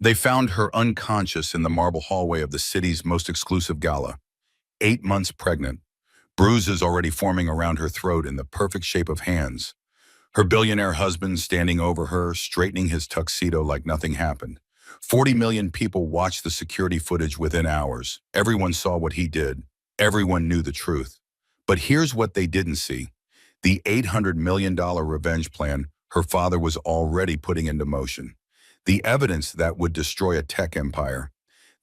They found her unconscious in the marble hallway of the city's most exclusive gala, 8 months pregnant, bruises already forming around her throat in the perfect shape of hands. Her billionaire husband standing over her, straightening his tuxedo like nothing happened. 40 million people watched the security footage within hours. Everyone saw what he did. Everyone knew the truth. But here's what they didn't see. The $800 million revenge plan her father was already putting into motion. The evidence that would destroy a tech empire.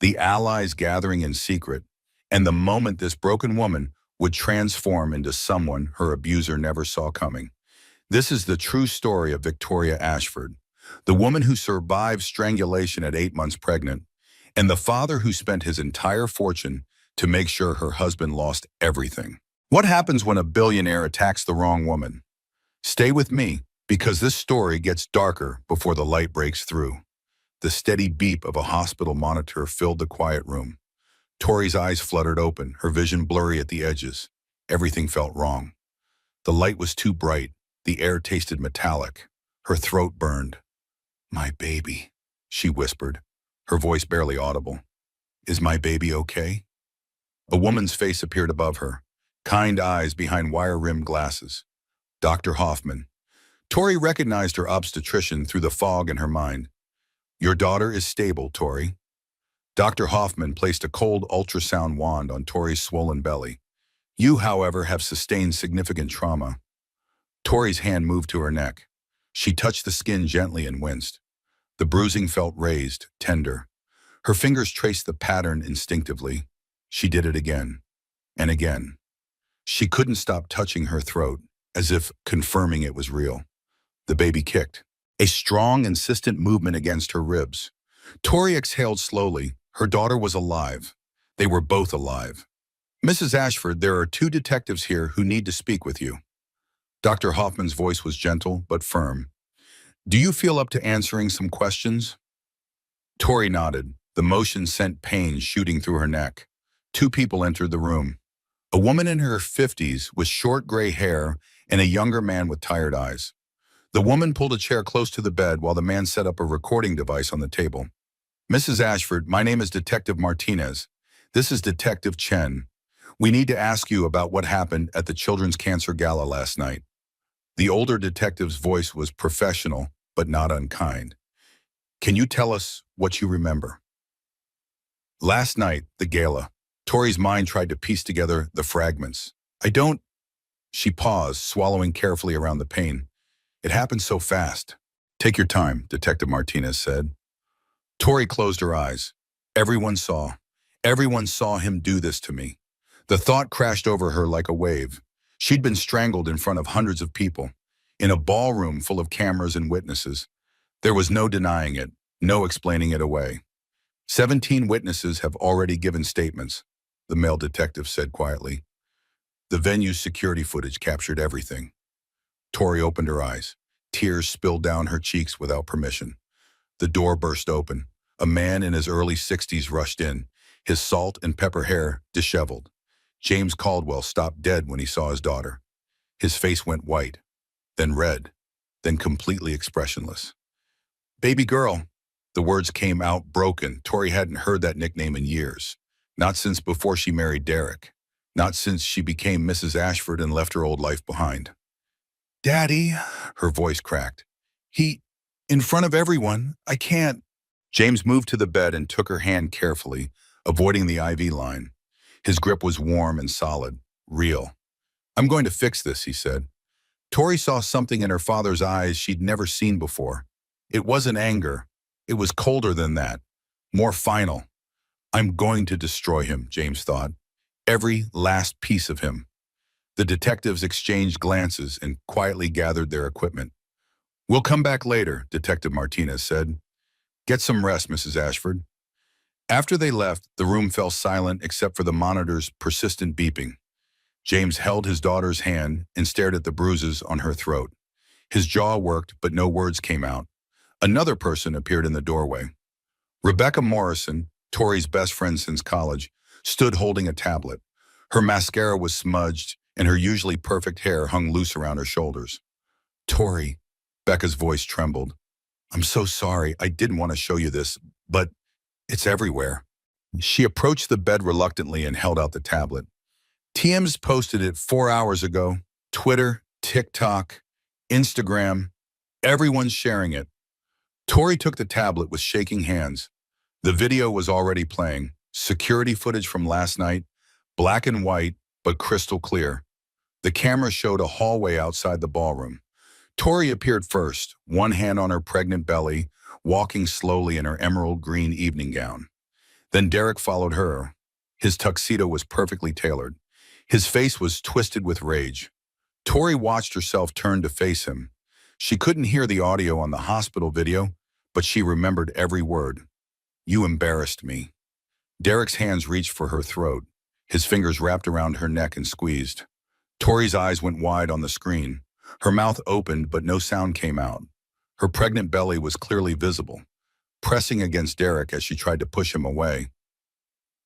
The allies gathering in secret. And the moment this broken woman would transform into someone her abuser never saw coming. This is the true story of Victoria Ashford, the woman who survived strangulation at 8 months pregnant, and the father who spent his entire fortune to make sure her husband lost everything. What happens when a billionaire attacks the wrong woman? Stay with me, because this story gets darker before the light breaks through. The steady beep of a hospital monitor filled the quiet room. Tori's eyes fluttered open, her vision blurry at the edges. Everything felt wrong. The light was too bright. The air tasted metallic. Her throat burned. "My baby," she whispered, her voice barely audible. "Is my baby okay?" A woman's face appeared above her, kind eyes behind wire-rimmed glasses. Dr. Hoffman. Tori recognized her obstetrician through the fog in her mind. "Your daughter is stable, Tori." Dr. Hoffman placed a cold ultrasound wand on Tori's swollen belly. "You, however, have sustained significant trauma." Tori's hand moved to her neck. She touched the skin gently and winced. The bruising felt raised, tender. Her fingers traced the pattern instinctively. She did it again, and again. She couldn't stop touching her throat, as if confirming it was real. The baby kicked, a strong, insistent movement against her ribs. Tori exhaled slowly. Her daughter was alive. They were both alive. "Mrs. Ashford, there are 2 detectives here who need to speak with you." Dr. Hoffman's voice was gentle but firm. "Do you feel up to answering some questions?" Tori nodded. The motion sent pain shooting through her neck. 2 people entered the room. A woman in her 50s with short gray hair and a younger man with tired eyes. The woman pulled a chair close to the bed while the man set up a recording device on the table. "Mrs. Ashford, my name is Detective Martinez. This is Detective Chen. We need to ask you about what happened at the Children's Cancer Gala last night." The older detective's voice was professional, but not unkind. "Can you tell us what you remember?" Last night, the gala. Tori's mind tried to piece together the fragments. "I don't..." She paused, swallowing carefully around the pain. "It happened so fast." "Take your time," Detective Martinez said. Tori closed her eyes. Everyone saw. Everyone saw him do this to me. The thought crashed over her like a wave. She'd been strangled in front of hundreds of people, in a ballroom full of cameras and witnesses. There was no denying it, no explaining it away. 17 witnesses have already given statements, the male detective said quietly. The venue's security footage captured everything. Tori opened her eyes. Tears spilled down her cheeks without permission. The door burst open. A man in his early 60s rushed in, his salt and pepper hair disheveled. James Caldwell stopped dead when he saw his daughter. His face went white, then red, then completely expressionless. "Baby girl." The words came out broken. Tori hadn't heard that nickname in years. Not since before she married Derek. Not since she became Mrs. Ashford and left her old life behind. "Daddy," her voice cracked. In front of everyone, I can't." James moved to the bed and took her hand carefully, avoiding the IV line. His grip was warm and solid, real. "I'm going to fix this," he said. Tori saw something in her father's eyes she'd never seen before. It wasn't anger. It was colder than that, more final. "I'm going to destroy him," James thought. "Every last piece of him." The detectives exchanged glances and quietly gathered their equipment. "We'll come back later," Detective Martinez said. "Get some rest, Mrs. Ashford." After they left, the room fell silent except for the monitor's persistent beeping. James held his daughter's hand and stared at the bruises on her throat. His jaw worked, but no words came out. Another person appeared in the doorway. Rebecca Morrison, Tori's best friend since college, stood holding a tablet. Her mascara was smudged, and her usually perfect hair hung loose around her shoulders. "Tori," Becca's voice trembled. "I'm so sorry. I didn't want to show you this, But it's everywhere. She approached the bed reluctantly and held out the tablet. TM's posted it 4 hours ago. Twitter, TikTok, Instagram, everyone's sharing it. Tori took the tablet with shaking hands. The video was already playing. Security footage from last night, black and white, but crystal clear. The camera showed a hallway outside the ballroom. Tori appeared first, one hand on her pregnant belly, walking slowly in her emerald green evening gown. Then Derek followed her. His tuxedo was perfectly tailored. His face was twisted with rage. Tori watched herself turn to face him. She couldn't hear the audio on the hospital video, but she remembered every word. "You embarrassed me." Derek's hands reached for her throat. His fingers wrapped around her neck and squeezed. Tori's eyes went wide on the screen. Her mouth opened, but no sound came out. Her pregnant belly was clearly visible, pressing against Derek as she tried to push him away.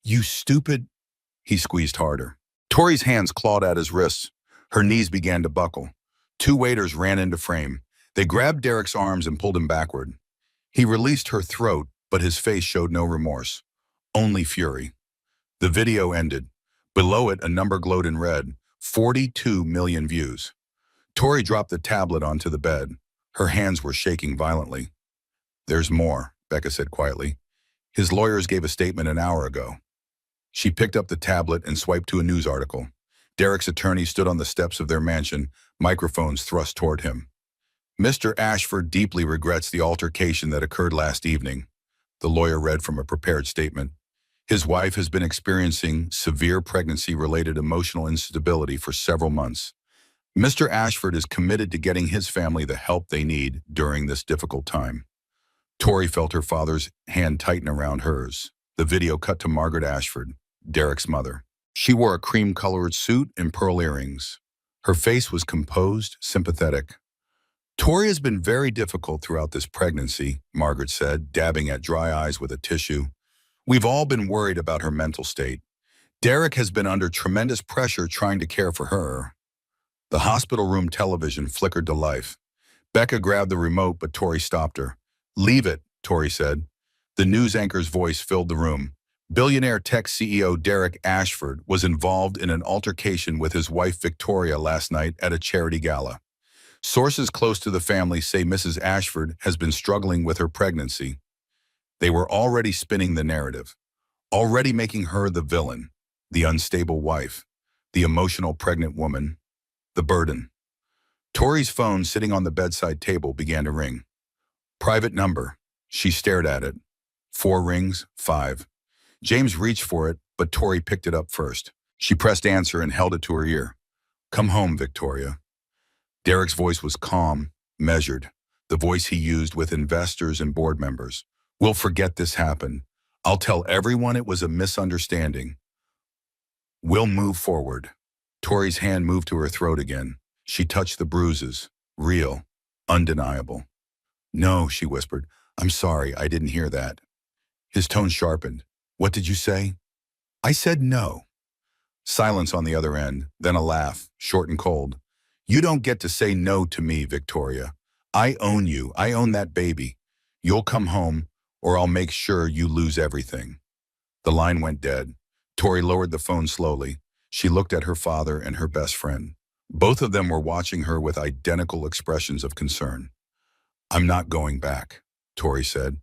"You stupid—" He squeezed harder. Tori's hands clawed at his wrists. Her knees began to buckle. Two waiters ran into frame. They grabbed Derek's arms and pulled him backward. He released her throat, but his face showed no remorse, only fury. The video ended. Below it, a number glowed in red, 42 million views. Tori dropped the tablet onto the bed. Her hands were shaking violently. "There's more," Becca said quietly. "His lawyers gave a statement an hour ago." She picked up the tablet and swiped to a news article. Derek's attorney stood on the steps of their mansion, microphones thrust toward him. "Mr. Ashford deeply regrets the altercation that occurred last evening," the lawyer read from a prepared statement. "His wife has been experiencing severe pregnancy-related emotional instability for several months. Mr. Ashford is committed to getting his family the help they need during this difficult time." Tori felt her father's hand tighten around hers. The video cut to Margaret Ashford, Derek's mother. She wore a cream-colored suit and pearl earrings. Her face was composed, sympathetic. "Tori has been very difficult throughout this pregnancy," Margaret said, dabbing at dry eyes with a tissue. "We've all been worried about her mental state. Derek has been under tremendous pressure trying to care for her." The hospital room television flickered to life. Becca grabbed the remote, but Tori stopped her. "Leave it," Tori said. The news anchor's voice filled the room. Billionaire tech CEO Derek Ashford was involved in an altercation with his wife Victoria last night at a charity gala. Sources close to the family say Mrs. Ashford has been struggling with her pregnancy. They were already spinning the narrative, already making her the villain, the unstable wife, the emotional pregnant woman, the burden. Tori's phone sitting on the bedside table began to ring. Private number. She stared at it. 4 rings, 5. James reached for it, but Tori picked it up first. She pressed answer and held it to her ear. "Come home, Victoria." Derek's voice was calm, measured, the voice he used with investors and board members. "We'll forget this happened. I'll tell everyone it was a misunderstanding. We'll move forward." Tori's hand moved to her throat again. She touched the bruises, real, undeniable. "No," she whispered. "I'm sorry, I didn't hear that." His tone sharpened. "What did you say?" "I said no." Silence on the other end, then a laugh, short and cold. "You don't get to say no to me, Victoria. I own you. I own that baby. You'll come home, or I'll make sure you lose everything." The line went dead. Tori lowered the phone slowly. She looked at her father and her best friend. Both of them were watching her with identical expressions of concern. "I'm not going back," Tori said.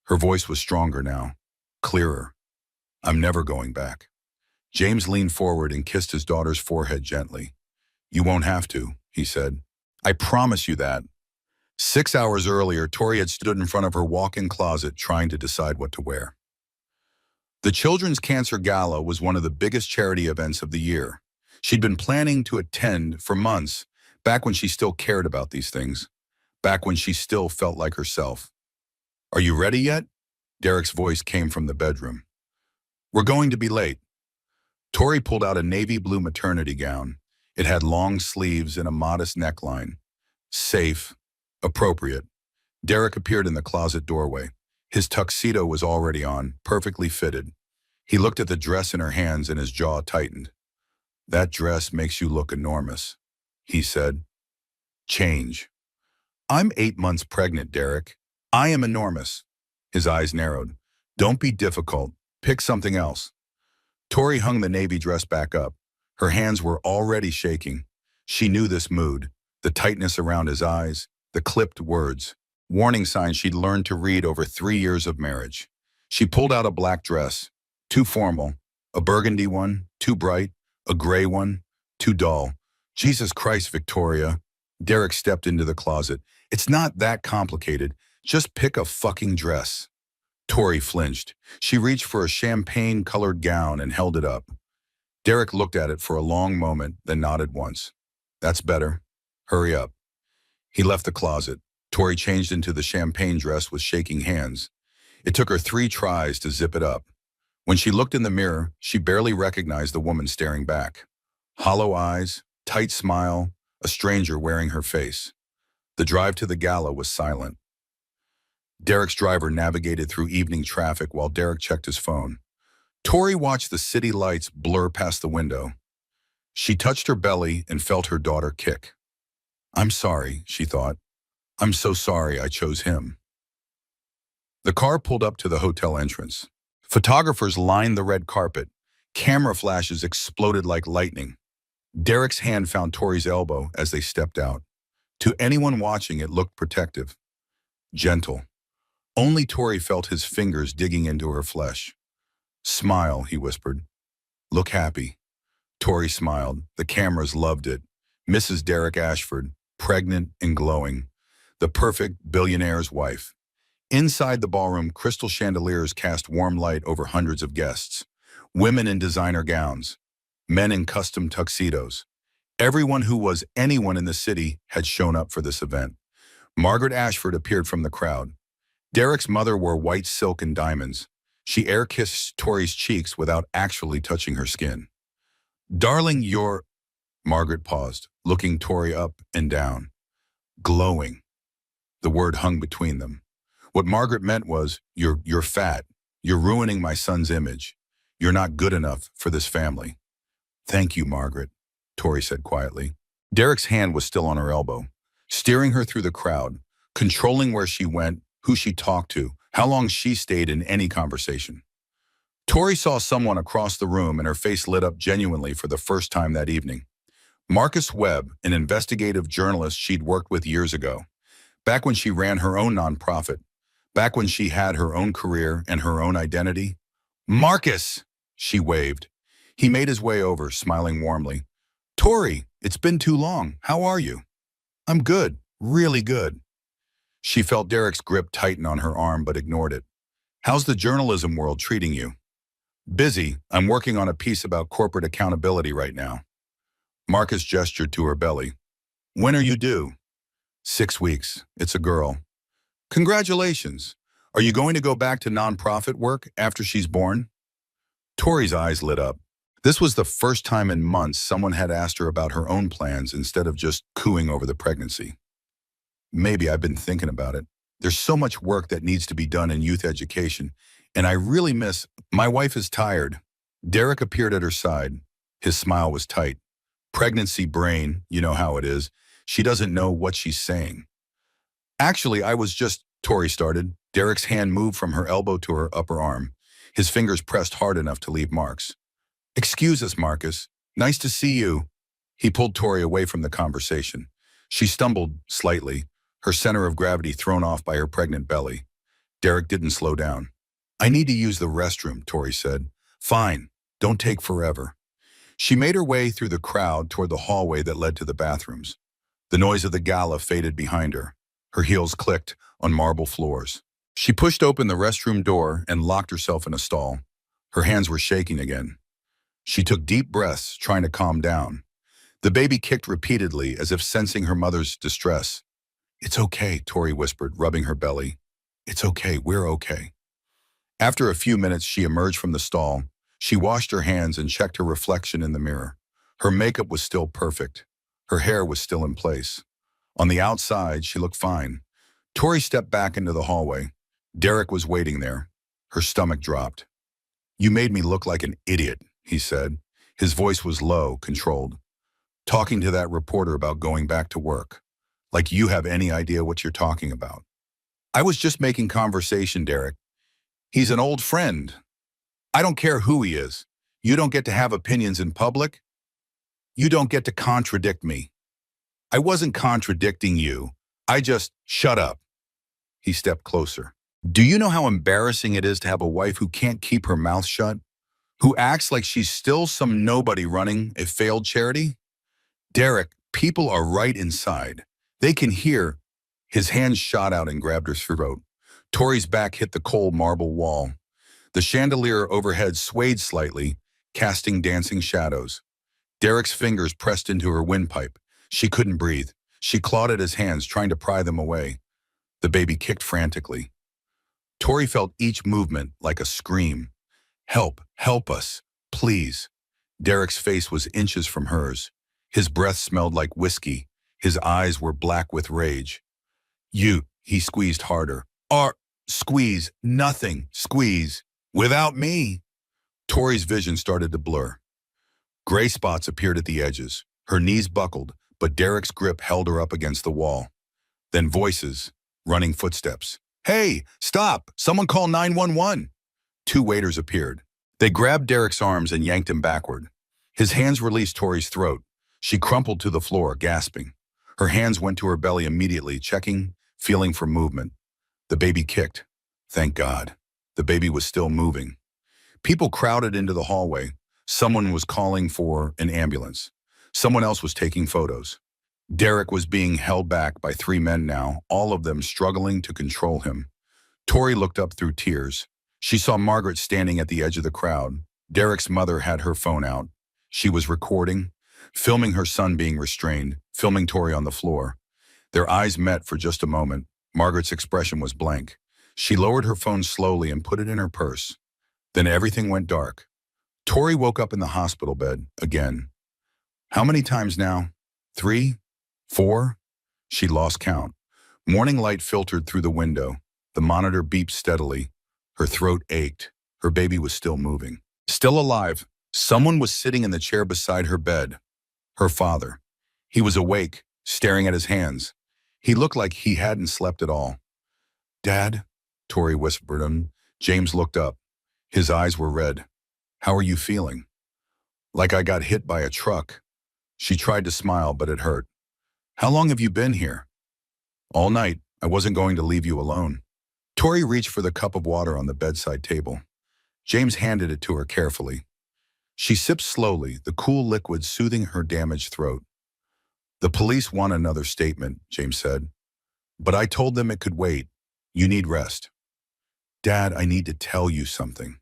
Her voice was stronger now, clearer. "I'm never going back." James leaned forward and kissed his daughter's forehead gently. "You won't have to," he said. "I promise you that." 6 hours earlier, Tori had stood in front of her walk-in closet trying to decide what to wear. The Children's Cancer Gala was one of the biggest charity events of the year. She'd been planning to attend for months, back when she still cared about these things, back when she still felt like herself. "Are you ready yet?" Derek's voice came from the bedroom. "We're going to be late." Tori pulled out a navy blue maternity gown. It had long sleeves and a modest neckline. Safe, appropriate. Derek appeared in the closet doorway. His tuxedo was already on, perfectly fitted. He looked at the dress in her hands and his jaw tightened. "That dress makes you look enormous," he said. "Change." "I'm 8 months pregnant, Derek. I am enormous." His eyes narrowed. Don't be difficult. Pick something else. Tori hung the navy dress back up. Her hands were already shaking. She knew this mood, the tightness around his eyes, the clipped words, warning signs she'd learned to read over 3 years of marriage. She pulled out a black dress, too formal, a burgundy one, too bright, a gray one, too dull. Jesus Christ, Victoria. Derek stepped into the closet. It's not that complicated. Just pick a fucking dress. Tori flinched. She reached for a champagne-colored gown and held it up. Derek looked at it for a long moment, then nodded once. That's better. Hurry up. He left the closet. Tori changed into the champagne dress with shaking hands. It took her 3 tries to zip it up. When she looked in the mirror, she barely recognized the woman staring back. Hollow eyes, tight smile, a stranger wearing her face. The drive to the gala was silent. Derek's driver navigated through evening traffic while Derek checked his phone. Tori watched the city lights blur past the window. She touched her belly and felt her daughter kick. I'm sorry, she thought. I'm so sorry I chose him. The car pulled up to the hotel entrance. Photographers lined the red carpet. Camera flashes exploded like lightning. Derek's hand found Tori's elbow as they stepped out. To anyone watching, it looked protective, gentle. Only Tori felt his fingers digging into her flesh. Smile, he whispered. Look happy. Tori smiled. The cameras loved it. Mrs. Derek Ashford, pregnant and glowing. The perfect billionaire's wife. Inside the ballroom, crystal chandeliers cast warm light over hundreds of guests. Women in designer gowns. Men in custom tuxedos. Everyone who was anyone in the city had shown up for this event. Margaret Ashford appeared from the crowd. Derek's mother wore white silk and diamonds. She air-kissed Tori's cheeks without actually touching her skin. Darling, you're... Margaret paused, looking Tori up and down. Glowing. The word hung between them. What Margaret meant was, you're fat. You're ruining my son's image. You're not good enough for this family. Thank you, Margaret, Tori said quietly. Derek's hand was still on her elbow, steering her through the crowd, controlling where she went, who she talked to, how long she stayed in any conversation. Tori saw someone across the room and her face lit up genuinely for the first time that evening. Marcus Webb, an investigative journalist she'd worked with years ago, back when she ran her own nonprofit, back when she had her own career and her own identity. Marcus, she waved. He made his way over, smiling warmly. Tori, it's been too long. How are you? I'm good, really good. She felt Derek's grip tighten on her arm but ignored it. How's the journalism world treating you? Busy. I'm working on a piece about corporate accountability right now. Marcus gestured to her belly. When are you due? 6 weeks. It's a girl. Congratulations. Are you going to go back to nonprofit work after she's born? Tori's eyes lit up. This was the first time in months someone had asked her about her own plans instead of just cooing over the pregnancy. Maybe I've been thinking about it. There's so much work that needs to be done in youth education, and I really miss... My wife is tired. Derek appeared at her side. His smile was tight. Pregnancy brain, you know how it is. She doesn't know what she's saying. Actually, I was just... Tori started. Derek's hand moved from her elbow to her upper arm. His fingers pressed hard enough to leave marks. Excuse us, Marcus. Nice to see you. He pulled Tori away from the conversation. She stumbled slightly, her center of gravity thrown off by her pregnant belly. Derek didn't slow down. I need to use the restroom, Tori said. Fine. Don't take forever. She made her way through the crowd toward the hallway that led to the bathrooms. The noise of the gala faded behind her. Her heels clicked on marble floors. She pushed open the restroom door and locked herself in a stall. Her hands were shaking again. She took deep breaths, trying to calm down. The baby kicked repeatedly as if sensing her mother's distress. It's okay, Tori whispered, rubbing her belly. It's okay, we're okay. After a few minutes, she emerged from the stall. She washed her hands and checked her reflection in the mirror. Her makeup was still perfect. Her hair was still in place. On the outside, she looked fine. Tori stepped back into the hallway. Derek was waiting there. Her stomach dropped. You made me look like an idiot, he said. His voice was low, controlled. Talking to that reporter about going back to work. Like you have any idea what you're talking about. I was just making conversation, Derek. He's an old friend. I don't care who he is. You don't get to have opinions in public. You don't get to contradict me. I wasn't contradicting you. I just, shut up. He stepped closer. Do you know how embarrassing it is to have a wife who can't keep her mouth shut? Who acts like she's still some nobody running a failed charity? Derek, people are right inside. They can hear. His hands shot out and grabbed her throat. Tori's back hit the cold marble wall. The chandelier overhead swayed slightly, casting dancing shadows. Derek's fingers pressed into her windpipe. She couldn't breathe. She clawed at his hands, trying to pry them away. The baby kicked frantically. Tori felt each movement like a scream. Help, help us, please. Derek's face was inches from hers. His breath smelled like whiskey. His eyes were black with rage. He squeezed harder. Squeeze, nothing, squeeze. Without me. Tori's vision started to blur. Gray spots appeared at the edges. Her knees buckled, but Derek's grip held her up against the wall. Then voices, running footsteps. Hey, stop! Someone call 911! Two waiters appeared. They grabbed Derek's arms and yanked him backward. His hands released Tori's throat. She crumpled to the floor, gasping. Her hands went to her belly immediately, checking, feeling for movement. The baby kicked. Thank God. The baby was still moving. People crowded into the hallway. Someone was calling for an ambulance. Someone else was taking photos. Derek was being held back by three men now, all of them struggling to control him. Tori looked up through tears. She saw Margaret standing at the edge of the crowd. Derek's mother had her phone out. She was recording, filming her son being restrained, filming Tori on the floor. Their eyes met for just a moment. Margaret's expression was blank. She lowered her phone slowly and put it in her purse. Then everything went dark. Tori woke up in the hospital bed again. How many times now? 3? 4? She lost count. Morning light filtered through the window. The monitor beeped steadily. Her throat ached. Her baby was still moving. Still alive. Someone was sitting in the chair beside her bed. Her father. He was awake, staring at his hands. He looked like he hadn't slept at all. Dad, Tori whispered him. James looked up. His eyes were red. How are you feeling? Like I got hit by a truck. She tried to smile, but it hurt. How long have you been here? All night. I wasn't going to leave you alone. Tori reached for the cup of water on the bedside table. James handed it to her carefully. She sipped slowly, the cool liquid soothing her damaged throat. The police want another statement, James said. But I told them it could wait. You need rest. Dad, I need to tell you something.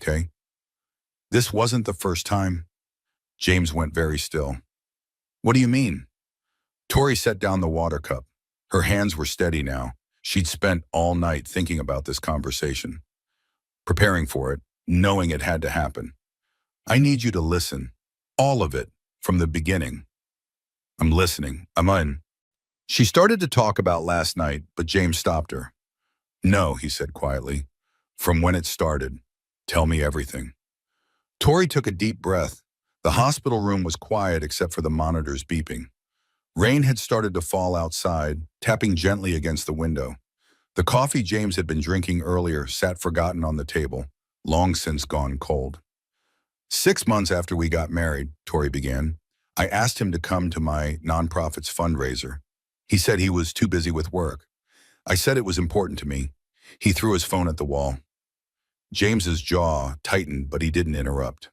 Okay? This wasn't the first time. James went very still. What do you mean? Tori set down the water cup. Her hands were steady now. She'd spent all night thinking about this conversation, preparing for it, knowing it had to happen. I need you to listen. All of it, from the beginning. I'm listening. I'm in. She started to talk about last night, but James stopped her. No, he said quietly. From when it started. Tell me everything. Tori took a deep breath. The hospital room was quiet except for the monitor's beeping. Rain had started to fall outside, tapping gently against the window. The coffee James had been drinking earlier sat forgotten on the table, long since gone cold. 6 months after we got married, Tori began, I asked him to come to my nonprofit's fundraiser. He said he was too busy with work. I said it was important to me. He threw his phone at the wall. James's jaw tightened, but he didn't interrupt.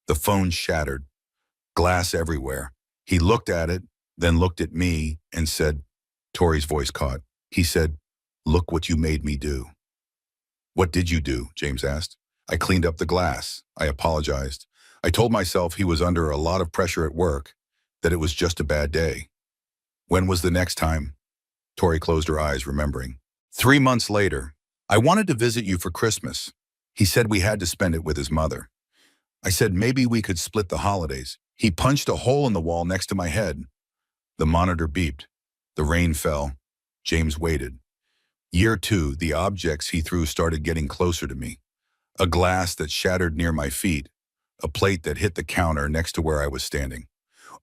The phone shattered. Glass everywhere. He looked at it, then looked at me and said, Tori's voice caught. He said, look what you made me do. What did you do? James asked. I cleaned up the glass. I apologized. I told myself he was under a lot of pressure at work, that it was just a bad day. When was the next time? Tori closed her eyes, remembering. 3 months later, I wanted to visit you for Christmas. He said we had to spend it with his mother. I said maybe we could split the holidays. He punched a hole in the wall next to my head. The monitor beeped. The rain fell. James waited. Year 2, the objects he threw started getting closer to me. A glass that shattered near my feet. A plate that hit the counter next to where I was standing.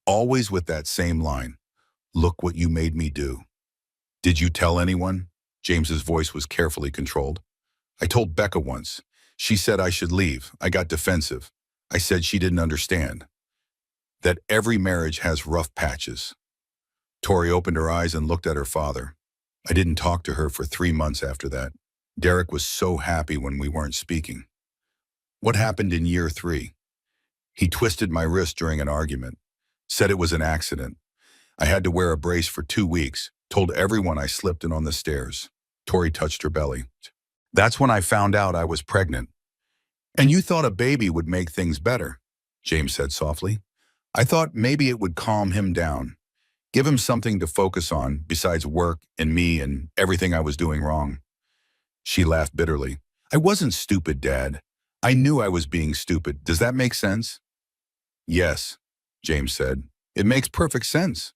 Always with that same line. Look what you made me do. Did you tell anyone? James's voice was carefully controlled. I told Becca once. She said I should leave. I got defensive. I said she didn't understand. That every marriage has rough patches. Tori opened her eyes and looked at her father. I didn't talk to her for 3 months after that. Derek was so happy when we weren't speaking. What happened in year 3? He twisted my wrist during an argument. Said it was an accident. I had to wear a brace for 2 weeks. Told everyone I slipped in on the stairs. Tori touched her belly. That's when I found out I was pregnant. And you thought a baby would make things better, James said softly. I thought maybe it would calm him down. Give him something to focus on besides work and me and everything I was doing wrong. She laughed bitterly. I wasn't stupid, Dad. I knew I was being stupid. Does that make sense? Yes, James said. It makes perfect sense.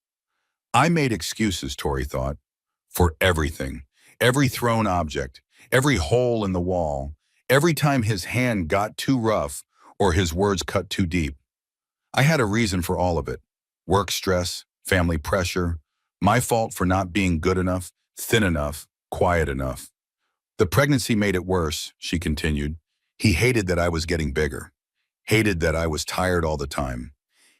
I made excuses, Tori thought, for everything. Every thrown object, every hole in the wall, every time his hand got too rough or his words cut too deep. I had a reason for all of it. Work stress, family pressure, my fault for not being good enough, thin enough, quiet enough. The pregnancy made it worse, she continued. He hated that I was getting bigger, hated that I was tired all the time,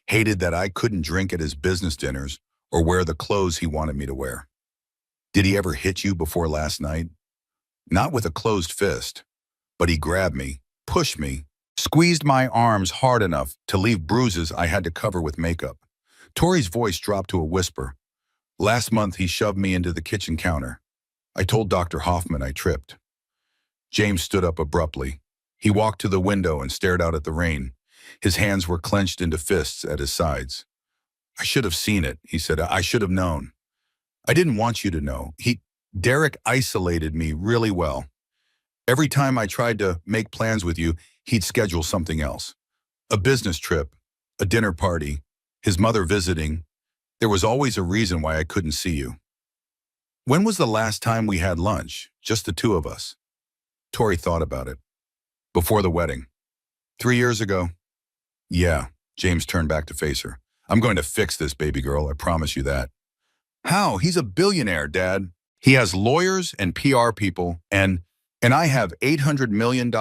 hated that I couldn't drink at his business dinners or wear the clothes he wanted me to wear. Did he ever hit you before last night? Not with a closed fist, but he grabbed me, pushed me, squeezed my arms hard enough to leave bruises I had to cover with makeup. Tori's voice dropped to a whisper. Last month, he shoved me into the kitchen counter. I told Dr. Hoffman I tripped. James stood up abruptly. He walked to the window and stared out at the rain. His hands were clenched into fists at his sides. I should have seen it, he said. I should have known. I didn't want you to know. Derek isolated me really well. Every time I tried to make plans with you, he'd schedule something else. A business trip, a dinner party, his mother visiting. There was always a reason why I couldn't see you. When was the last time we had lunch? Just the two of us. Tori thought about it. Before the wedding. 3 years ago. Yeah, James turned back to face her. I'm going to fix this, baby girl, I promise you that. How? He's a billionaire, Dad. He has lawyers and PR people, and I have $800 million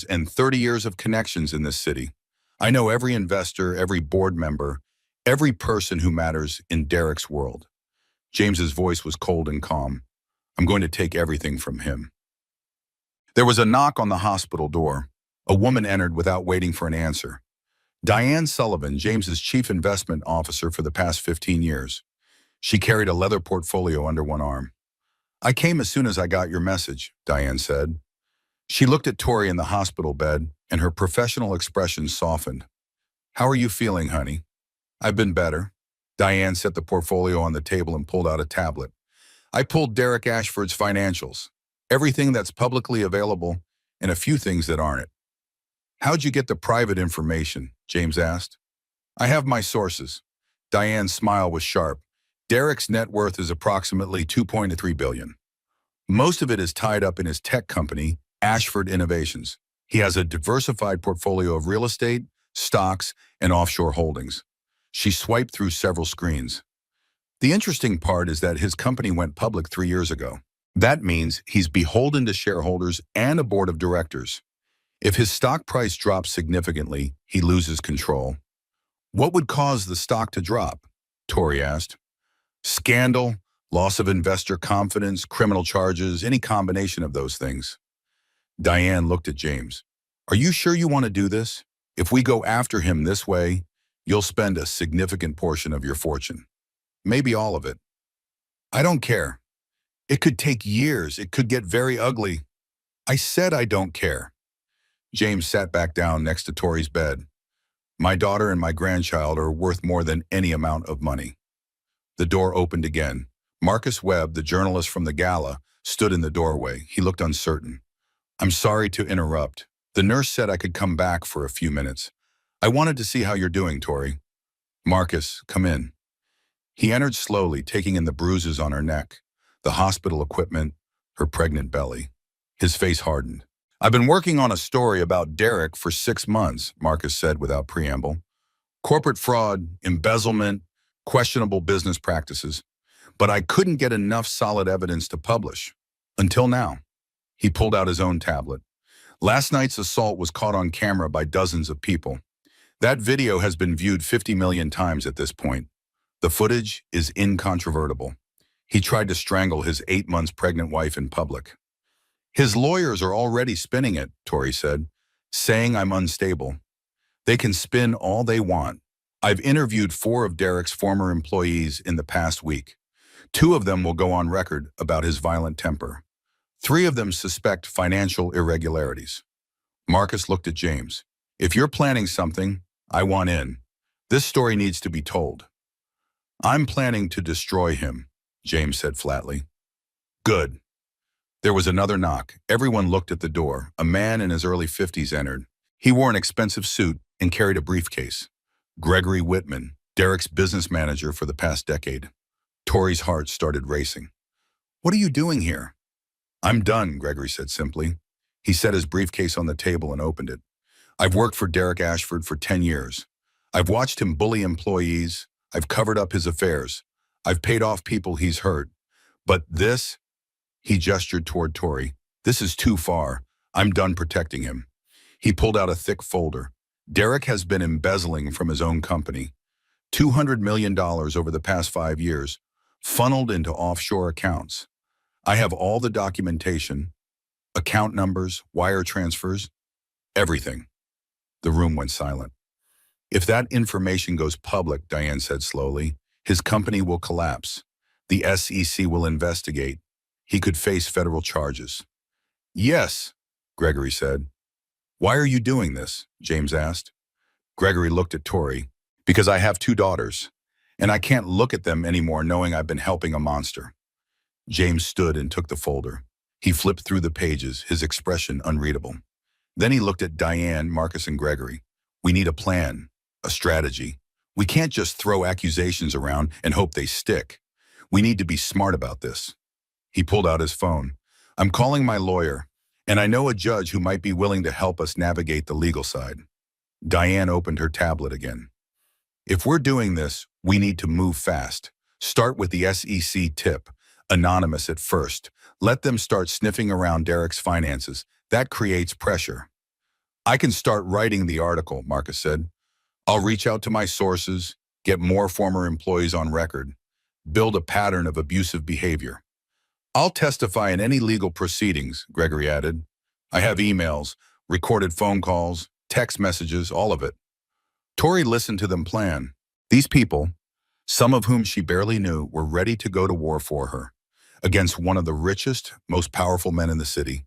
and 30 years of connections in this city. I know every investor, every board member, every person who matters in Derek's world. James's voice was cold and calm. I'm going to take everything from him. There was a knock on the hospital door. A woman entered without waiting for an answer. Diane Sullivan, James's chief investment officer for the past 15 years. She carried a leather portfolio under one arm. I came as soon as I got your message, Diane said. She looked at Tori in the hospital bed, and her professional expression softened. How are you feeling, honey? I've been better. Diane set the portfolio on the table and pulled out a tablet. I pulled Derek Ashford's financials, everything that's publicly available, and a few things that aren't. How'd you get the private information? James asked. I have my sources. Diane's smile was sharp. Derek's net worth is approximately $2.3 billion. Most of it is tied up in his tech company, Ashford Innovations. He has a diversified portfolio of real estate, stocks, and offshore holdings. She swiped through several screens. The interesting part is that his company went public 3 years ago. That means he's beholden to shareholders and a board of directors. If his stock price drops significantly, he loses control. What would cause the stock to drop? Tori asked. Scandal, loss of investor confidence, criminal charges, any combination of those things. Diane looked at James. Are you sure you want to do this? If we go after him this way, you'll spend a significant portion of your fortune. Maybe all of it. I don't care. It could take years. It could get very ugly. I said I don't care. James sat back down next to Tori's bed. My daughter and my grandchild are worth more than any amount of money. The door opened again. Marcus Webb, the journalist from the Gala, stood in the doorway. He looked uncertain. I'm sorry to interrupt. The nurse said I could come back for a few minutes. I wanted to see how you're doing, Tori. Marcus, come in. He entered slowly, taking in the bruises on her neck, the hospital equipment, her pregnant belly. His face hardened. I've been working on a story about Derek for 6 months, Marcus said without preamble. Corporate fraud, embezzlement, questionable business practices. But I couldn't get enough solid evidence to publish. Until now. He pulled out his own tablet. Last night's assault was caught on camera by dozens of people. That video has been viewed 50 million times at this point. The footage is incontrovertible. He tried to strangle his 8 months pregnant wife in public. His lawyers are already spinning it, Tori said, saying I'm unstable. They can spin all they want. I've interviewed 4 of Derek's former employees in the past week. 2 of them will go on record about his violent temper. 3 of them suspect financial irregularities. Marcus looked at James. If you're planning something, I want in. This story needs to be told. I'm planning to destroy him, James said flatly. Good. There was another knock. Everyone looked at the door. A man in his early 50s entered. He wore an expensive suit and carried a briefcase. Gregory Whitman, Derek's business manager for the past decade. Tori's heart started racing. What are you doing here? I'm done, Gregory said simply. He set his briefcase on the table and opened it. I've worked for Derek Ashford for 10 years. I've watched him bully employees. I've covered up his affairs. I've paid off people he's hurt. But this, he gestured toward Tori, this is too far. I'm done protecting him. He pulled out a thick folder. Derek has been embezzling from his own company. $200 million over the past 5 years, funneled into offshore accounts. I have all the documentation, account numbers, wire transfers, everything. The room went silent. If that information goes public, Diane said slowly, his company will collapse. The SEC will investigate. He could face federal charges. Yes, Gregory said. Why are you doing this? James asked. Gregory looked at Tori. Because I have 2 daughters, and I can't look at them anymore knowing I've been helping a monster. James stood and took the folder. He flipped through the pages, his expression unreadable. Then he looked at Diane, Marcus, and Gregory. We need a plan, a strategy. We can't just throw accusations around and hope they stick. We need to be smart about this. He pulled out his phone. I'm calling my lawyer, and I know a judge who might be willing to help us navigate the legal side. Diane opened her tablet again. If we're doing this, we need to move fast. Start with the SEC tip. Anonymous at first. Let them start sniffing around Derek's finances. That creates pressure. I can start writing the article, Marcus said. I'll reach out to my sources, get more former employees on record, build a pattern of abusive behavior. I'll testify in any legal proceedings, Gregory added. I have emails, recorded phone calls, text messages, all of it. Tori listened to them plan. These people, some of whom she barely knew, were ready to go to war for her, against one of the richest, most powerful men in the city.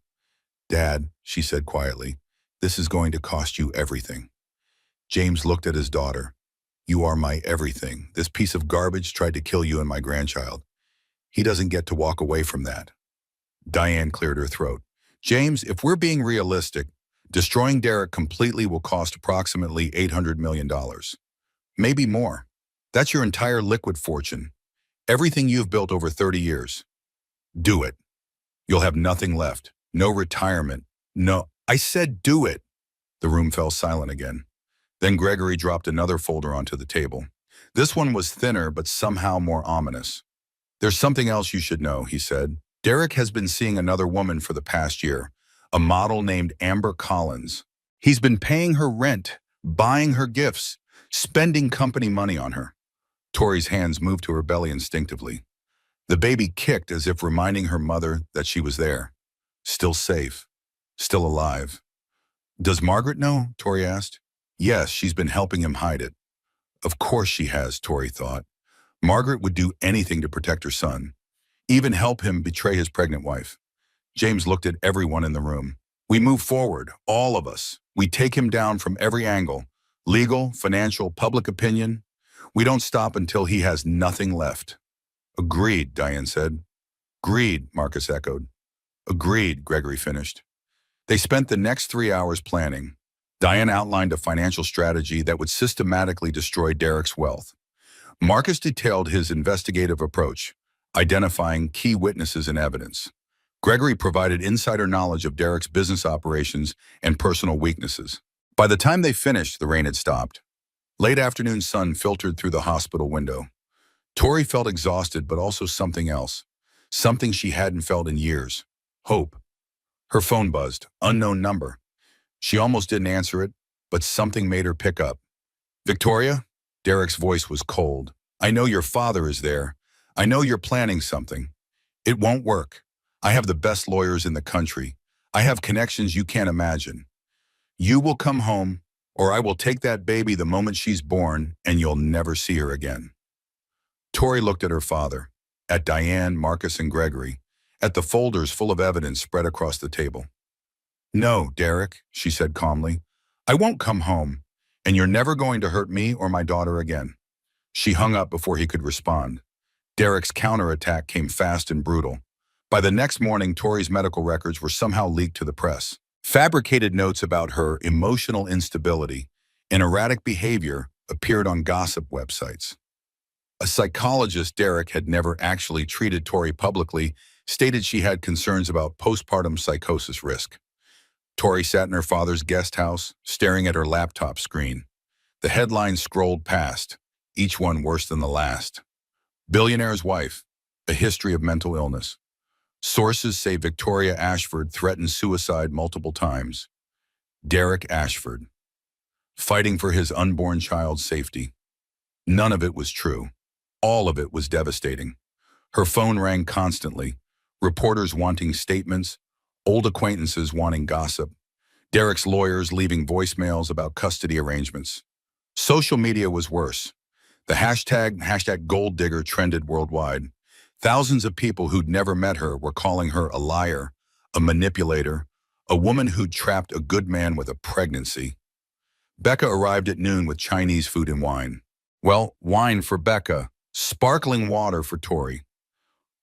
Dad, she said quietly, this is going to cost you everything. James looked at his daughter. You are my everything. This piece of garbage tried to kill you and my grandchild. He doesn't get to walk away from that. Diane cleared her throat. James, if we're being realistic, destroying Derek completely will cost approximately $800 million. Maybe more. That's your entire liquid fortune. Everything you've built over 30 years. Do it. You'll have nothing left. No retirement. No, I said do it. The room fell silent again. Then Gregory dropped another folder onto the table. This one was thinner, but somehow more ominous. There's something else you should know, he said. Derek has been seeing another woman for the past year, a model named Amber Collins. He's been paying her rent, buying her gifts, spending company money on her. Tori's hands moved to her belly instinctively. The baby kicked as if reminding her mother that she was there. Still safe. Still alive. Does Margaret know? Tori asked. Yes, she's been helping him hide it. Of course she has, Tori thought. Margaret would do anything to protect her son, even help him betray his pregnant wife. James looked at everyone in the room. We move forward, all of us. We take him down from every angle. Legal, financial, public opinion. We don't stop until he has nothing left. Agreed, Diane said. Agreed, Marcus echoed. Agreed, Gregory finished. They spent the next 3 hours planning. Diane outlined a financial strategy that would systematically destroy Derek's wealth. Marcus detailed his investigative approach, identifying key witnesses and evidence. Gregory provided insider knowledge of Derek's business operations and personal weaknesses. By the time they finished, the rain had stopped. Late afternoon sun filtered through the hospital window. Tori felt exhausted, but also something else. Something she hadn't felt in years. Hope. Her phone buzzed. Unknown number. She almost didn't answer it, but something made her pick up. Victoria? Derek's voice was cold. I know your father is there. I know you're planning something. It won't work. I have the best lawyers in the country. I have connections you can't imagine. You will come home, or I will take that baby the moment she's born, and you'll never see her again. Tori looked at her father, at Diane, Marcus, and Gregory, at the folders full of evidence spread across the table. No, Derek, she said calmly. I won't come home, and you're never going to hurt me or my daughter again. She hung up before he could respond. Derek's counterattack came fast and brutal. By the next morning, Tori's medical records were somehow leaked to the press. Fabricated notes about her emotional instability and erratic behavior appeared on gossip websites. A psychologist Derek had never actually treated Tori publicly stated she had concerns about postpartum psychosis risk. Tori sat in her father's guest house, staring at her laptop screen. The headlines scrolled past, each one worse than the last. Billionaire's wife, a history of mental illness. Sources say Victoria Ashford threatened suicide multiple times. Derek Ashford, fighting for his unborn child's safety. None of it was true. All of it was devastating. Her phone rang constantly, reporters wanting statements, old acquaintances wanting gossip, Derek's lawyers leaving voicemails about custody arrangements. Social media was worse. The hashtag gold digger trended worldwide. Thousands of people who'd never met her were calling her a liar, a manipulator, a woman who'd trapped a good man with a pregnancy. Becca arrived at noon with Chinese food and wine. Well, wine for Becca, sparkling water for Tori.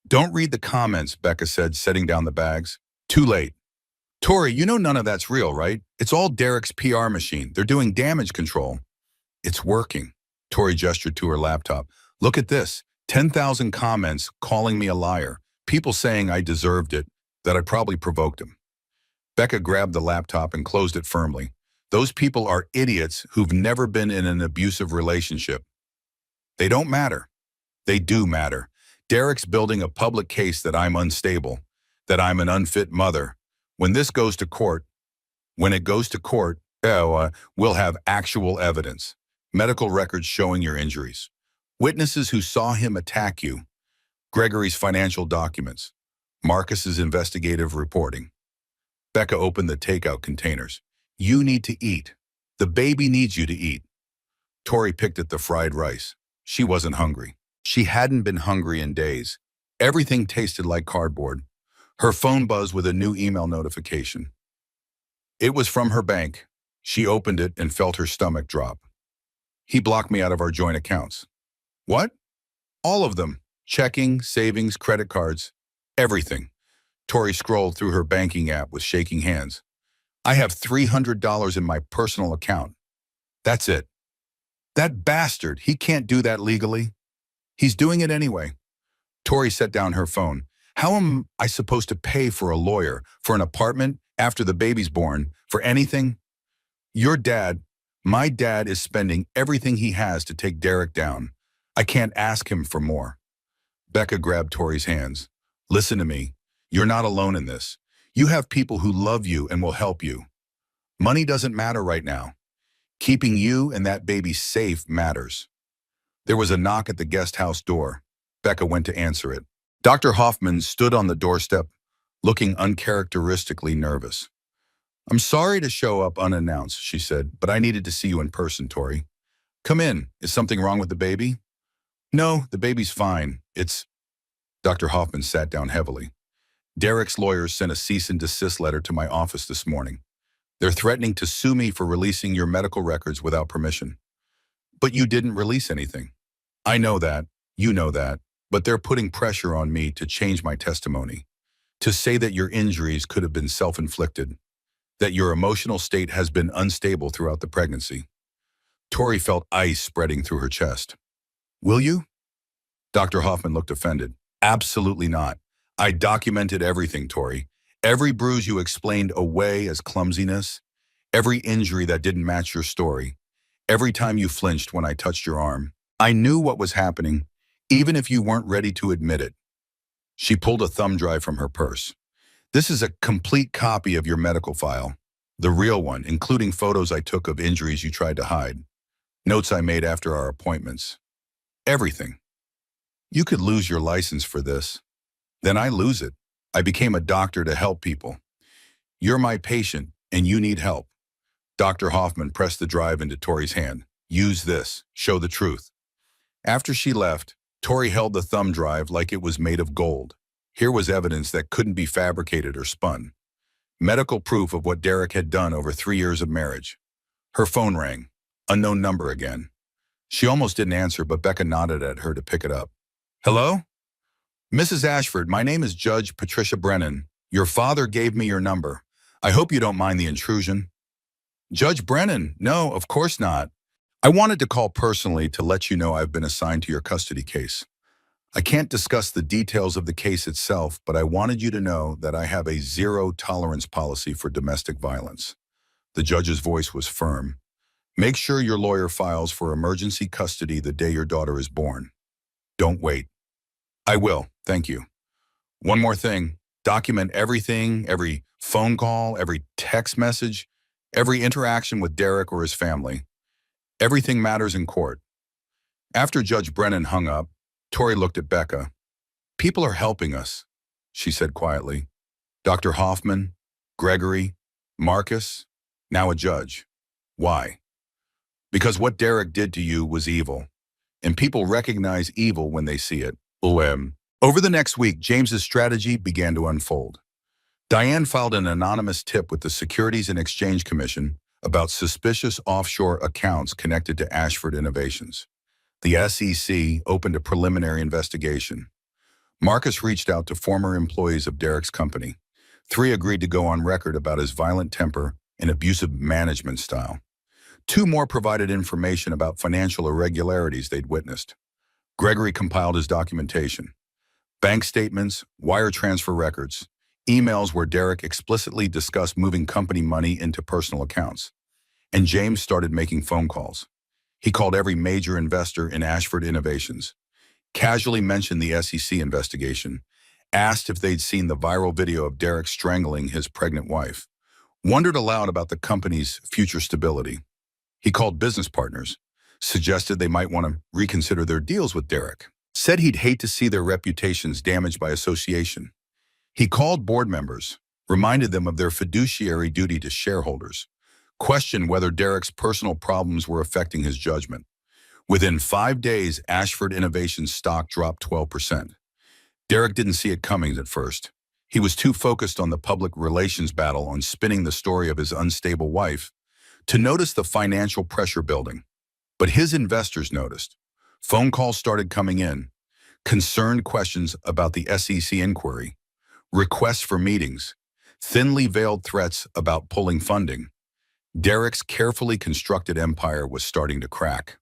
Don't read the comments, Becca said, setting down the bags. Too late. Tori, you know none of that's real, right? It's all Derek's PR machine. They're doing damage control. It's working. Tori gestured to her laptop. Look at this. 10,000 comments calling me a liar. People saying I deserved it, that I probably provoked him. Becca grabbed the laptop and closed it firmly. Those people are idiots who've never been in an abusive relationship. They don't matter. They do matter. Derek's building a public case that I'm unstable, that I'm an unfit mother. When it goes to court, we'll have actual evidence. Medical records showing your injuries. Witnesses who saw him attack you. Gregory's financial documents. Marcus's investigative reporting. Becca opened the takeout containers. You need to eat. The baby needs you to eat. Tori picked at the fried rice. She wasn't hungry. She hadn't been hungry in days. Everything tasted like cardboard. Her phone buzzed with a new email notification. It was from her bank. She opened it and felt her stomach drop. He blocked me out of our joint accounts. What? All of them. Checking, savings, credit cards, everything. Tori scrolled through her banking app with shaking hands. I have $300 in my personal account. That's it. That bastard, he can't do that legally. He's doing it anyway. Tori set down her phone. How am I supposed to pay for a lawyer, for an apartment, after the baby's born, for anything? Your dad, my dad is spending everything he has to take Derek down. I can't ask him for more. Becca grabbed Tori's hands. Listen to me. You're not alone in this. You have people who love you and will help you. Money doesn't matter right now. Keeping you and that baby safe matters. There was a knock at the guest house door. Becca went to answer it. Dr. Hoffman stood on the doorstep, looking uncharacteristically nervous. I'm sorry to show up unannounced, she said, but I needed to see you in person, Tori. Come in. Is something wrong with the baby? No, the baby's fine. Dr. Hoffman sat down heavily. Derek's lawyers sent a cease and desist letter to my office this morning. They're threatening to sue me for releasing your medical records without permission. But you didn't release anything. I know that. You know that. But they're putting pressure on me to change my testimony, to say that your injuries could have been self-inflicted, that your emotional state has been unstable throughout the pregnancy. Tori felt ice spreading through her chest. Will you? Dr. Hoffman looked offended. Absolutely not. I documented everything, Tori. Every bruise you explained away as clumsiness, every injury that didn't match your story, every time you flinched when I touched your arm. I knew what was happening, even if you weren't ready to admit it. She pulled a thumb drive from her purse. This is a complete copy of your medical file, the real one, including photos I took of injuries you tried to hide, notes I made after our appointments. Everything. You could lose your license for this. Then I lose it. I became a doctor to help people. You're my patient, and you need help. Dr. Hoffman pressed the drive into Tori's hand. Use this. Show the truth. After she left, Tori held the thumb drive like it was made of gold. Here was evidence that couldn't be fabricated or spun. Medical proof of what Derek had done over 3 years of marriage. Her phone rang. Unknown number again. She almost didn't answer, but Becca nodded at her to pick it up. Hello? Mrs. Ashford, my name is Judge Patricia Brennan. Your father gave me your number. I hope you don't mind the intrusion. Judge Brennan, no, of course not. I wanted to call personally to let you know I've been assigned to your custody case. I can't discuss the details of the case itself, but I wanted you to know that I have a zero-tolerance policy for domestic violence. The judge's voice was firm. Make sure your lawyer files for emergency custody the day your daughter is born. Don't wait. I will, thank you. One more thing, document everything, every phone call, every text message, every interaction with Derek or his family. Everything matters in court. After Judge Brennan hung up, Tori looked at Becca. People are helping us, she said quietly. Dr. Hoffman, Gregory, Marcus, now a judge. Why? Because what Derek did to you was evil, and people recognize evil when they see it. Over the next week, James's strategy began to unfold. Diane filed an anonymous tip with the Securities and Exchange Commission about suspicious offshore accounts connected to Ashford Innovations. The SEC opened a preliminary investigation. Marcus reached out to former employees of Derek's company. 3 agreed to go on record about his violent temper and abusive management style. 2 more provided information about financial irregularities they'd witnessed. Gregory compiled his documentation. Bank statements, wire transfer records, emails where Derek explicitly discussed moving company money into personal accounts. And James started making phone calls. He called every major investor in Ashford Innovations, casually mentioned the SEC investigation, asked if they'd seen the viral video of Derek strangling his pregnant wife, wondered aloud about the company's future stability. He called business partners, suggested they might want to reconsider their deals with Derek, said he'd hate to see their reputations damaged by association. He called board members, reminded them of their fiduciary duty to shareholders, questioned whether Derek's personal problems were affecting his judgment. Within 5 days, Ashford Innovations stock dropped 12%. Derek didn't see it coming at first. He was too focused on the public relations battle on spinning the story of his unstable wife to notice the financial pressure building. But his investors noticed. Phone calls started coming in, concerned questions about the SEC inquiry, requests for meetings, thinly veiled threats about pulling funding. Derek's carefully constructed empire was starting to crack.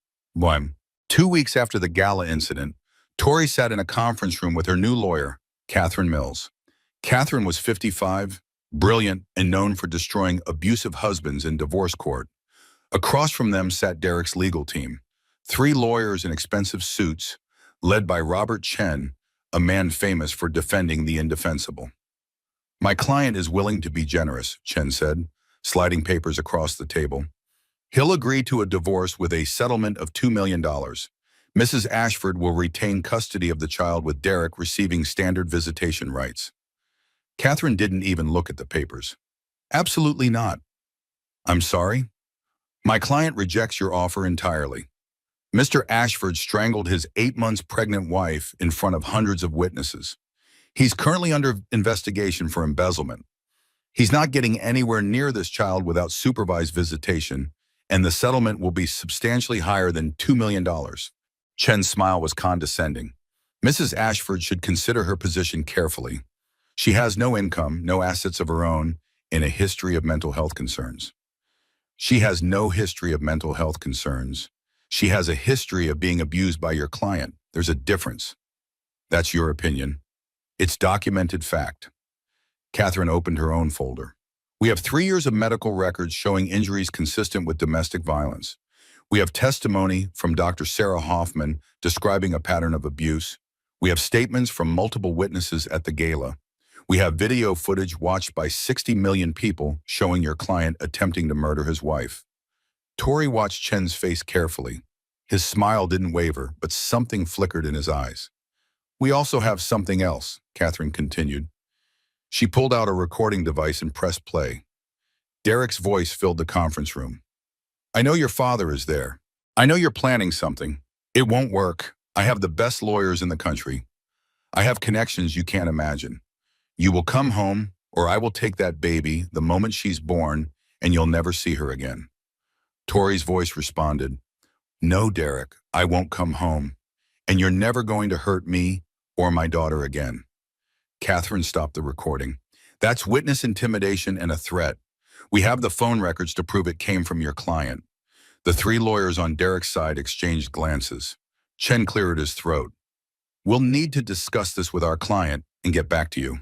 2 weeks after the Gala incident, Tori sat in a conference room with her new lawyer, Catherine Mills. Catherine was 55, brilliant, and known for destroying abusive husbands in divorce court. Across from them sat Derek's legal team, 3 lawyers in expensive suits, led by Robert Chen, a man famous for defending the indefensible. My client is willing to be generous, Chen said, sliding papers across the table. He'll agree to a divorce with a settlement of $2 million. Mrs. Ashford will retain custody of the child with Derek receiving standard visitation rights. Catherine didn't even look at the papers. Absolutely not. I'm sorry? My client rejects your offer entirely. Mr. Ashford strangled his 8 months pregnant wife in front of hundreds of witnesses. He's currently under investigation for embezzlement. He's not getting anywhere near this child without supervised visitation, and the settlement will be substantially higher than $2 million. Chen's smile was condescending. Mrs. Ashford should consider her position carefully. She has no income, no assets of her own, and a history of mental health concerns. She has no history of mental health concerns. She has a history of being abused by your client. There's a difference. That's your opinion. It's documented fact. Catherine opened her own folder. We have 3 years of medical records showing injuries consistent with domestic violence. We have testimony from Dr. Sarah Hoffman describing a pattern of abuse. We have statements from multiple witnesses at the gala. We have video footage watched by 60 million people showing your client attempting to murder his wife. Tori watched Chen's face carefully. His smile didn't waver, but something flickered in his eyes. We also have something else, Catherine continued. She pulled out a recording device and pressed play. Derek's voice filled the conference room. I know your father is there. I know you're planning something. It won't work. I have the best lawyers in the country. I have connections you can't imagine. You will come home, or I will take that baby the moment she's born, and you'll never see her again. Tori's voice responded, No, Derek, I won't come home, and you're never going to hurt me or my daughter again. Catherine stopped the recording. That's witness intimidation and a threat. We have the phone records to prove it came from your client. The three lawyers on Derek's side exchanged glances. Chen cleared his throat. We'll need to discuss this with our client and get back to you.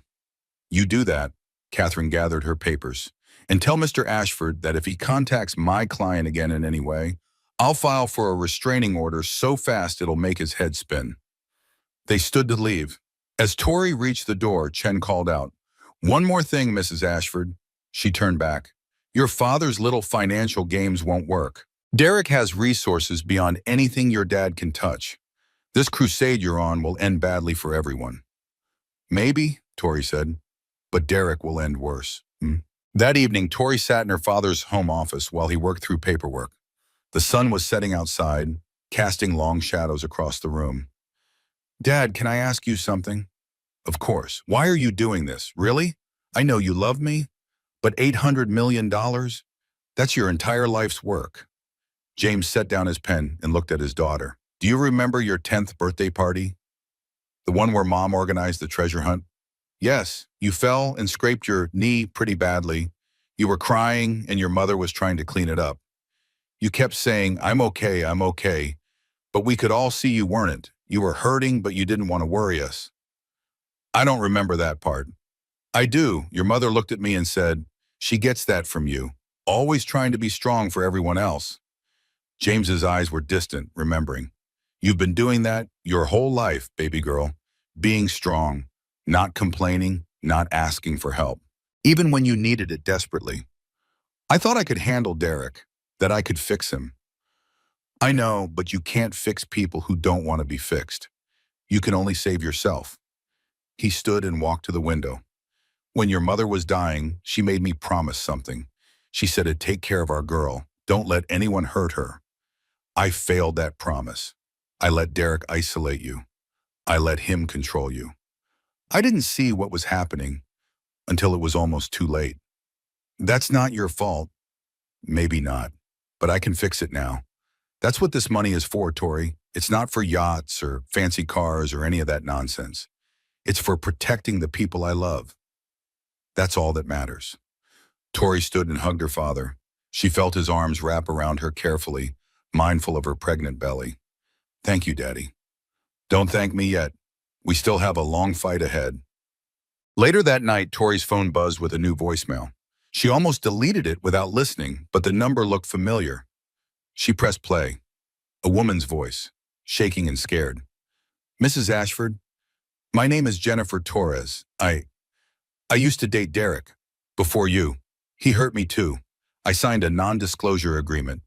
You do that, Catherine gathered her papers, and tell Mr. Ashford that if he contacts my client again in any way, I'll file for a restraining order so fast it'll make his head spin. They stood to leave. As Tori reached the door, Chen called out, One more thing, Mrs. Ashford. She turned back. Your father's little financial games won't work. Derek has resources beyond anything your dad can touch. This crusade you're on will end badly for everyone. Maybe, Tori said, but Derek will end worse. That evening, Tori sat in her father's home office while he worked through paperwork. The sun was setting outside, casting long shadows across the room. Dad, can I ask you something? Of course. Why are you doing this? Really? I know you love me, but $800 million? That's your entire life's work. James set down his pen and looked at his daughter. Do you remember your 10th birthday party? The one where Mom organized the treasure hunt? Yes, you fell and scraped your knee pretty badly. You were crying and your mother was trying to clean it up. You kept saying, I'm okay, but we could all see you weren't. You were hurting, but you didn't want to worry us. I don't remember that part. I do. Your mother looked at me and said, she gets that from you, always trying to be strong for everyone else. James's eyes were distant, remembering. You've been doing that your whole life, baby girl, being strong, not complaining, not asking for help, even when you needed it desperately. I thought I could handle Derek, that I could fix him. I know, but you can't fix people who don't want to be fixed. You can only save yourself. He stood and walked to the window. When your mother was dying, she made me promise something. She said to take care of our girl. Don't let anyone hurt her. I failed that promise. I let Derek isolate you. I let him control you. I didn't see what was happening until it was almost too late. That's not your fault. Maybe not, but I can fix it now. That's what this money is for, Tori. It's not for yachts or fancy cars or any of that nonsense. It's for protecting the people I love. That's all that matters. Tori stood and hugged her father. She felt his arms wrap around her carefully, mindful of her pregnant belly. Thank you, Daddy. Don't thank me yet. We still have a long fight ahead. Later that night, Tori's phone buzzed with a new voicemail. She almost deleted it without listening, but the number looked familiar. She pressed play. A woman's voice, shaking and scared. Mrs. Ashford, my name is Jennifer Torres. I used to date Derek. Before you. He hurt me too. I signed a non-disclosure agreement.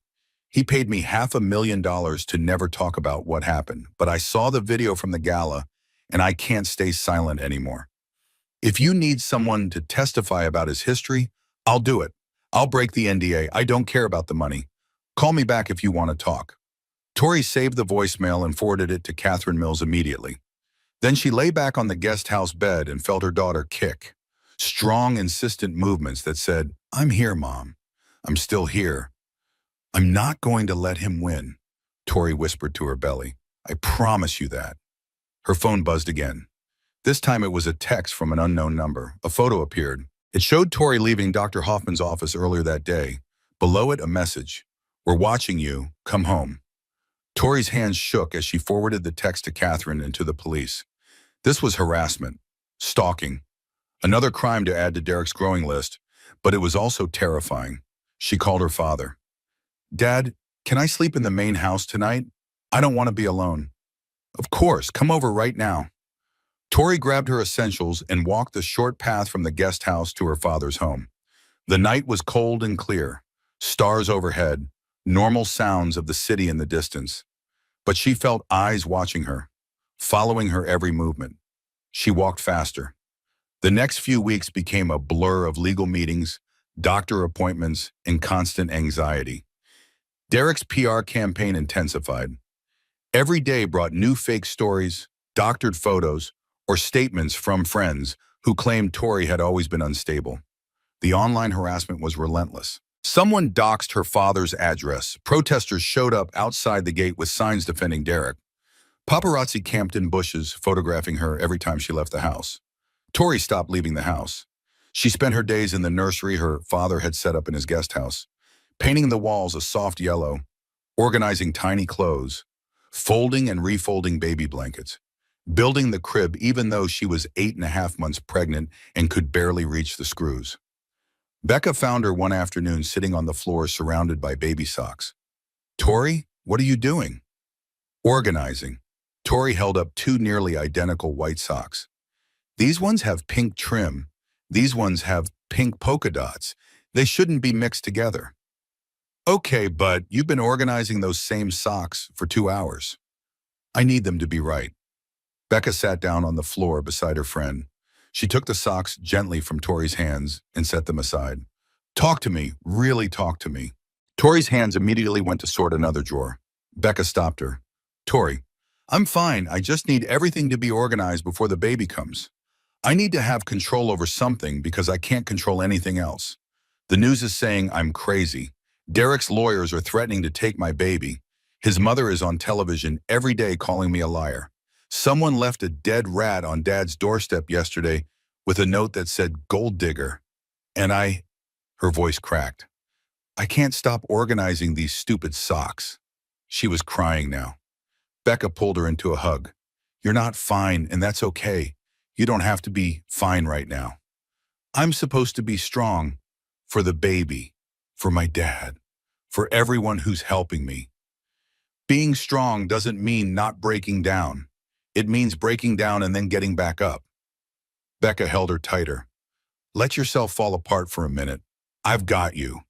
He paid me $500,000 to never talk about what happened, but I saw the video from the gala, and I can't stay silent anymore. If you need someone to testify about his history, I'll do it. I'll break the NDA. I don't care about the money. Call me back if you want to talk. Tori saved the voicemail and forwarded it to Catherine Mills immediately. Then she lay back on the guest house bed and felt her daughter kick. Strong, insistent movements that said, I'm here, Mom. I'm still here. I'm not going to let him win, Tori whispered to her belly. I promise you that. Her phone buzzed again. This time it was a text from an unknown number. A photo appeared. It showed Tori leaving Dr. Hoffman's office earlier that day. Below it, a message. We're watching you. Come home. Tori's hands shook as she forwarded the text to Catherine and to the police. This was harassment, stalking, another crime to add to Derek's growing list, but it was also terrifying. She called her father. Dad, can I sleep in the main house tonight? I don't want to be alone. Of course, come over right now. Tori grabbed her essentials and walked the short path from the guest house to her father's home. The night was cold and clear, stars overhead, normal sounds of the city in the distance. But she felt eyes watching her, following her every movement. She walked faster. The next few weeks became a blur of legal meetings, doctor appointments, and constant anxiety. Derek's PR campaign intensified. Every day brought new fake stories, doctored photos, or statements from friends who claimed Tori had always been unstable. The online harassment was relentless. Someone doxed her father's address. Protesters showed up outside the gate with signs defending Derek. Paparazzi camped in bushes, photographing her every time she left the house. Tori stopped leaving the house. She spent her days in the nursery her father had set up in his guest house, painting the walls a soft yellow, organizing tiny clothes, folding and refolding baby blankets, building the crib even though she was 8.5 months pregnant and could barely reach the screws. Becca found her one afternoon sitting on the floor surrounded by baby socks. "Tori, what are you doing?" "Organizing." Tori held up two nearly identical white socks. "These ones have pink trim. These ones have pink polka dots. They shouldn't be mixed together." "Okay, but you've been organizing those same socks for 2 hours. I need them to be right." Becca sat down on the floor beside her friend. She took the socks gently from Tori's hands and set them aside. "Talk to me, really talk to me." Tori's hands immediately went to sort another drawer. Becca stopped her. "Tori, I'm fine. I just need everything to be organized before the baby comes. I need to have control over something because I can't control anything else. The news is saying I'm crazy. Derek's lawyers are threatening to take my baby. His mother is on television every day calling me a liar. Someone left a dead rat on Dad's doorstep yesterday with a note that said gold digger. And her voice cracked. I can't stop organizing these stupid socks." She was crying now. Becca pulled her into a hug. "You're not fine, and that's okay. You don't have to be fine right now. I'm supposed to be strong for the baby, for my dad, for everyone who's helping me. Being strong doesn't mean not breaking down. It means breaking down and then getting back up." Becca held her tighter. "Let yourself fall apart for a minute. I've got you."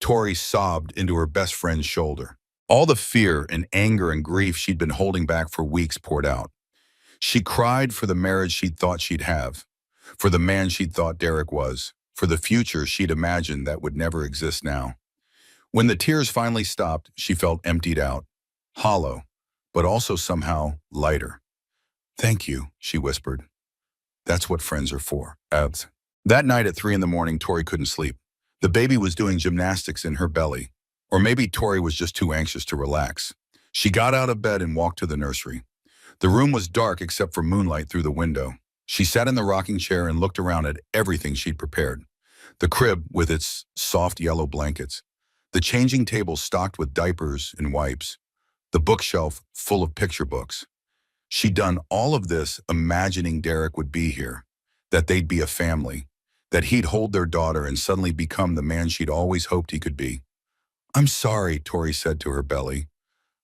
Tori sobbed into her best friend's shoulder. All the fear and anger and grief she'd been holding back for weeks poured out. She cried for the marriage she'd thought she'd have, for the man she'd thought Derek was, for the future she'd imagined that would never exist now. When the tears finally stopped, she felt emptied out, hollow, but also somehow lighter. "Thank you," she whispered. "That's what friends are for." That night at 3 a.m, Tori couldn't sleep. The baby was doing gymnastics in her belly. Or maybe Tori was just too anxious to relax. She got out of bed and walked to the nursery. The room was dark except for moonlight through the window. She sat in the rocking chair and looked around at everything she'd prepared. The crib with its soft yellow blankets. The changing table stocked with diapers and wipes. The bookshelf full of picture books. She'd done all of this imagining Derek would be here, that they'd be a family, that he'd hold their daughter and suddenly become the man she'd always hoped he could be. "I'm sorry," Tori said to her belly.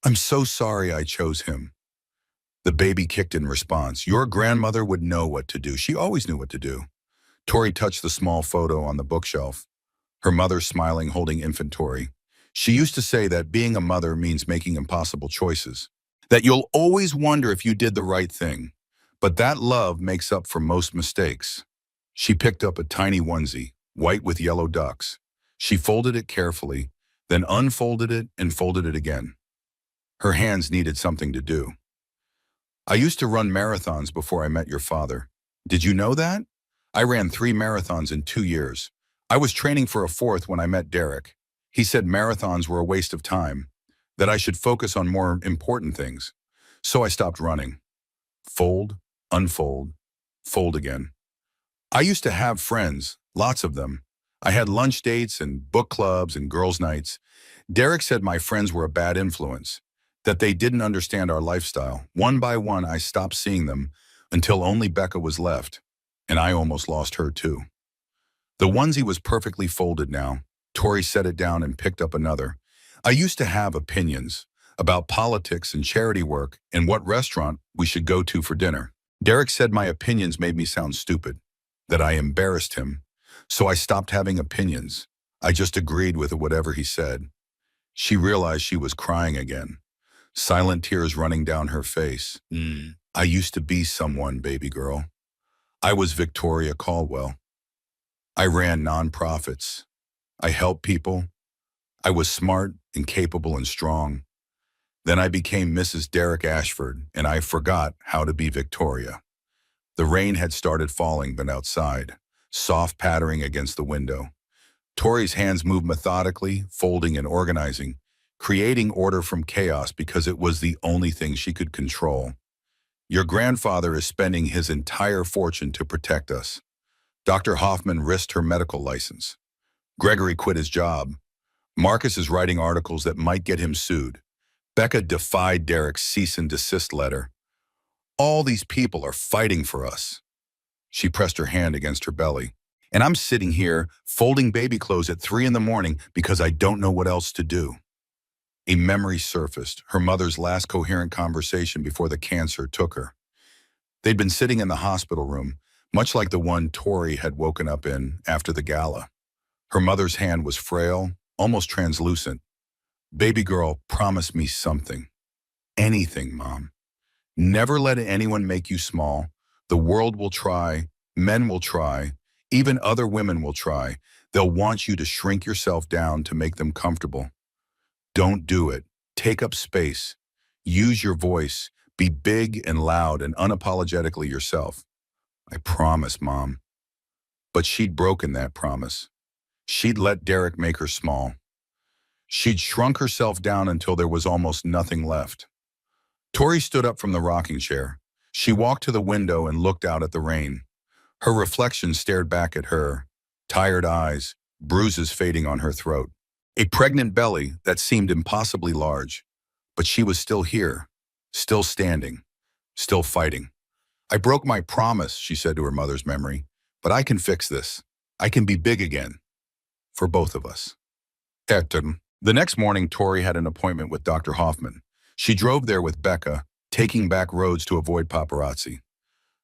"I'm so sorry I chose him." The baby kicked in response. Your grandmother would know what to do. She always knew what to do. Tori touched the small photo on the bookshelf. Her mother smiling, holding infant Tori. She used to say that being a mother means making impossible choices. That you'll always wonder if you did the right thing. But that love makes up for most mistakes. She picked up a tiny onesie, white with yellow ducks. She folded it carefully, then unfolded it and folded it again. Her hands needed something to do. I used to run marathons before I met your father. Did you know that? I ran 3 marathons in 2 years. I was training for a 4th when I met Derek. He said marathons were a waste of time, that I should focus on more important things. So I stopped running. Fold, unfold, fold again. I used to have friends, lots of them. I had lunch dates and book clubs and girls' nights. Derek said my friends were a bad influence, that they didn't understand our lifestyle. One by one, I stopped seeing them until only Becca was left, and I almost lost her too. The onesie was perfectly folded now. Tori set it down and picked up another. I used to have opinions about politics and charity work and what restaurant we should go to for dinner. Derek said my opinions made me sound stupid, that I embarrassed him. So I stopped having opinions. I just agreed with whatever he said. She realized she was crying again, silent tears running down her face. I used to be someone, baby girl. I was Victoria Caldwell. I ran nonprofits. I helped people. I was smart and capable and strong. Then I became Mrs. Derek Ashford, and I forgot how to be Victoria. The rain had started falling, but outside, soft pattering against the window. Tori's hands moved methodically, folding and organizing, creating order from chaos because it was the only thing she could control. Your grandfather is spending his entire fortune to protect us. Dr. Hoffman risked her medical license. Gregory quit his job. Marcus is writing articles that might get him sued. Becca defied Derek's cease and desist letter. All these people are fighting for us. She pressed her hand against her belly. And I'm sitting here folding baby clothes at 3 in the morning because I don't know what else to do. A memory surfaced, her mother's last coherent conversation before the cancer took her. They'd been sitting in the hospital room, much like the one Tori had woken up in after the gala. Her mother's hand was frail, almost translucent. Baby girl, promise me something. Anything, Mom. Never let anyone make you small. The world will try, men will try, even other women will try. They'll want you to shrink yourself down to make them comfortable. Don't do it. Take up space. Use your voice. Be big and loud and unapologetically yourself. I promise, Mom. But she'd broken that promise. She'd let Derek make her small. She'd shrunk herself down until there was almost nothing left. Tori stood up from the rocking chair. She walked to the window and looked out at the rain. Her reflection stared back at her, tired eyes, bruises fading on her throat. A pregnant belly that seemed impossibly large. But she was still here, still standing, still fighting. I broke my promise, she said to her mother's memory, but I can fix this. I can be big again. For both of us. The next morning, Tori had an appointment with Dr. Hoffman. She drove there with Becca, taking back roads to avoid paparazzi.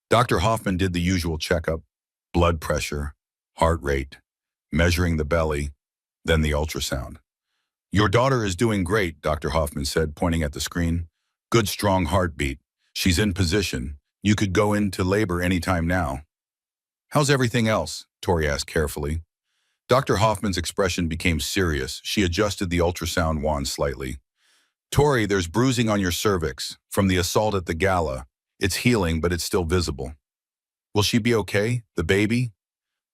Dr. Hoffman did the usual checkup, blood pressure, heart rate, measuring the belly, then the ultrasound. Your daughter is doing great, Dr. Hoffman said, pointing at the screen. Good, strong heartbeat. She's in position. You could go into labor anytime now. How's everything else? Tori asked carefully. Dr. Hoffman's expression became serious. She adjusted the ultrasound wand slightly. Tori, there's bruising on your cervix from the assault at the gala. It's healing, but it's still visible. Will she be okay? The baby?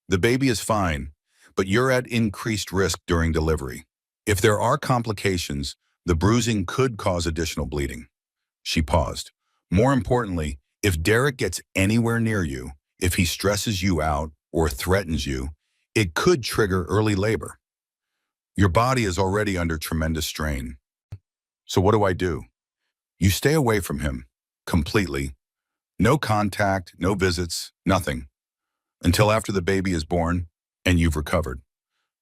The baby is fine, but you're at increased risk during delivery. If there are complications, the bruising could cause additional bleeding. She paused. More importantly, if Derek gets anywhere near you, if he stresses you out or threatens you, it could trigger early labor. Your body is already under tremendous strain. So what do? You stay away from him, completely. No contact, no visits, nothing. Until after the baby is born and you've recovered.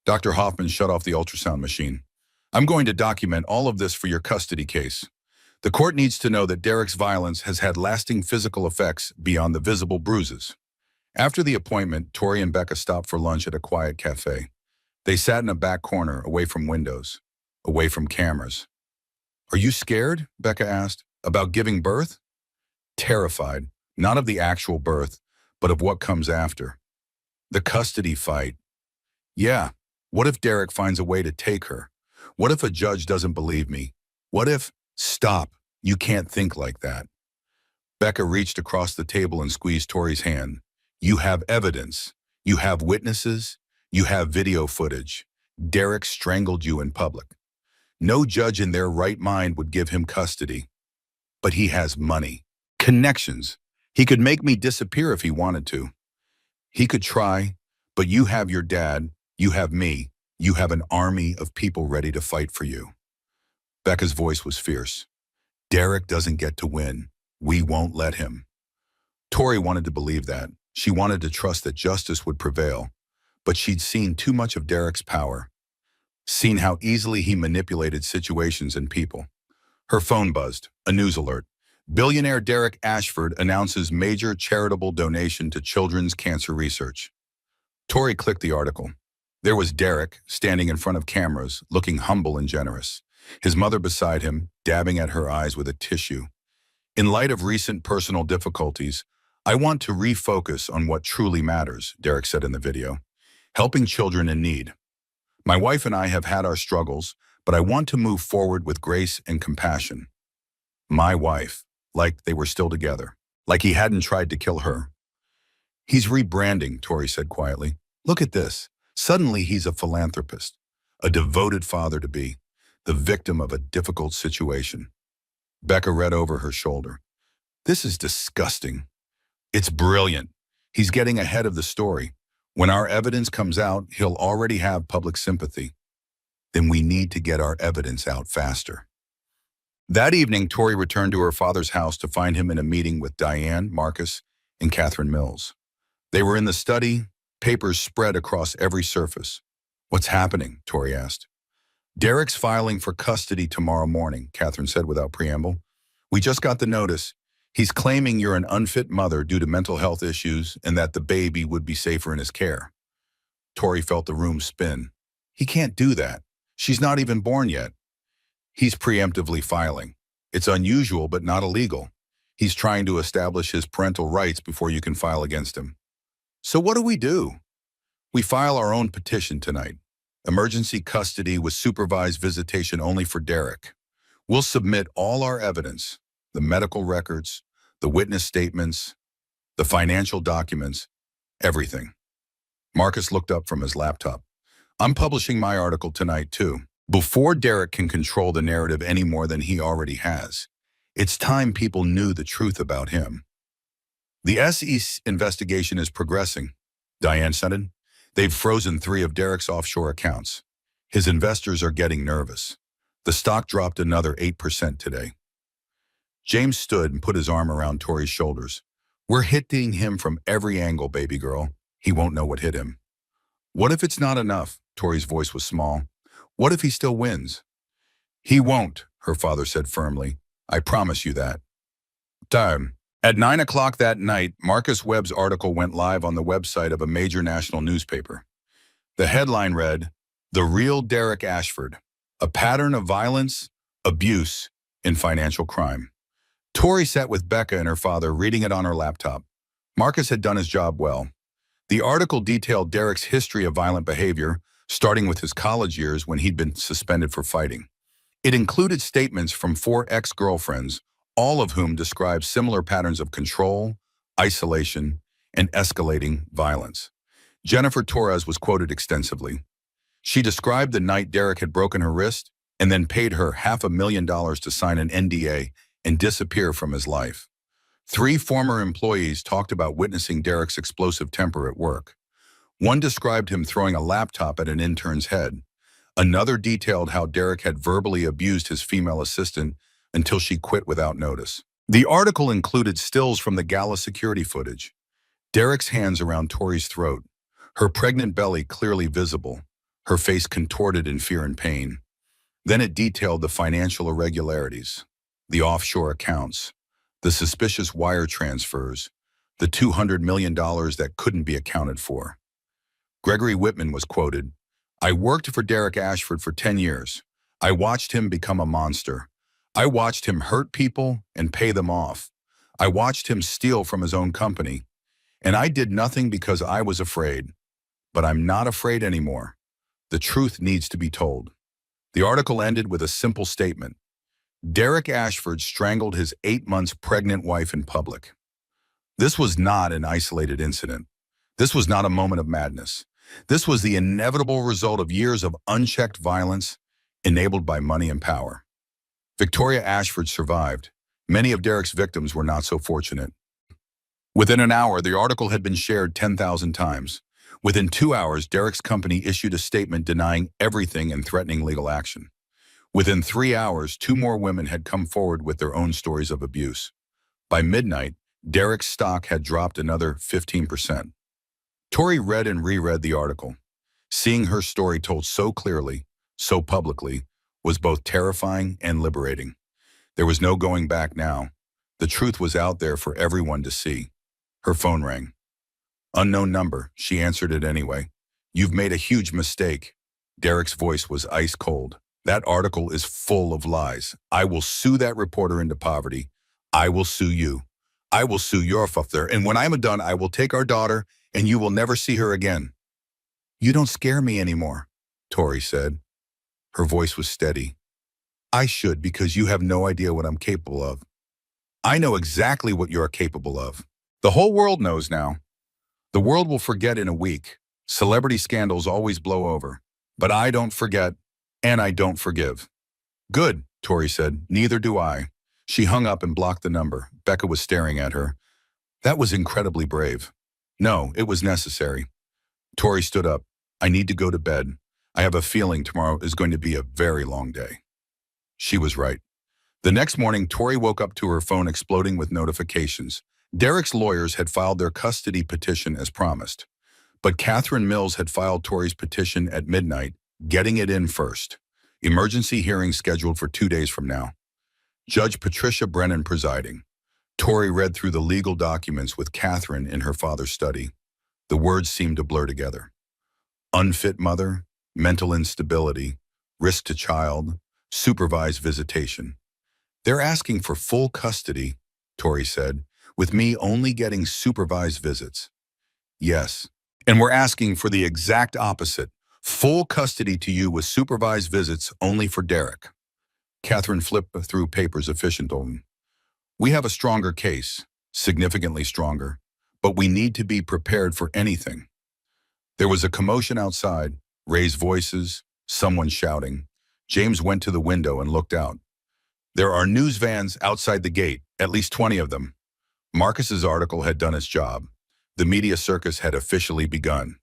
Dr. Hoffman shut off the ultrasound machine. I'm going to document all of this for your custody case. The court needs to know that Derek's violence has had lasting physical effects beyond the visible bruises. After the appointment, Tori and Becca stopped for lunch at a quiet cafe. They sat in a back corner, away from windows, away from cameras. Are you scared? Becca asked. About giving birth? Terrified, not of the actual birth, but of what comes after. The custody fight. Yeah, what if Derek finds a way to take her? What if a judge doesn't believe me? What if... Stop, you can't think like that. Becca reached across the table and squeezed Tori's hand. You have evidence. You have witnesses. You have video footage. Derek strangled you in public. No judge in their right mind would give him custody. But he has money. Connections. He could make me disappear if he wanted to. He could try, but you have your dad, you have me, you have an army of people ready to fight for you. Becca's voice was fierce. Derek doesn't get to win. We won't let him. Tori wanted to believe that. She wanted to trust that justice would prevail. But she'd seen too much of Derek's power. Seen how easily he manipulated situations and people. Her phone buzzed, a news alert. Billionaire Derek Ashford announces major charitable donation to children's cancer research. Tori clicked the article. There was Derek, standing in front of cameras, looking humble and generous. His mother beside him, dabbing at her eyes with a tissue. In light of recent personal difficulties, I want to refocus on what truly matters, Derek said in the video. Helping children in need. My wife and I have had our struggles, but I want to move forward with grace and compassion. My wife, like they were still together, like he hadn't tried to kill her. He's rebranding, Tori said quietly. Look at this. Suddenly he's a philanthropist, a devoted father-to-be, the victim of a difficult situation. Becca read over her shoulder. This is disgusting. It's brilliant. He's getting ahead of the story. When our evidence comes out, he'll already have public sympathy. Then we need to get our evidence out faster. That evening, Tori returned to her father's house to find him in a meeting with Diane, Marcus, and Catherine Mills. They were in the study, papers spread across every surface. What's happening? Tori asked. Derek's filing for custody tomorrow morning, Catherine said without preamble. We just got the notice. He's claiming you're an unfit mother due to mental health issues and that the baby would be safer in his care. Tori felt the room spin. He can't do that. She's not even born yet. He's preemptively filing. It's unusual but not illegal. He's trying to establish his parental rights before you can file against him. So what do? We file our own petition tonight. Emergency custody with supervised visitation only for Derek. We'll submit all our evidence, the medical records, the witness statements, the financial documents, everything. Marcus looked up from his laptop. I'm publishing my article tonight too. Before Derek can control the narrative any more than he already has, it's time people knew the truth about him. The SEC investigation is progressing, Diane said. They've frozen 3 of Derek's offshore accounts. His investors are getting nervous. The stock dropped another 8% today. James stood and put his arm around Tori's shoulders. We're hitting him from every angle, baby girl. He won't know what hit him. What if it's not enough? Tori's voice was small. What if he still wins? He won't, her father said firmly. I promise you that. Time. At 9 o'clock that night, Marcus Webb's article went live on the website of a major national newspaper. The headline read, The Real Derek Ashford, a pattern of violence, abuse, and financial crime. Tori sat with Becca and her father reading it on her laptop. Marcus had done his job well. The article detailed Derek's history of violent behavior, starting with his college years when he'd been suspended for fighting. It included statements from 4 ex-girlfriends, all of whom described similar patterns of control, isolation, and escalating violence. Jennifer Torres was quoted extensively. She described the night Derek had broken her wrist and then paid her $500,000 to sign an NDA and disappear from his life. 3 former employees talked about witnessing Derek's explosive temper at work. One described him throwing a laptop at an intern's head. Another detailed how Derek had verbally abused his female assistant until she quit without notice. The article included stills from the Gala security footage. Derek's hands around Tori's throat, her pregnant belly clearly visible, her face contorted in fear and pain. Then it detailed the financial irregularities, the offshore accounts, the suspicious wire transfers, the $200 million that couldn't be accounted for. Gregory Whitman was quoted, I worked for Derek Ashford for 10 years. I watched him become a monster. I watched him hurt people and pay them off. I watched him steal from his own company. And I did nothing because I was afraid. But I'm not afraid anymore. The truth needs to be told. The article ended with a simple statement. Derek Ashford strangled his 8 months pregnant wife in public. This was not an isolated incident. This was not a moment of madness. This was the inevitable result of years of unchecked violence enabled by money and power. Victoria Ashford survived. Many of Derek's victims were not so fortunate. Within an hour, the article had been shared 10,000 times. Within 2 hours, Derek's company issued a statement denying everything and threatening legal action. Within 3 hours, 2 more women had come forward with their own stories of abuse. By midnight, Derek's stock had dropped another 15%. Tori read and reread the article. Seeing her story told so clearly, so publicly, was both terrifying and liberating. There was no going back now. The truth was out there for everyone to see. Her phone rang. Unknown number. She answered it anyway. You've made a huge mistake. Derek's voice was ice cold. That article is full of lies. I will sue that reporter into poverty. I will sue you. I will sue your father, and when I'm done, I will take our daughter, and you will never see her again. You don't scare me anymore, Tori said. Her voice was steady. I should, because you have no idea what I'm capable of. I know exactly what you're capable of. The whole world knows now. The world will forget in a week. Celebrity scandals always blow over. But I don't forget, and I don't forgive. Good, Tori said. Neither do I. She hung up and blocked the number. Becca was staring at her. That was incredibly brave. No, it was necessary. Tori stood up. I need to go to bed. I have a feeling tomorrow is going to be a very long day. She was right. The next morning, Tori woke up to her phone exploding with notifications. Derek's lawyers had filed their custody petition as promised. But Catherine Mills had filed Tori's petition at midnight, getting it in first. Emergency hearing scheduled for 2 days from now. Judge Patricia Brennan presiding. Tori read through the legal documents with Catherine in her father's study. The words seemed to blur together. Unfit mother, mental instability, risk to child, supervised visitation. They're asking for full custody, Tori said, with me only getting supervised visits. Yes, and we're asking for the exact opposite. Full custody to you with supervised visits only for Derek. Catherine flipped through papers efficiently. We have a stronger case, significantly stronger, but we need to be prepared for anything. There was a commotion outside, raised voices, someone shouting. James went to the window and looked out. There are news vans outside the gate, at least 20 of them. Marcus's article had done its job. The media circus had officially begun.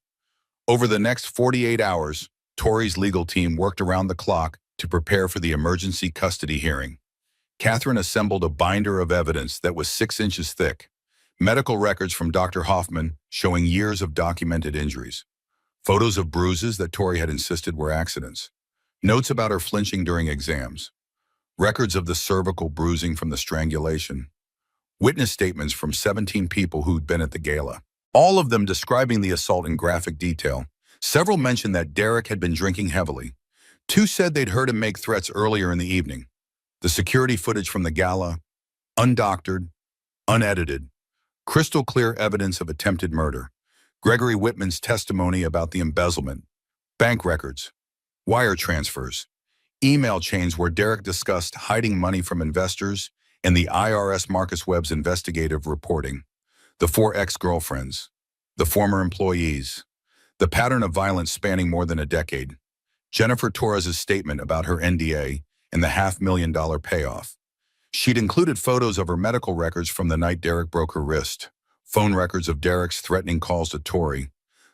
Over the next 48 hours, Tori's legal team worked around the clock to prepare for the emergency custody hearing. Catherine assembled a binder of evidence that was 6 inches thick. Medical records from Dr. Hoffman showing years of documented injuries. Photos of bruises that Tori had insisted were accidents. Notes about her flinching during exams. Records of the cervical bruising from the strangulation. Witness statements from 17 people who'd been at the gala. All of them describing the assault in graphic detail. Several mentioned that Derek had been drinking heavily. 2 said they'd heard him make threats earlier in the evening. The security footage from the gala, undoctored, unedited, crystal clear evidence of attempted murder. Gregory Whitman's testimony about the embezzlement, bank records, wire transfers, email chains where Derek discussed hiding money from investors, and the IRS Marcus Webb's investigative reporting. The 4 ex-girlfriends, the former employees, the pattern of violence spanning more than a decade. Jennifer Torres's statement about her NDA and the $500,000 payoff. She'd included photos of her medical records from the night Derek broke her wrist, phone records of Derek's threatening calls to Tori,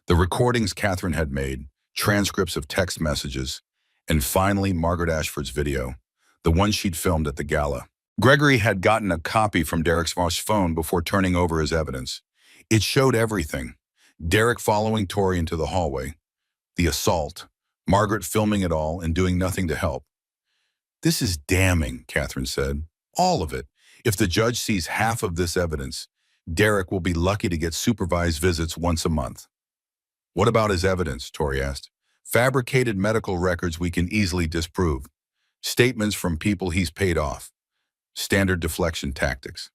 the recordings Catherine had made, transcripts of text messages, and finally Margaret Ashford's video, the one she'd filmed at the gala. Gregory had gotten a copy from Derek's phone before turning over his evidence. It showed everything. Derek following Tori into the hallway, the assault, Margaret filming it all and doing nothing to help. This is damning, Catherine said. All of it. If the judge sees half of this evidence, Derek will be lucky to get supervised visits once a month. What about his evidence? Tori asked. Fabricated medical records we can easily disprove. Statements from people he's paid off. Standard deflection tactics.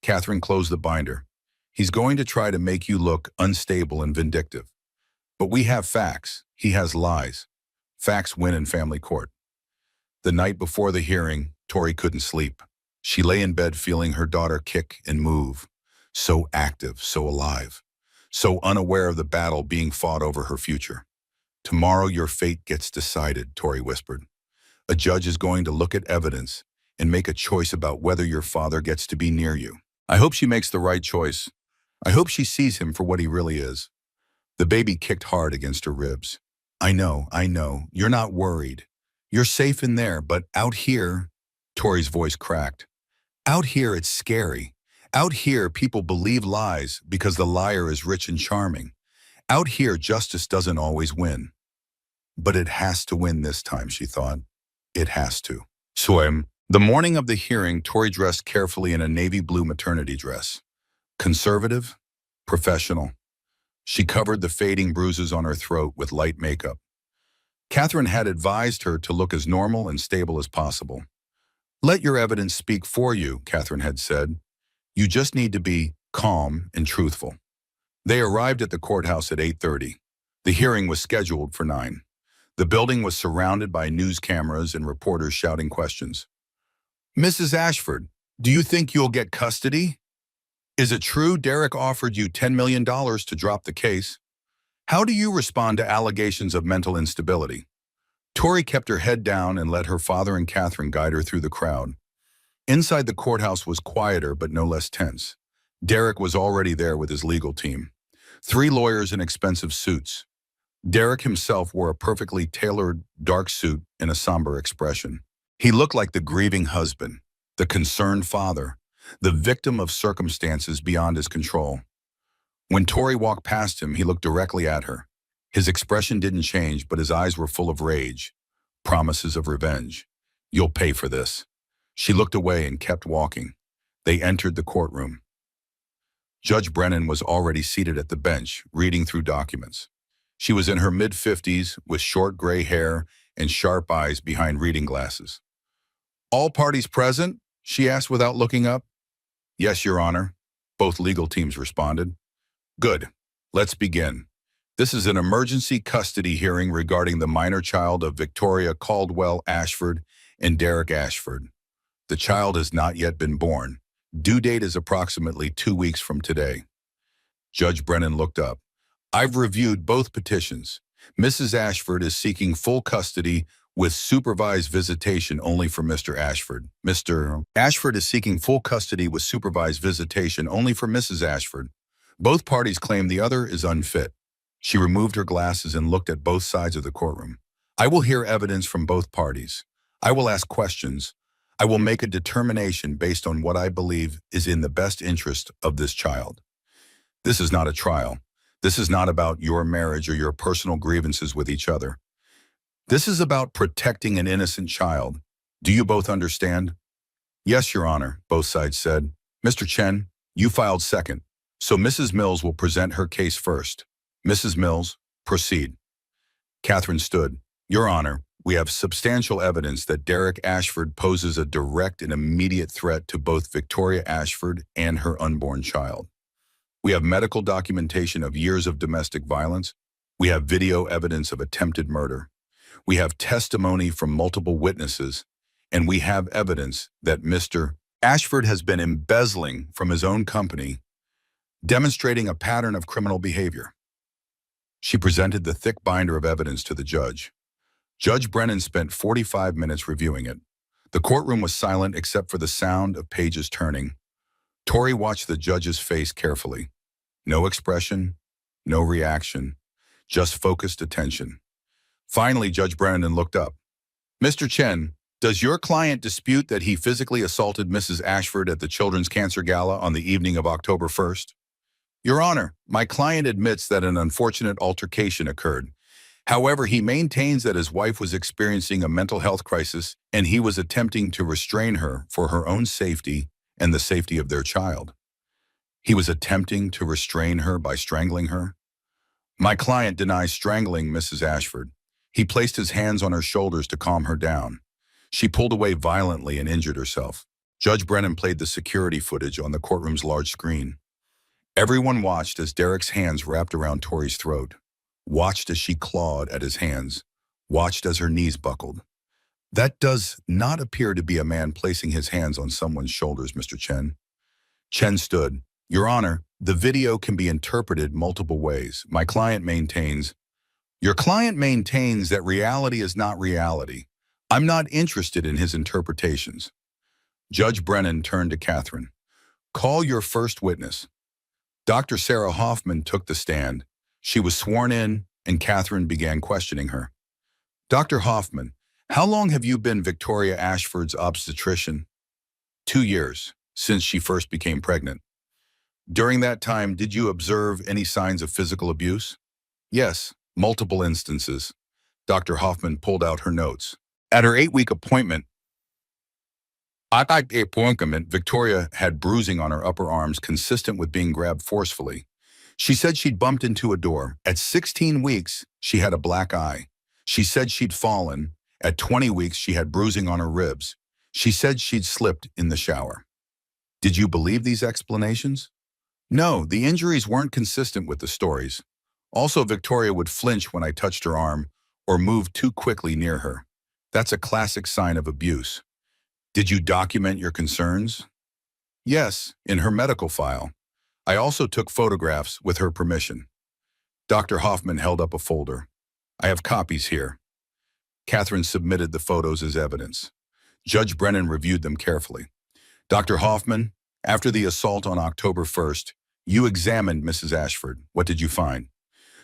Catherine closed the binder. He's going to try to make you look unstable and vindictive. But we have facts. He has lies. Facts win in family court. The night before the hearing, Tori couldn't sleep. She lay in bed feeling her daughter kick and move. So active, so alive. So unaware of the battle being fought over her future. Tomorrow your fate gets decided, Tori whispered. A judge is going to look at evidence and make a choice about whether your father gets to be near you. I hope she makes the right choice. I hope she sees him for what he really is. The baby kicked hard against her ribs. I know. You're not worried. You're safe in there, but out here, Tori's voice cracked. Out here, it's scary. Out here, people believe lies because the liar is rich and charming. Out here, justice doesn't always win. But it has to win this time, she thought. It has to. So The morning of the hearing, Tori dressed carefully in a navy blue maternity dress. Conservative, professional. She covered the fading bruises on her throat with light makeup. Catherine had advised her to look as normal and stable as possible. "Let your evidence speak for you," Catherine had said. "You just need to be calm and truthful." They arrived at the courthouse at 8:30. The hearing was scheduled for 9. The building was surrounded by news cameras and reporters shouting questions. "Mrs. Ashford, do you think you'll get custody? Is it true Derek offered you $10 million to drop the case? How do you respond to allegations of mental instability?" Tori kept her head down and let her father and Catherine guide her through the crowd. Inside the courthouse was quieter but no less tense. Derek was already there with his legal team. 3 lawyers in expensive suits. Derek himself wore a perfectly tailored dark suit and a somber expression. He looked like the grieving husband, the concerned father, the victim of circumstances beyond his control. When Tori walked past him, he looked directly at her. His expression didn't change, but his eyes were full of rage, promises of revenge. "You'll pay for this." She looked away and kept walking. They entered the courtroom. Judge Brennan was already seated at the bench, reading through documents. She was in her mid-50s, with short gray hair and sharp eyes behind reading glasses. "All parties present?" she asked without looking up. "Yes, Your Honor," both legal teams responded. "Good. Let's begin. This is an emergency custody hearing regarding the minor child of Victoria Caldwell Ashford and Derek Ashford. The child has not yet been born. Due date is approximately 2 weeks from today." Judge Brennan looked up. "I've reviewed both petitions. Mrs. Ashford is seeking full custody with supervised visitation only for Mr. Ashford. Mr. Ashford is seeking full custody with supervised visitation only for Mrs. Ashford. Both parties claim the other is unfit." She removed her glasses and looked at both sides of the courtroom. "I will hear evidence from both parties. I will ask questions. I will make a determination based on what I believe is in the best interest of this child. This is not a trial. This is not about your marriage or your personal grievances with each other. This is about protecting an innocent child. Do you both understand?" "Yes, Your Honor," both sides said. "Mr. Chen, you filed second, so Mrs. Mills will present her case first. Mrs. Mills, proceed." Catherine stood. "Your Honor, we have substantial evidence that Derek Ashford poses a direct and immediate threat to both Victoria Ashford and her unborn child. We have medical documentation of years of domestic violence. We have video evidence of attempted murder. We have testimony from multiple witnesses, and we have evidence that Mr. Ashford has been embezzling from his own company, demonstrating a pattern of criminal behavior." She presented the thick binder of evidence to the judge. Judge Brennan spent 45 minutes reviewing it. The courtroom was silent except for the sound of pages turning. Tori watched the judge's face carefully. No expression, no reaction, just focused attention. Finally, Judge Brennan looked up. "Mr. Chen, does your client dispute that he physically assaulted Mrs. Ashford at the Children's Cancer Gala on the evening of October 1st? "Your Honor, my client admits that an unfortunate altercation occurred. However, he maintains that his wife was experiencing a mental health crisis and he was attempting to restrain her for her own safety and the safety of their child." "He was attempting to restrain her by strangling her?" "My client denies strangling Mrs. Ashford. He placed his hands on her shoulders to calm her down. She pulled away violently and injured herself." Judge Brennan played the security footage on the courtroom's large screen. Everyone watched as Derek's hands wrapped around Tori's throat, watched as she clawed at his hands, watched as her knees buckled. "That does not appear to be a man placing his hands on someone's shoulders, Mr. Chen." Chen stood. "Your Honor, the video can be interpreted multiple ways. My client maintains..." "Your client maintains that reality is not reality. I'm not interested in his interpretations." Judge Brennan turned to Catherine. "Call your first witness." Dr. Sarah Hoffman took the stand. She was sworn in, and Catherine began questioning her. "Dr. Hoffman, how long have you been Victoria Ashford's obstetrician?" 2 years, since she first became pregnant." "During that time, did you observe any signs of physical abuse?" "Yes, multiple instances." Dr. Hoffman pulled out her notes. "At her 8-week appointment, Victoria had bruising on her upper arms consistent with being grabbed forcefully. She said she'd bumped into a door. At 16 weeks, she had a black eye. She said she'd fallen. At 20 weeks, she had bruising on her ribs. She said she'd slipped in the shower. Did you believe these explanations? No, the injuries weren't consistent with the stories. Also, Victoria would flinch when I touched her arm or moved too quickly near her. That's a classic sign of abuse. Did you document your concerns? Yes, in her medical file. I also took photographs with her permission. Dr. Hoffman held up a folder. I have copies here. Catherine submitted the photos as evidence. Judge Brennan reviewed them carefully. Dr. Hoffman, after the assault on October 1st, you examined Mrs. Ashford. What did you find?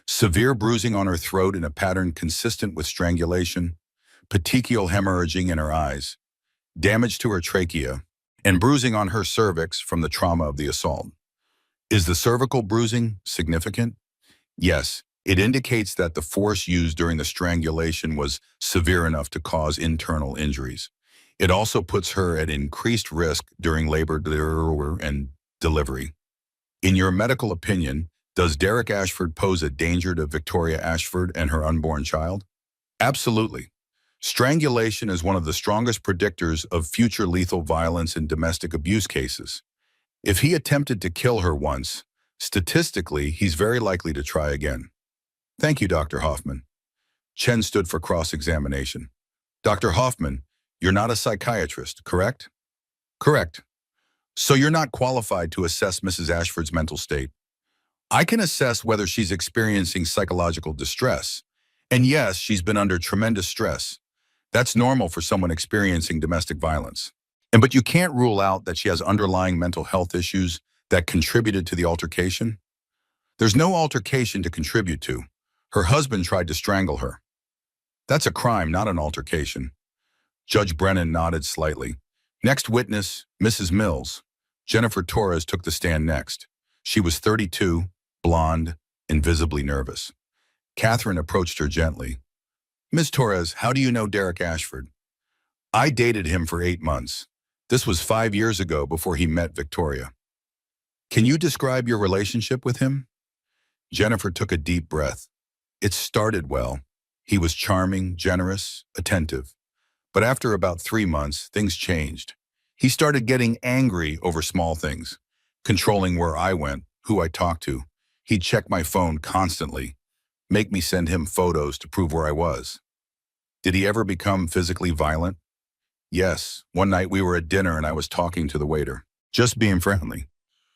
Severe bruising on her throat in a pattern consistent with strangulation, petechial hemorrhaging in her eyes, damage to her trachea, and bruising on her cervix from the trauma of the assault. Is the cervical bruising significant? Yes, it indicates that the force used during the strangulation was severe enough to cause internal injuries. It also puts her at increased risk during labor and delivery. In your medical opinion, does Derek Ashford pose a danger to Victoria Ashford and her unborn child? Absolutely. Strangulation is one of the strongest predictors of future lethal violence in domestic abuse cases. If he attempted to kill her once, statistically, he's very likely to try again. Thank you, Dr. Hoffman. Chen stood for cross-examination. Dr. Hoffman, you're not a psychiatrist, correct? Correct. So you're not qualified to assess Mrs. Ashford's mental state. I can assess whether she's experiencing psychological distress. And yes, she's been under tremendous stress. That's normal for someone experiencing domestic violence. But you can't rule out that she has underlying mental health issues that contributed to the altercation. There's no altercation to contribute to. Her husband tried to strangle her. That's a crime, not an altercation. Judge Brennan nodded slightly. Next witness, Mrs. Mills. Jennifer Torres took the stand next. She was 32, blonde, and visibly nervous. Catherine approached her gently. Ms. Torres, how do you know Derek Ashford? I dated him for 8 months. This was 5 years ago before he met Victoria. Can you describe your relationship with him? Jennifer took a deep breath. It started well. He was charming, generous, attentive. But after about 3 months, things changed. He started getting angry over small things, controlling where I went, who I talked to. He'd check my phone constantly, make me send him photos to prove where I was. Did he ever become physically violent? Yes, one night we were at dinner and I was talking to the waiter, just being friendly.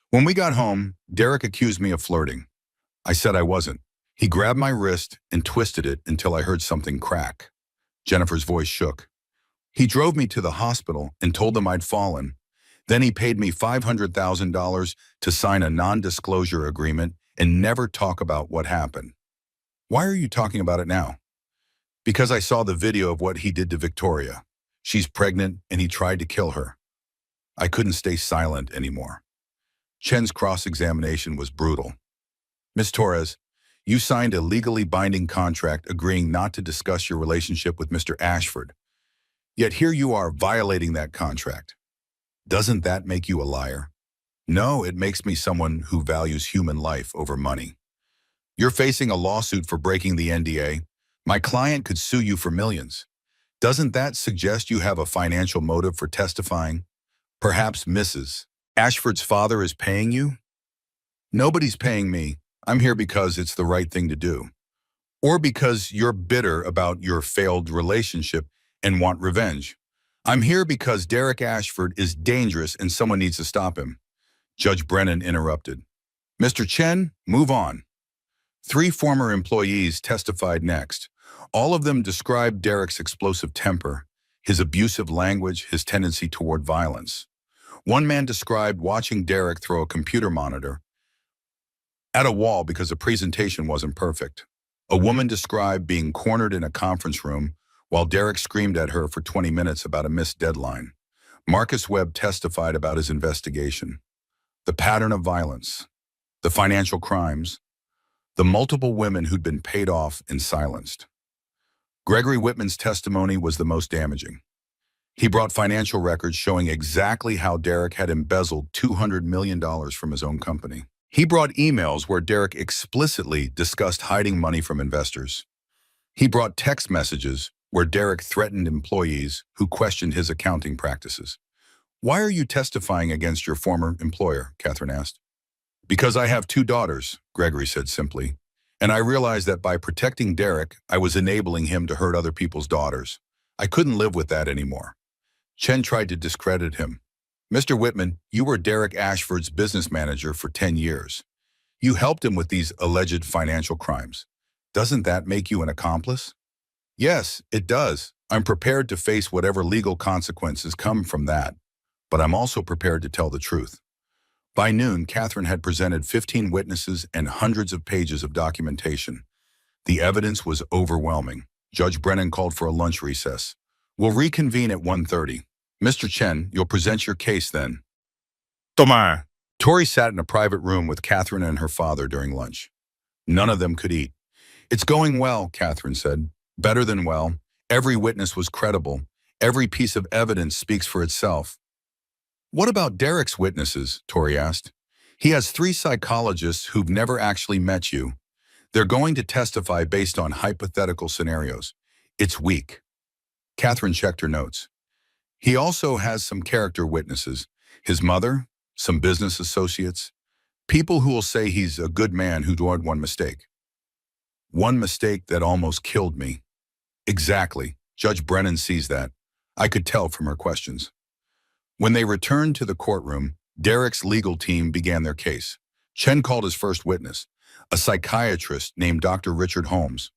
When we got home, Derek accused me of flirting. I said I wasn't. He grabbed my wrist and twisted it until I heard something crack. Jennifer's voice shook. He drove me to the hospital and told them I'd fallen. Then he paid me $500,000 to sign a non-disclosure agreement and never talk about what happened. Why are you talking about it now? Because I saw the video of what he did to Victoria. She's pregnant and he tried to kill her. I couldn't stay silent anymore. Chen's cross-examination was brutal. Ms. Torres, you signed a legally binding contract agreeing not to discuss your relationship with Mr. Ashford. Yet here you are violating that contract. Doesn't that make you a liar? No, it makes me someone who values human life over money. You're facing a lawsuit for breaking the NDA. My client could sue you for millions. Doesn't that suggest you have a financial motive for testifying? Perhaps Mrs. Ashford's father is paying you? Nobody's paying me. I'm here because it's the right thing to do. Or because you're bitter about your failed relationship and want revenge. I'm here because Derek Ashford is dangerous and someone needs to stop him. Judge Brennan interrupted. Mr. Chen, move on. 3 former employees testified next. All of them described Derek's explosive temper, his abusive language, his tendency toward violence. One man described watching Derek throw a computer monitor at a wall because the presentation wasn't perfect. A woman described being cornered in a conference room while Derek screamed at her for 20 minutes about a missed deadline. Marcus Webb testified about his investigation. The pattern of violence, the financial crimes, the multiple women who'd been paid off and silenced. Gregory Whitman's testimony was the most damaging. He brought financial records showing exactly how Derek had embezzled $200 million from his own company. He brought emails where Derek explicitly discussed hiding money from investors. He brought text messages where Derek threatened employees who questioned his accounting practices. "Why are you testifying against your former employer?" Catherine asked. "Because I have two daughters," Gregory said simply. "And I realized that by protecting Derek, I was enabling him to hurt other people's daughters. I couldn't live with that anymore." Chen tried to discredit him. "Mr. Whitman, you were Derek Ashford's business manager for 10 years. You helped him with these alleged financial crimes. Doesn't that make you an accomplice?" "Yes, it does. I'm prepared to face whatever legal consequences come from that, but I'm also prepared to tell the truth." By noon, Catherine had presented 15 witnesses and hundreds of pages of documentation. The evidence was overwhelming. Judge Brennan called for a lunch recess. "We'll reconvene at 1:30. Mr. Chen, you'll present your case then." Tomar. Tori sat in a private room with Catherine and her father during lunch. None of them could eat. "It's going well," Catherine said. "Better than well. Every witness was credible. Every piece of evidence speaks for itself." "What about Derek's witnesses?" Tori asked. "He has 3 psychologists who've never actually met you. They're going to testify based on hypothetical scenarios. It's weak." Catherine checked her notes. "He also has some character witnesses. His mother, some business associates, people who will say he's a good man who did one mistake." "One mistake that almost killed me." "Exactly. Judge Brennan sees that. I could tell from her questions." When they returned to the courtroom, Derek's legal team began their case. Chen called his first witness, a psychiatrist named Dr. Richard Holmes.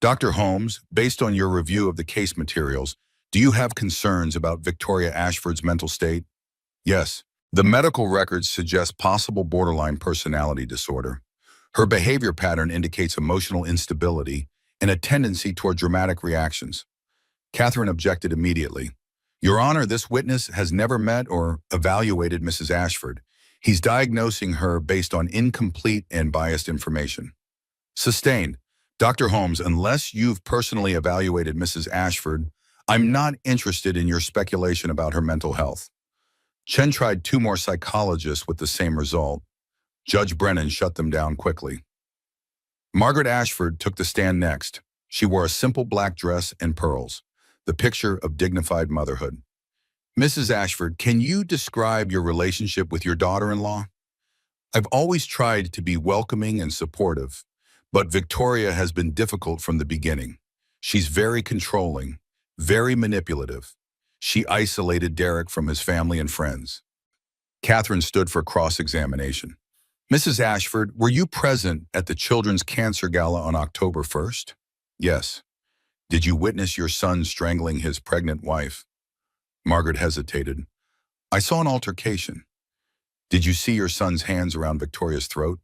"Dr. Holmes, based on your review of the case materials, do you have concerns about Victoria Ashford's mental state?" "Yes. The medical records suggest possible borderline personality disorder. Her behavior pattern indicates emotional instability and a tendency toward dramatic reactions." Catherine objected immediately. "Your Honor, this witness has never met or evaluated Mrs. Ashford. He's diagnosing her based on incomplete and biased information." "Sustained. Dr. Holmes, unless you've personally evaluated Mrs. Ashford, I'm not interested in your speculation about her mental health." Chen tried 2 more psychologists with the same result. Judge Brennan shut them down quickly. Margaret Ashford took the stand next. She wore a simple black dress and pearls, the picture of dignified motherhood. "Mrs. Ashford, can you describe your relationship with your daughter-in-law?" "I've always tried to be welcoming and supportive, but Victoria has been difficult from the beginning. She's very controlling, very manipulative. She isolated Derek from his family and friends." Catherine stood for cross-examination. "Mrs. Ashford, were you present at the Children's Cancer Gala on October 1st? "Yes." "Did you witness your son strangling his pregnant wife?" Margaret hesitated. "I saw an altercation." "Did you see your son's hands around Victoria's throat?"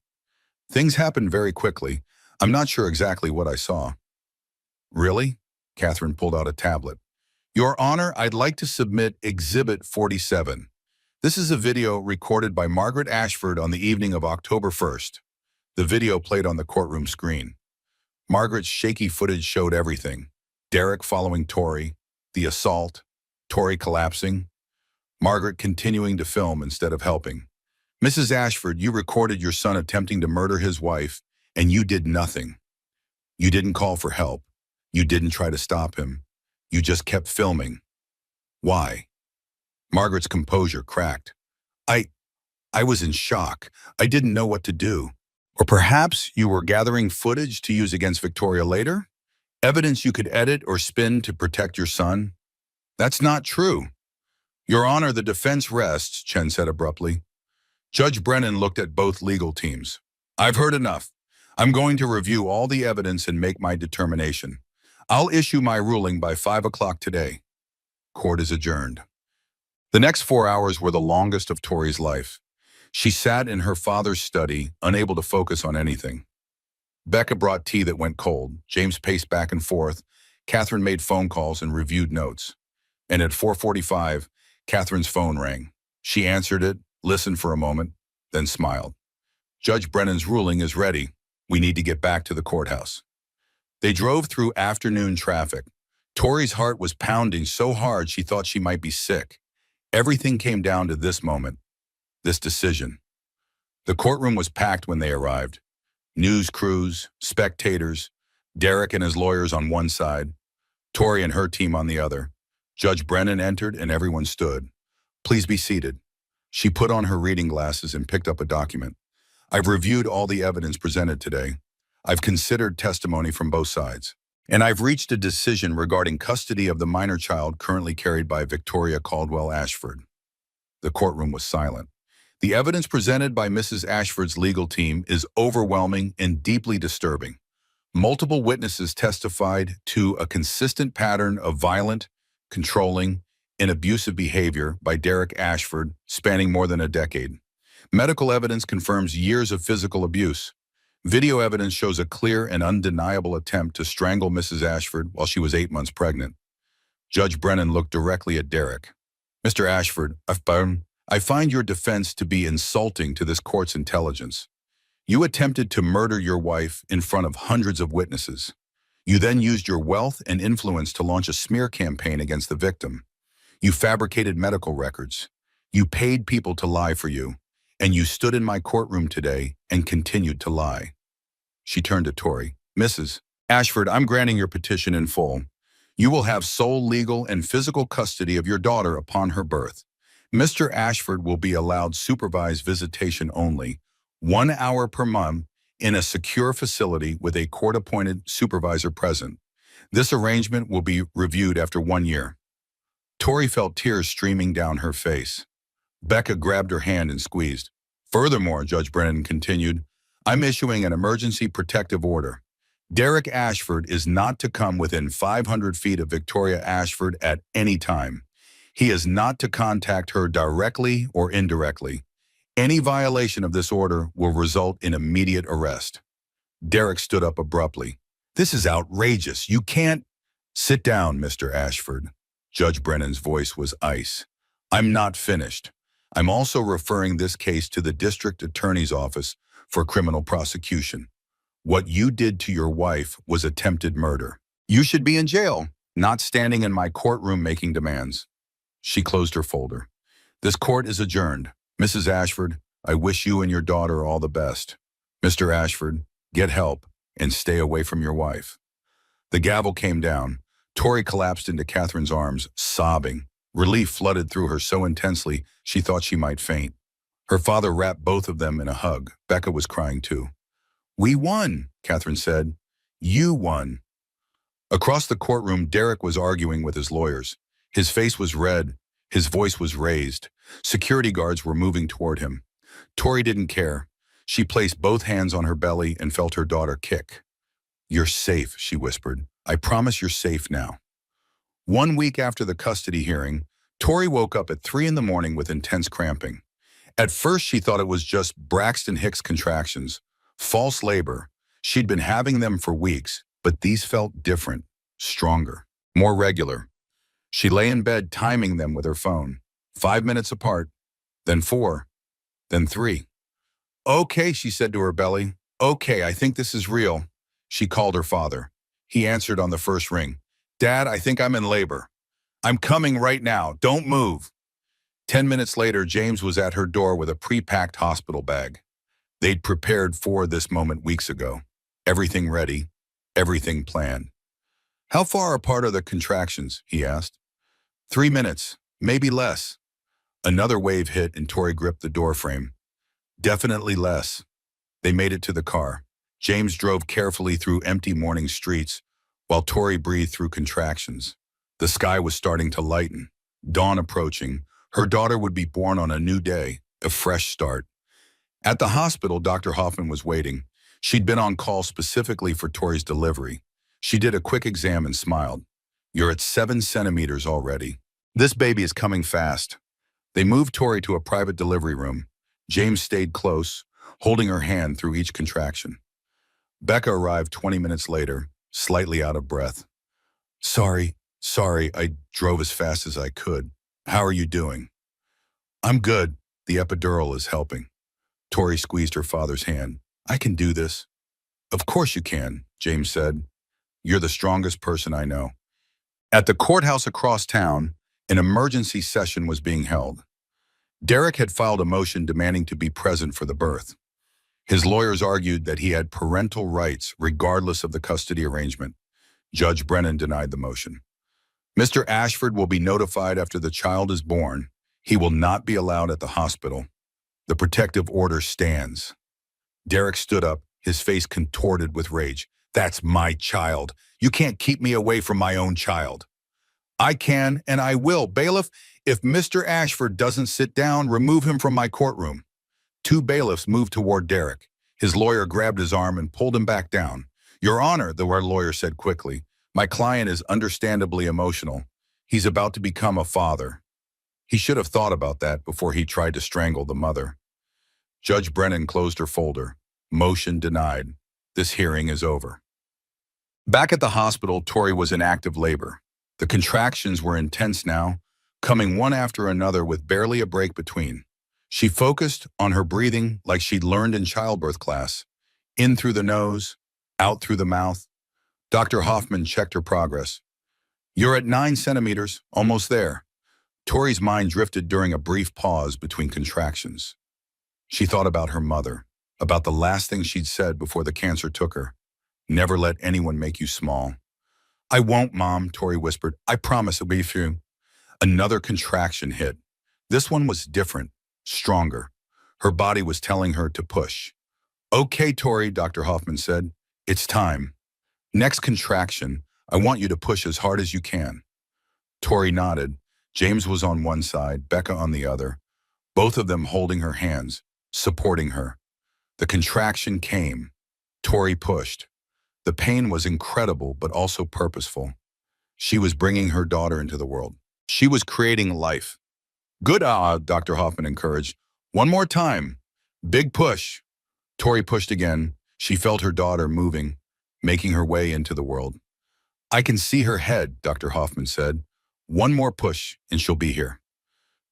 "Things happened very quickly. I'm not sure exactly what I saw." "Really?" Catherine pulled out a tablet. "Your Honor, I'd like to submit Exhibit 47. This is a video recorded by Margaret Ashford on the evening of October 1st. The video played on the courtroom screen. Margaret's shaky footage showed everything. Derek following Tori, the assault, Tori collapsing, Margaret continuing to film instead of helping. "Mrs. Ashford, you recorded your son attempting to murder his wife, and you did nothing. You didn't call for help. You didn't try to stop him. You just kept filming. Why?" Margaret's composure cracked. I was in shock. I didn't know what to do. Or perhaps you were gathering footage to use against Victoria later? Evidence you could edit or spin to protect your son? That's not true." "Your Honor, the defense rests," Chen said abruptly. Judge Brennan looked at both legal teams. "I've heard enough. I'm going to review all the evidence and make my determination. I'll issue my ruling by 5 o'clock today." Court is adjourned. The next 4 hours were the longest of Tori's life. She sat in her father's study, unable to focus on anything. Becca brought tea that went cold. James paced back and forth. Catherine made phone calls and reviewed notes. And at 4:45, Catherine's phone rang. She answered it, listened for a moment, then smiled. "Judge Brennan's ruling is ready. We need to get back to the courthouse." They drove through afternoon traffic. Tori's heart was pounding so hard she thought she might be sick. Everything came down to this moment, this decision. The courtroom was packed when they arrived. News crews, spectators, Derek and his lawyers on one side, Tori and her team on the other. Judge Brennan entered and everyone stood. "Please be seated." She put on her reading glasses and picked up a document. "I've reviewed all the evidence presented today. I've considered testimony from both sides. And I've reached a decision regarding custody of the minor child currently carried by Victoria Caldwell Ashford." The courtroom was silent. The evidence presented by Mrs. Ashford's legal team is overwhelming and deeply disturbing. Multiple witnesses testified to a consistent pattern of violent, controlling, and abusive behavior by Derek Ashford spanning more than a decade. Medical evidence confirms years of physical abuse. Video evidence shows a clear and undeniable attempt to strangle Mrs. Ashford while she was 8 months pregnant. Judge Brennan looked directly at Derek. "Mr. Ashford, I find your defense to be insulting to this court's intelligence. You attempted to murder your wife in front of hundreds of witnesses. You then used your wealth and influence to launch a smear campaign against the victim. You fabricated medical records. You paid people to lie for you. And you stood in my courtroom today and continued to lie." She turned to Tori. "Mrs. Ashford, I'm granting your petition in full. You will have sole legal and physical custody of your daughter upon her birth. Mr. Ashford will be allowed supervised visitation only, 1 hour per month, in a secure facility with a court-appointed supervisor present. This arrangement will be reviewed after 1 year." Tori felt tears streaming down her face. Becca grabbed her hand and squeezed. "Furthermore," Judge Brennan continued, "I'm issuing an emergency protective order. Derek Ashford is not to come within 500 feet of Victoria Ashford at any time. He is not to contact her directly or indirectly. Any violation of this order will result in immediate arrest." Derek stood up abruptly. "This is outrageous. You can't—" "Sit down, Mr. Ashford." Judge Brennan's voice was ice. "I'm not finished. I'm also referring this case to the district attorney's office for criminal prosecution. What you did to your wife was attempted murder. You should be in jail, not standing in my courtroom making demands." She closed her folder. "This court is adjourned. Mrs. Ashford, I wish you and your daughter all the best. Mr. Ashford, get help and stay away from your wife." The gavel came down. Tori collapsed into Catherine's arms, sobbing. Relief flooded through her so intensely she thought she might faint. Her father wrapped both of them in a hug. Becca was crying too. "We won," Catherine said. "You won." Across the courtroom, Derek was arguing with his lawyers. His face was red. His voice was raised. Security guards were moving toward him. Tori didn't care. She placed both hands on her belly and felt her daughter kick. "You're safe," she whispered. "I promise you're safe now." 1 week after the custody hearing, Tori woke up at 3 in the morning with intense cramping. At first, she thought it was just Braxton Hicks contractions, false labor. She'd been having them for weeks, but these felt different, stronger, more regular. She lay in bed timing them with her phone. 5 minutes apart, then 4, then 3. "Okay," she said to her belly. "Okay, I think this is real." She called her father. He answered on the first ring. "Dad, I think I'm in labor." "I'm coming right now. Don't move." 10 minutes later, James was at her door with a pre-packed hospital bag. They'd prepared for this moment weeks ago. Everything ready, everything planned. "How far apart are the contractions?" he asked. 3 minutes, maybe less." Another wave hit and Tori gripped the door frame. "Definitely less." They made it to the car. James drove carefully through empty morning streets, while Tori breathed through contractions. The sky was starting to lighten. Dawn approaching. Her daughter would be born on a new day, a fresh start. At the hospital, Dr. Hoffman was waiting. She'd been on call specifically for Tori's delivery. She did a quick exam and smiled. "You're at 7 centimeters already. This baby is coming fast." They moved Tori to a private delivery room. James stayed close, holding her hand through each contraction. Becca arrived 20 minutes later, slightly out of breath. Sorry, I drove as fast as I could. How are you doing?" "I'm good. The epidural is helping." Tori squeezed her father's hand. "I can do this." "Of course you can," James said. "You're the strongest person I know." At the courthouse across town, an emergency session was being held. Derek had filed a motion demanding to be present for the birth. His lawyers argued that he had parental rights regardless of the custody arrangement. Judge Brennan denied the motion. Mr. Ashford will be notified after the child is born. He will not be allowed at the hospital. The protective order stands. Derek stood up, his face contorted with rage. That's my child. You can't keep me away from my own child. I can and I will. Bailiff, if Mr. Ashford doesn't sit down, remove him from my courtroom. Two bailiffs moved toward Derek. His lawyer grabbed his arm and pulled him back down. Your Honor, the lawyer said quickly, my client is understandably emotional. He's about to become a father. He should have thought about that before he tried to strangle the mother. Judge Brennan closed her folder. Motion denied. This hearing is over. Back at the hospital, Tori was in active labor. The contractions were intense now, coming one after another with barely a break between. She focused on her breathing like she'd learned in childbirth class. In through the nose, out through the mouth. Dr. Hoffman checked her progress. You're at 9 centimeters, almost there. Tori's mind drifted during a brief pause between contractions. She thought about her mother, about the last thing she'd said before the cancer took her. Never let anyone make you small. I won't, Mom, Tori whispered. I promise it'll be through. Another contraction hit. This one was different, stronger. Her body was telling her to push. Okay, Tori, Dr. Hoffman said. It's time. Next contraction, I want you to push as hard as you can. Tori nodded. James was on one side, Becca on the other, both of them holding her hands, supporting her. The contraction came. Tori pushed. The pain was incredible, but also purposeful. She was bringing her daughter into the world. She was creating life. Good, Dr. Hoffman encouraged. One more time. Big push. Tori pushed again. She felt her daughter moving, making her way into the world. I can see her head, Dr. Hoffman said. One more push, and she'll be here.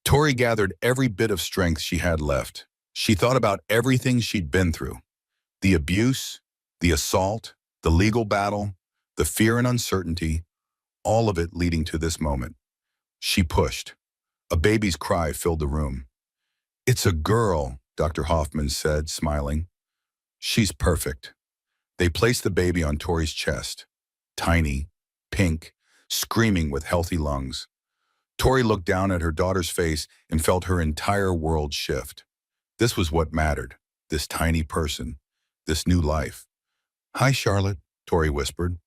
Tori gathered every bit of strength she had left. She thought about everything she'd been through. The abuse, the assault, the legal battle, the fear and uncertainty, all of it leading to this moment. She pushed. A baby's cry filled the room. It's a girl, Dr. Hoffman said, smiling. She's perfect. They placed the baby on Tori's chest. Tiny, pink, screaming with healthy lungs. Tori looked down at her daughter's face and felt her entire world shift. This was what mattered, this tiny person, this new life. Hi, Charlotte, Tori whispered.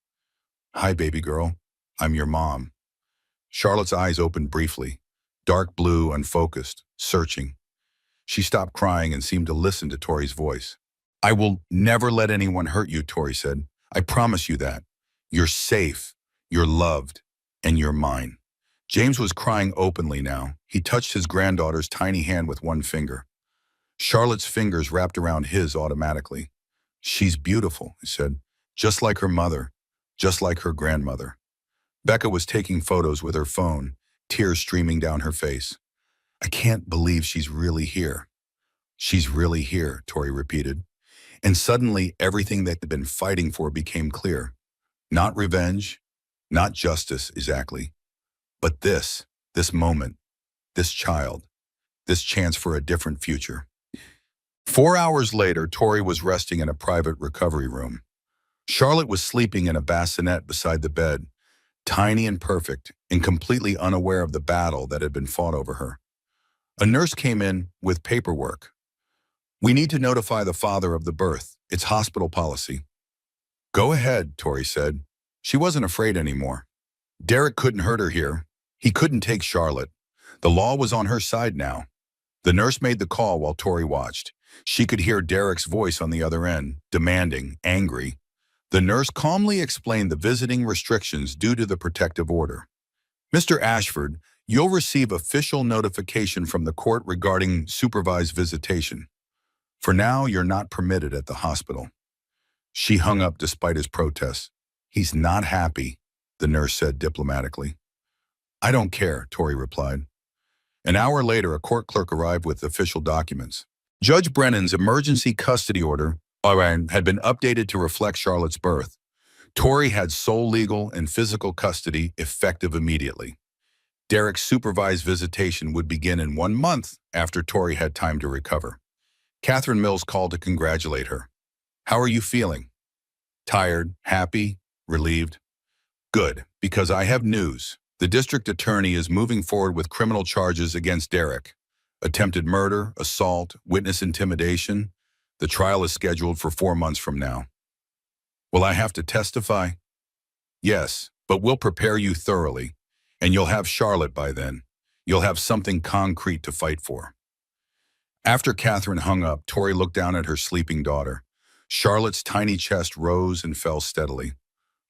Hi, baby girl. I'm your mom. Charlotte's eyes opened briefly, dark blue, unfocused, searching. She stopped crying and seemed to listen to Tori's voice. I will never let anyone hurt you, Tori said. I promise you that. You're safe, you're loved, and you're mine. James was crying openly now. He touched his granddaughter's tiny hand with one finger. Charlotte's fingers wrapped around his automatically. She's beautiful, he said, just like her mother, just like her grandmother. Becca was taking photos with her phone, tears streaming down her face. I can't believe she's really here. She's really here, Tori repeated. And suddenly everything they had been fighting for became clear. Not revenge, not justice exactly, but this moment, this child, this chance for a different future. 4 hours later, Tori was resting in a private recovery room. Charlotte was sleeping in a bassinet beside the bed, tiny and perfect, and completely unaware of the battle that had been fought over her. A nurse came in with paperwork. We need to notify the father of the birth. It's hospital policy. Go ahead, Tori said. She wasn't afraid anymore. Derek couldn't hurt her here. He couldn't take Charlotte. The law was on her side now. The nurse made the call while Tori watched. She could hear Derek's voice on the other end, demanding, angry. The nurse calmly explained the visiting restrictions due to the protective order. Mr. Ashford, you'll receive official notification from the court regarding supervised visitation. For now, you're not permitted at the hospital. She hung up despite his protests. He's not happy, the nurse said diplomatically. I don't care, Tori replied. An hour later, a court clerk arrived with official documents. Judge Brennan's emergency custody order had been updated to reflect Charlotte's birth. Tori had sole legal and physical custody effective immediately. Derek's supervised visitation would begin in 1 month after Tori had time to recover. Catherine Mills called to congratulate her. "How are you feeling?" "Tired, happy, relieved." "Good, because I have news. The district attorney is moving forward with criminal charges against Derek. Attempted murder, assault, witness intimidation. The trial is scheduled for 4 months from now." "Will I have to testify?" "Yes, but we'll prepare you thoroughly, and you'll have Charlotte by then. You'll have something concrete to fight for." After Catherine hung up, Tori looked down at her sleeping daughter. Charlotte's tiny chest rose and fell steadily.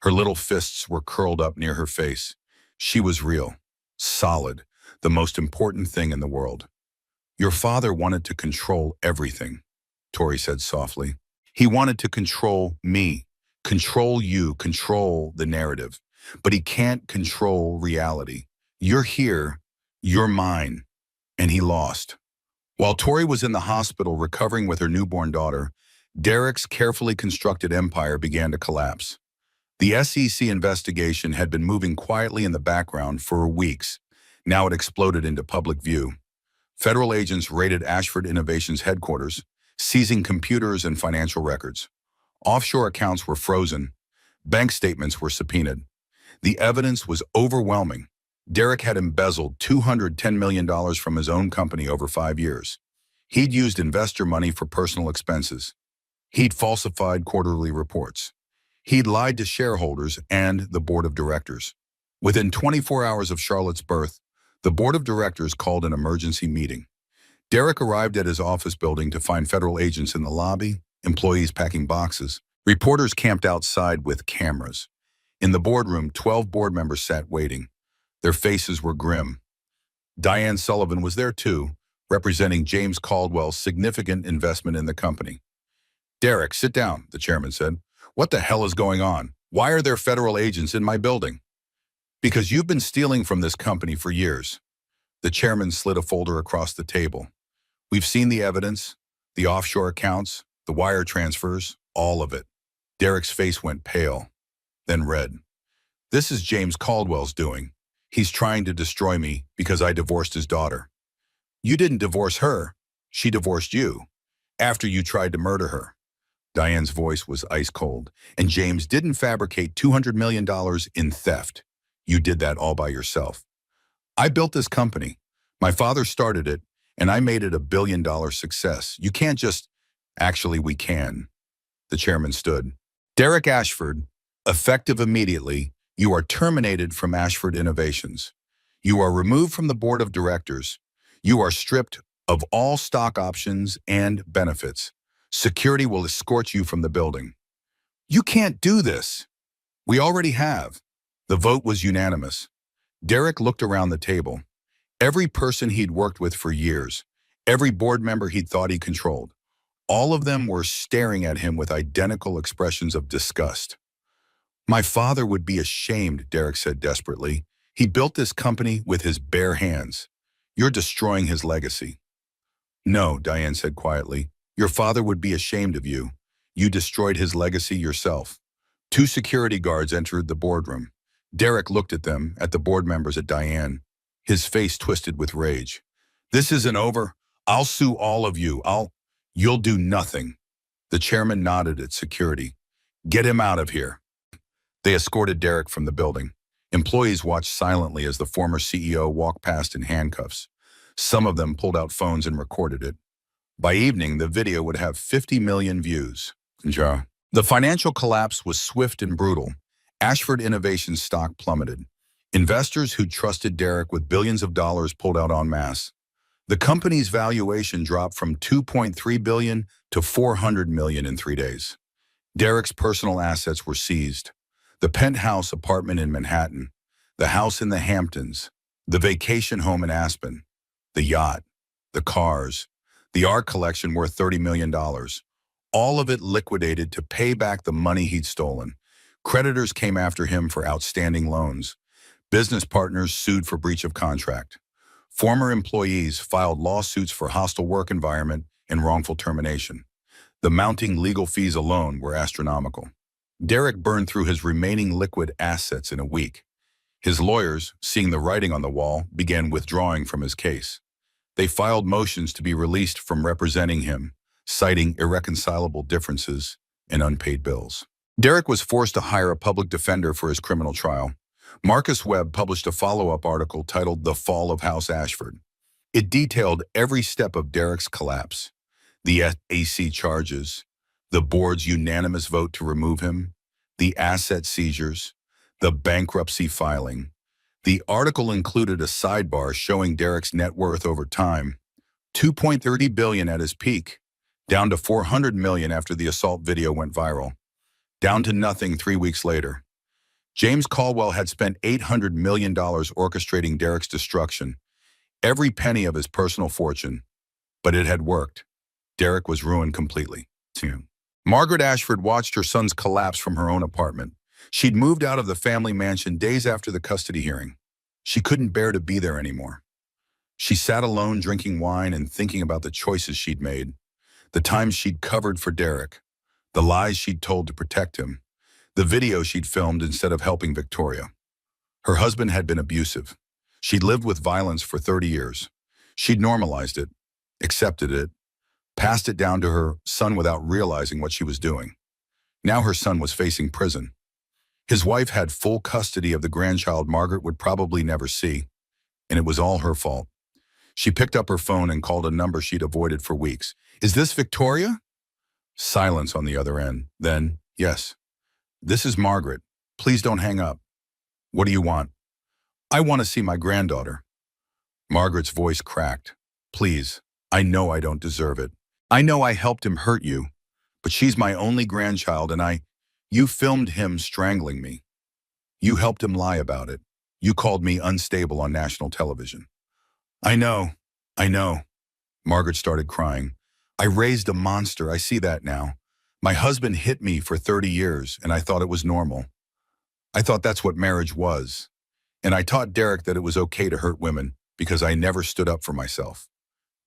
Her little fists were curled up near her face. She was real, solid, the most important thing in the world. "Your father wanted to control everything," Tori said softly. "He wanted to control me, control you, control the narrative. But he can't control reality. You're here, you're mine." And he lost. While Tori was in the hospital recovering with her newborn daughter, Derek's carefully constructed empire began to collapse. The SEC investigation had been moving quietly in the background for weeks. Now it exploded into public view. Federal agents raided Ashford Innovations headquarters, seizing computers and financial records. Offshore accounts were frozen. Bank statements were subpoenaed. The evidence was overwhelming. Derek had embezzled $210 million from his own company over 5 years. He'd used investor money for personal expenses. He'd falsified quarterly reports. He'd lied to shareholders and the board of directors. Within 24 hours of Charlotte's birth, the board of directors called an emergency meeting. Derek arrived at his office building to find federal agents in the lobby, employees packing boxes. Reporters camped outside with cameras. In the boardroom, 12 board members sat waiting. Their faces were grim. Diane Sullivan was there too, representing James Caldwell's significant investment in the company. "Derek, sit down," the chairman said. "What the hell is going on? Why are there federal agents in my building?" "Because you've been stealing from this company for years." The chairman slid a folder across the table. "We've seen the evidence, the offshore accounts, the wire transfers, all of it." Derek's face went pale, then red. "This is James Caldwell's doing. He's trying to destroy me because I divorced his daughter." "You didn't divorce her. She divorced you, after you tried to murder her." Diane's voice was ice cold. "And James didn't fabricate $200 million in theft. You did that all by yourself. I built this company. My father started it, and I made it a billion-dollar success. You can't just—" "Actually, we can." The chairman stood. "Derek Ashford, effective immediately, you are terminated from Ashford Innovations. You are removed from the board of directors. You are stripped of all stock options and benefits. Security will escort you from the building." "You can't do this." "We already have." The vote was unanimous. Derek looked around the table. Every person he'd worked with for years, every board member he'd thought he controlled, all of them were staring at him with identical expressions of disgust. "My father would be ashamed," Derek said desperately. "He built this company with his bare hands. You're destroying his legacy." "No," Diane said quietly. "Your father would be ashamed of you. You destroyed his legacy yourself." 2 security guards entered the boardroom. Derek looked at them, at the board members, at Diane. His face twisted with rage. "This isn't over. I'll sue all of you. You'll do nothing." The chairman nodded at security. "Get him out of here." They escorted Derek from the building. Employees watched silently as the former CEO walked past in handcuffs. Some of them pulled out phones and recorded it. By evening, the video would have 50 million views. Ja. The financial collapse was swift and brutal. Ashford Innovations stock plummeted. Investors who trusted Derek with billions of dollars pulled out en masse. The company's valuation dropped from $2.3 billion to $400 million in 3 days. Derek's personal assets were seized. The penthouse apartment in Manhattan, the house in the Hamptons, the vacation home in Aspen, the yacht, the cars, the art collection worth $30 million. All of it liquidated to pay back the money he'd stolen. Creditors came after him for outstanding loans. Business partners sued for breach of contract. Former employees filed lawsuits for hostile work environment and wrongful termination. The mounting legal fees alone were astronomical. Derek burned through his remaining liquid assets in a week. His lawyers, seeing the writing on the wall, began withdrawing from his case. They filed motions to be released from representing him, citing irreconcilable differences and unpaid bills. Derek was forced to hire a public defender for his criminal trial. Marcus Webb published a follow-up article titled The Fall of House Ashford. It detailed every step of Derek's collapse, the SAC charges, the board's unanimous vote to remove him, the asset seizures, the bankruptcy filing. The article included a sidebar showing Derek's net worth over time, $2.30 billion at his peak, down to $400 million after the assault video went viral, down to nothing 3 weeks later. James Caldwell had spent $800 million orchestrating Derek's destruction, every penny of his personal fortune, but it had worked. Derek was ruined completely. Margaret Ashford watched her son's collapse from her own apartment. She'd moved out of the family mansion days after the custody hearing. She couldn't bear to be there anymore. She sat alone drinking wine and thinking about the choices she'd made, the times she'd covered for Derek, the lies she'd told to protect him, the video she'd filmed instead of helping Victoria. Her husband had been abusive. She'd lived with violence for 30 years. She'd normalized it, accepted it, passed it down to her son without realizing what she was doing. Now her son was facing prison. His wife had full custody of the grandchild Margaret would probably never see, and it was all her fault. She picked up her phone and called a number she'd avoided for weeks. "Is this Victoria?" Silence on the other end. Then, "Yes. This is Margaret. Please don't hang up." "What do you want?" "I want to see my granddaughter." Margaret's voice cracked. "Please, I know I don't deserve it. I know I helped him hurt you, but she's my only grandchild and you filmed him strangling me. You helped him lie about it. You called me unstable on national television." I know. Margaret started crying. "I raised a monster, I see that now. My husband hit me for 30 years and I thought it was normal. I thought that's what marriage was. And I taught Derek that it was okay to hurt women because I never stood up for myself."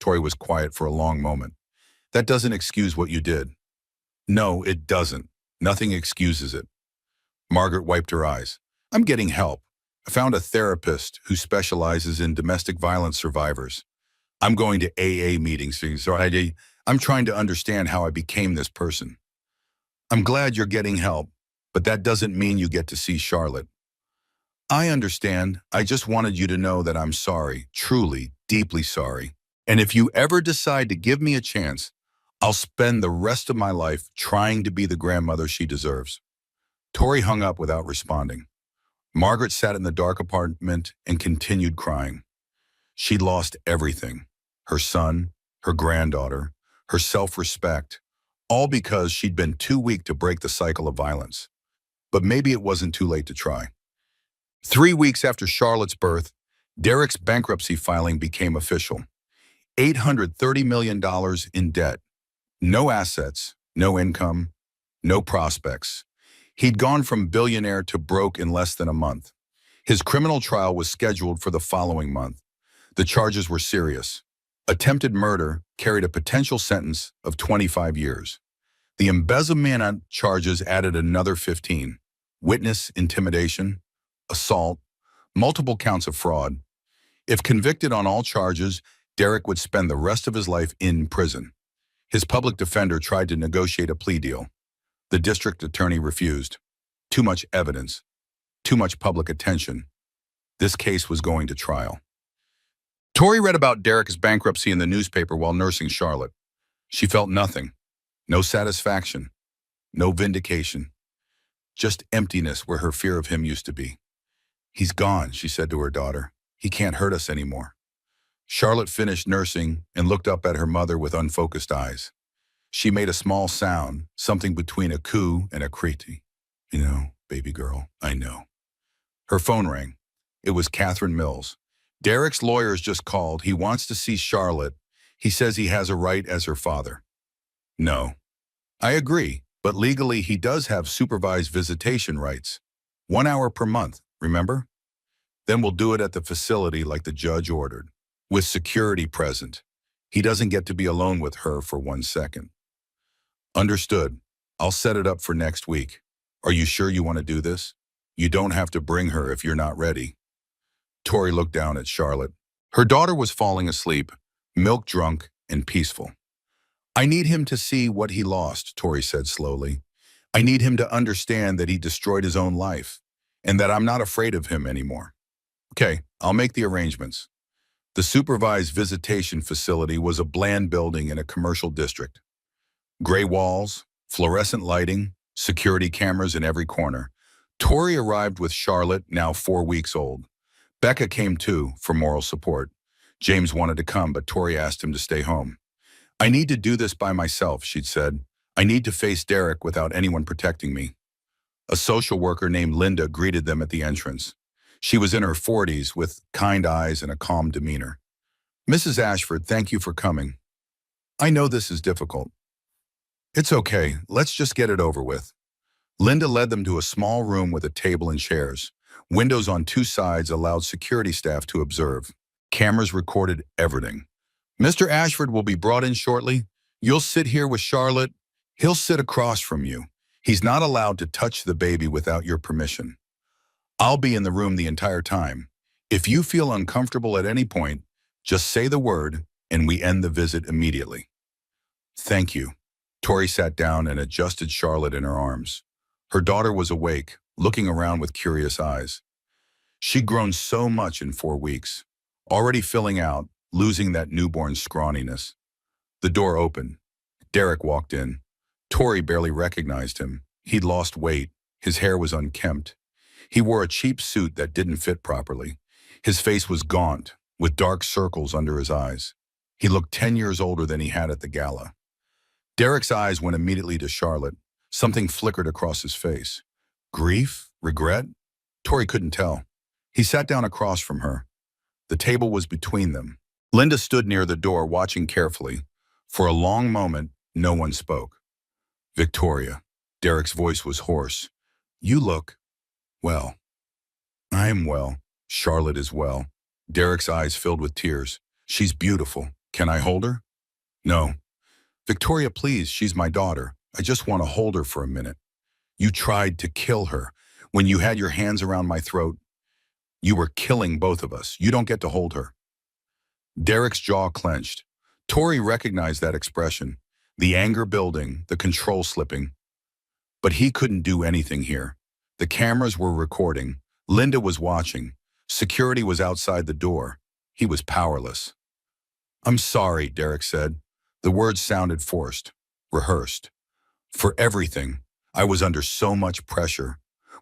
Tori was quiet for a long moment. "That doesn't excuse what you did." "No, it doesn't. Nothing excuses it." Margaret wiped her eyes. "I'm getting help. I found a therapist who specializes in domestic violence survivors. I'm going to AA meetings, so I'm trying to understand how I became this person. I'm glad you're getting help, but that doesn't mean you get to see Charlotte." "I understand. I just wanted you to know that I'm sorry, truly, deeply sorry. And if you ever decide to give me a chance, I'll spend the rest of my life trying to be the grandmother she deserves." Tori hung up without responding. Margaret sat in the dark apartment and continued crying. She'd lost everything. Her son, her granddaughter, her self-respect, all because she'd been too weak to break the cycle of violence. But maybe it wasn't too late to try. 3 weeks after Charlotte's birth, Derek's bankruptcy filing became official. $830 million in debt. No assets, no income, no prospects. He'd gone from billionaire to broke in less than a month. His criminal trial was scheduled for the following month. The charges were serious. Attempted murder carried a potential sentence of 25 years. The embezzlement charges added another 15. Witness intimidation, assault, multiple counts of fraud. If convicted on all charges, Derek would spend the rest of his life in prison. His public defender tried to negotiate a plea deal. The district attorney refused. Too much evidence. Too much public attention. This case was going to trial. Tori read about Derek's bankruptcy in the newspaper while nursing Charlotte. She felt nothing. No satisfaction. No vindication. Just emptiness where her fear of him used to be. "He's gone," she said to her daughter. "He can't hurt us anymore." Charlotte finished nursing and looked up at her mother with unfocused eyes. She made a small sound, something between a coo and a creety. "You know, baby girl, I know." Her phone rang. It was Catherine Mills. "Derek's lawyers just called. He wants to see Charlotte. He says he has a right as her father." "No." "I agree, but legally he does have supervised visitation rights. 1 hour per month, remember? Then we'll do it at the facility like the judge ordered, with security present. He doesn't get to be alone with her for 1 second." "Understood. I'll set it up for next week. Are you sure you want to do this? You don't have to bring her if you're not ready. Tori looked down at Charlotte. Her daughter was falling asleep, milk drunk and peaceful. I need him to see what he lost, Tori said slowly. I need him to understand that he destroyed his own life and that I'm not afraid of him anymore. Okay, I'll make the arrangements. The supervised visitation facility was a bland building in a commercial district. Gray walls, fluorescent lighting, security cameras in every corner. Tori arrived with Charlotte, now 4 weeks old. Becca came too, for moral support. James wanted to come, but Tori asked him to stay home. I need to do this by myself, she'd said. I need to face Derek without anyone protecting me. A social worker named Linda greeted them at the entrance. She was in her 40s with kind eyes and a calm demeanor. Mrs. Ashford, thank you for coming. I know this is difficult. It's okay, let's just get it over with. Linda led them to a small room with a table and chairs. Windows on 2 sides allowed security staff to observe. Cameras recorded everything. Mr. Ashford will be brought in shortly. You'll sit here with Charlotte. He'll sit across from you. He's not allowed to touch the baby without your permission. I'll be in the room the entire time. If you feel uncomfortable at any point, just say the word and we end the visit immediately. Thank you. Tori sat down and adjusted Charlotte in her arms. Her daughter was awake, looking around with curious eyes. She'd grown so much in 4 weeks, already filling out, losing that newborn scrawniness. The door opened. Derek walked in. Tori barely recognized him. He'd lost weight. His hair was unkempt. He wore a cheap suit that didn't fit properly. His face was gaunt, with dark circles under his eyes. He looked 10 years older than he had at the gala. Derek's eyes went immediately to Charlotte. Something flickered across his face. Grief? Regret? Tori couldn't tell. He sat down across from her. The table was between them. Linda stood near the door, watching carefully. For a long moment, no one spoke. Victoria. Derek's voice was hoarse. You look well. I am well. Charlotte is well. Derek's eyes filled with tears. She's beautiful. Can I hold her? No. Victoria, please, she's my daughter. I just want to hold her for a minute. You tried to kill her. When you had your hands around my throat, you were killing both of us. You don't get to hold her. Derek's jaw clenched. Tori recognized that expression, the anger building, the control slipping. But he couldn't do anything here. The cameras were recording. Linda was watching. Security was outside the door. He was powerless. I'm sorry, Derek said. The words sounded forced, rehearsed. For everything, I was under so much pressure.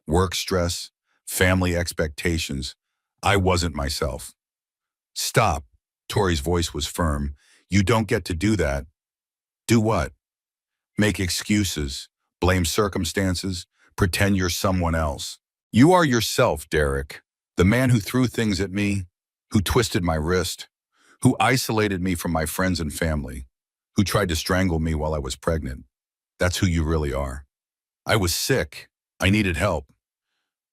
Work stress, family expectations. I wasn't myself. Stop. Tori's voice was firm. You don't get to do that. Do what? Make excuses, blame circumstances, pretend you're someone else. You are yourself, Derek. The man who threw things at me, who twisted my wrist, who isolated me from my friends and family, who tried to strangle me while I was pregnant. That's who you really are. I was sick. I needed help.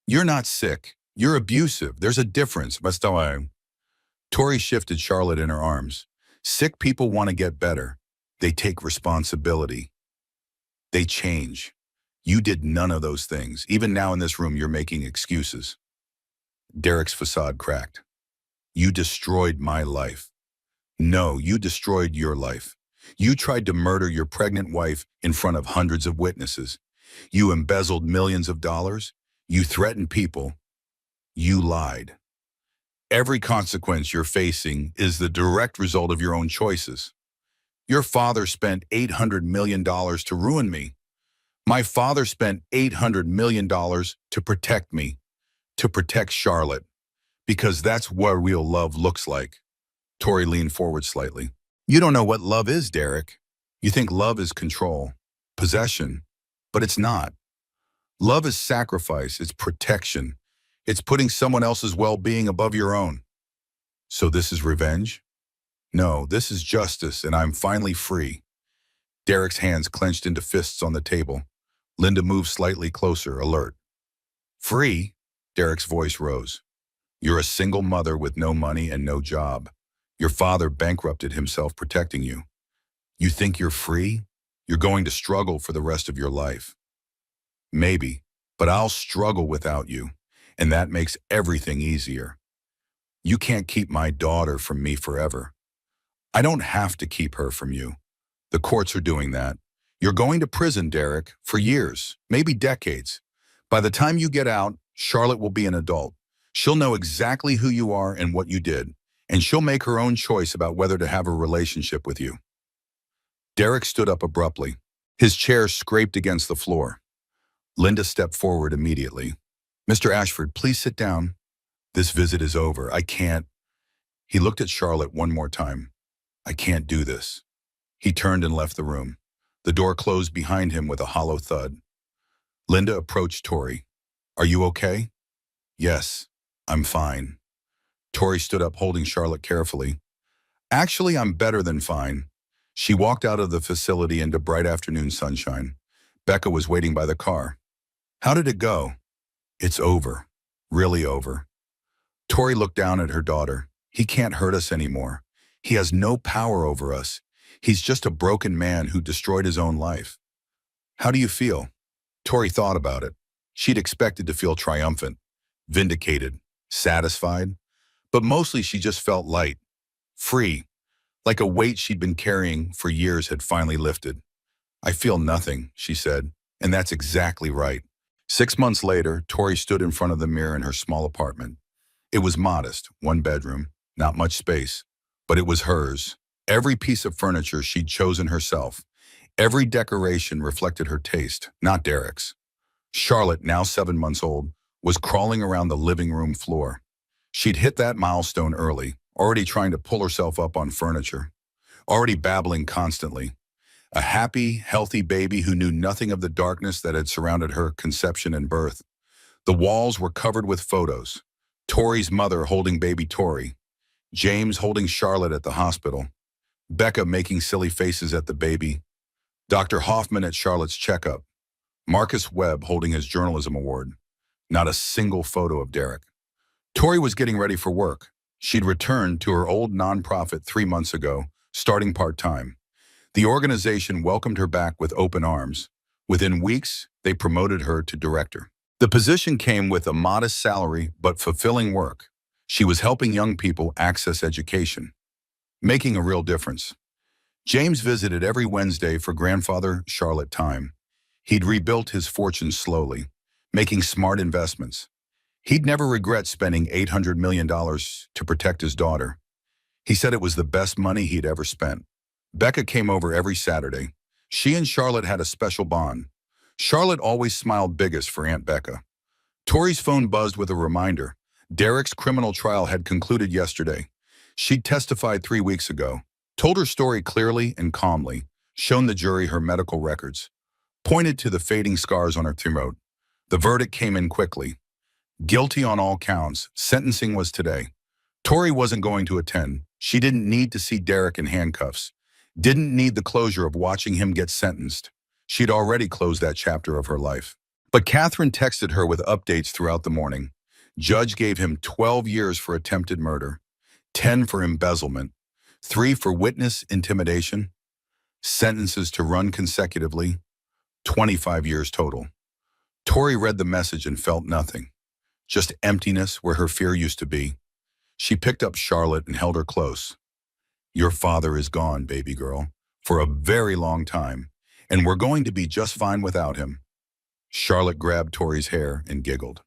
You're not sick. You're abusive. There's a difference. Tori shifted Charlotte in her arms. Sick people want to get better. They take responsibility. They change. You did none of those things. Even now in this room, you're making excuses. Derek's facade cracked. You destroyed my life. No, you destroyed your life. You tried to murder your pregnant wife in front of hundreds of witnesses. You embezzled millions of dollars. You threatened people. You lied. Every consequence you're facing is the direct result of your own choices. Your father spent $800 million to ruin me. My father spent $800 million to protect me, to protect Charlotte, because that's what real love looks like. Tori leaned forward slightly. You don't know what love is, Derek. You think love is control, possession, but it's not. Love is sacrifice, it's protection. It's putting someone else's well-being above your own. So this is revenge? No, this is justice, and I'm finally free. Derek's hands clenched into fists on the table. Linda moved slightly closer, alert. Free? Derek's voice rose. You're a single mother with no money and no job. Your father bankrupted himself protecting you. You think you're free? You're going to struggle for the rest of your life. Maybe, but I'll struggle without you, and that makes everything easier. You can't keep my daughter from me forever. I don't have to keep her from you. The courts are doing that. You're going to prison, Derek, for years, maybe decades. By the time you get out, Charlotte will be an adult. She'll know exactly who you are and what you did, and she'll make her own choice about whether to have a relationship with you. Derek stood up abruptly. His chair scraped against the floor. Linda stepped forward immediately. Mr. Ashford, please sit down. This visit is over. I can't. He looked at Charlotte one more time. I can't do this. He turned and left the room. The door closed behind him with a hollow thud. Linda approached Tori. Are you okay? Yes, I'm fine. Tori stood up, holding Charlotte carefully. Actually, I'm better than fine. She walked out of the facility into bright afternoon sunshine. Becca was waiting by the car. How did it go? It's over. Really over. Tori looked down at her daughter. He can't hurt us anymore. He has no power over us. He's just a broken man who destroyed his own life. How do you feel? Tori thought about it. She'd expected to feel triumphant, vindicated, satisfied, but mostly she just felt light, free, like a weight she'd been carrying for years had finally lifted. I feel nothing, she said, and that's exactly right. 6 months later, Tori stood in front of the mirror in her small apartment. It was modest, one bedroom, not much space, but it was hers. Every piece of furniture she'd chosen herself. Every decoration reflected her taste, not Derek's. Charlotte, now 7 months old, was crawling around the living room floor. She'd hit that milestone early, already trying to pull herself up on furniture, already babbling constantly. A happy, healthy baby who knew nothing of the darkness that had surrounded her conception and birth. The walls were covered with photos. Tori's mother holding baby Tori, James holding Charlotte at the hospital, Becca making silly faces at the baby, Dr. Hoffman at Charlotte's checkup, Marcus Webb holding his journalism award. Not a single photo of Derek. Tori was getting ready for work. She'd returned to her old nonprofit 3 months ago, starting part-time. The organization welcomed her back with open arms. Within weeks, they promoted her to director. The position came with a modest salary but fulfilling work. She was helping young people access education, making a real difference. James visited every Wednesday for grandfather Charlotte time. He'd rebuilt his fortune slowly, making smart investments. He'd never regret spending $800 million to protect his daughter. He said it was the best money he'd ever spent. Becca came over every Saturday. She and Charlotte had a special bond. Charlotte always smiled biggest for Aunt Becca. Tori's phone buzzed with a reminder. Derek's criminal trial had concluded yesterday. She'd testified 3 weeks ago, told her story clearly and calmly, shown the jury her medical records, pointed to the fading scars on her throat. The verdict came in quickly. Guilty on all counts. Sentencing was today. Tori wasn't going to attend. She didn't need to see Derek in handcuffs. Didn't need the closure of watching him get sentenced. She'd already closed that chapter of her life. But Catherine texted her with updates throughout the morning. Judge gave him 12 years for attempted murder, 10 for embezzlement, 3 for witness intimidation, sentences to run consecutively, 25 years total. Tori read the message and felt nothing, just emptiness where her fear used to be. She picked up Charlotte and held her close. Your father is gone, baby girl, for a very long time, and we're going to be just fine without him. Charlotte grabbed Tori's hair and giggled.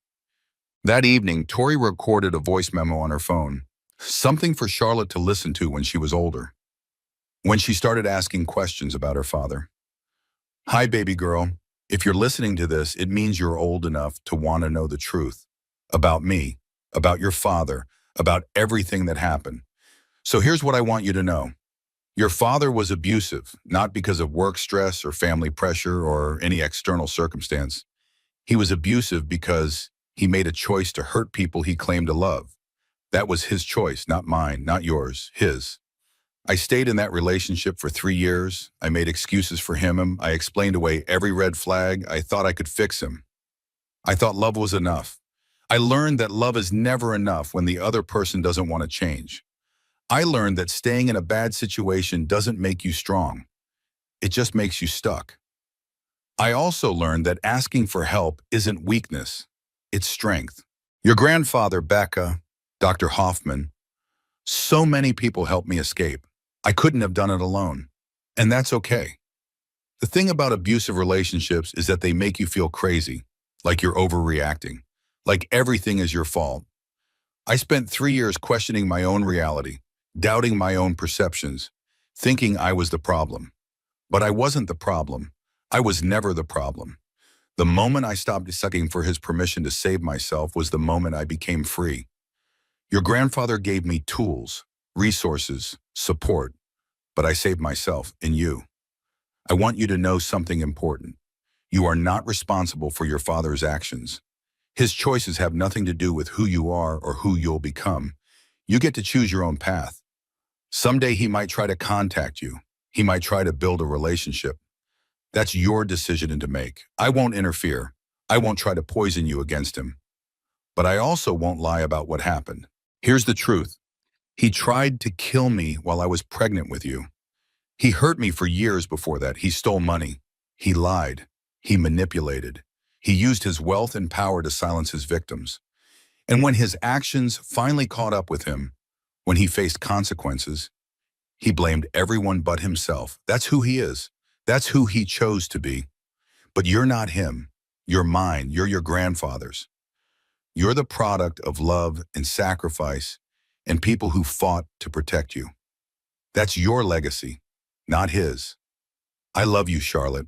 That evening, Tori recorded a voice memo on her phone, something for Charlotte to listen to when she was older, when she started asking questions about her father. Hi, baby girl. If you're listening to this, it means you're old enough to want to know the truth about me, about your father, about everything that happened. So here's what I want you to know. Your father was abusive, not because of work stress or family pressure or any external circumstance. He was abusive because he made a choice to hurt people he claimed to love. That was his choice, not mine, not yours, his. I stayed in that relationship for 3 years. I made excuses for him. I explained away every red flag. I thought I could fix him. I thought love was enough. I learned that love is never enough when the other person doesn't want to change. I learned that staying in a bad situation doesn't make you strong. It just makes you stuck. I also learned that asking for help isn't weakness, it's strength. Your grandfather, Becca, Dr. Hoffman, so many people helped me escape. I couldn't have done it alone. And that's okay. The thing about abusive relationships is that they make you feel crazy, like you're overreacting, like everything is your fault. I spent 3 years questioning my own reality, doubting my own perceptions, thinking I was the problem. But I wasn't the problem. I was never the problem. The moment I stopped sucking for his permission to save myself was the moment I became free. Your grandfather gave me tools, resources, support, but I saved myself in you. I want you to know something important. You are not responsible for your father's actions. His choices have nothing to do with who you are or who you'll become. You get to choose your own path. Someday he might try to contact you. He might try to build a relationship. That's your decision to make. I won't interfere. I won't try to poison you against him. But I also won't lie about what happened. Here's the truth. He tried to kill me while I was pregnant with you. He hurt me for years before that. He stole money. He lied. He manipulated. He used his wealth and power to silence his victims. And when his actions finally caught up with him, when he faced consequences, he blamed everyone but himself. That's who he is. That's who he chose to be. But you're not him. You're mine. You're your grandfather's. You're the product of love and sacrifice and people who fought to protect you. That's your legacy, not his. I love you, Charlotte,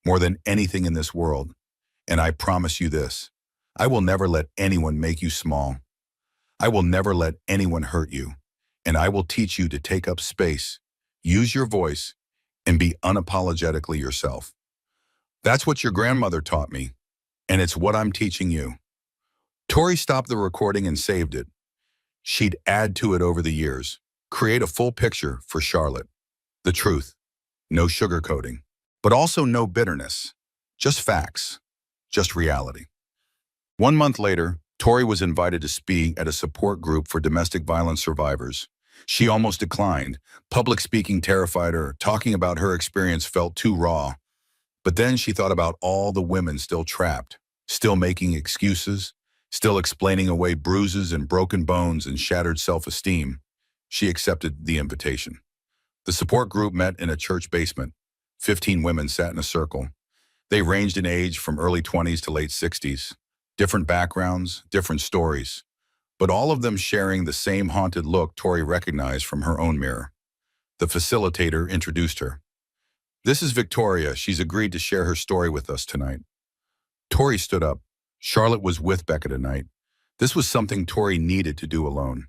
more than anything in this world. And I promise you this, I will never let anyone make you small. I will never let anyone hurt you. And I will teach you to take up space, use your voice, and be unapologetically yourself. That's what your grandmother taught me, and it's what I'm teaching you. Tori stopped the recording and saved it. She'd add to it over the years, create a full picture for Charlotte. The truth, no sugarcoating, but also no bitterness, just facts, just reality. 1 month later, Tori was invited to speak at a support group for domestic violence survivors. She almost declined. Public speaking terrified her. Talking about her experience felt too raw. But then she thought about all the women still trapped, still making excuses, still explaining away bruises and broken bones and shattered self-esteem. She accepted the invitation. The support group met in a church basement. 15 women sat in a circle. They ranged in age from early 20s to late 60s. Different backgrounds, different stories, but all of them sharing the same haunted look Tori recognized from her own mirror. The facilitator introduced her. This is Victoria. She's agreed to share her story with us tonight. Tori stood up. Charlotte was with Becca tonight. This was something Tori needed to do alone.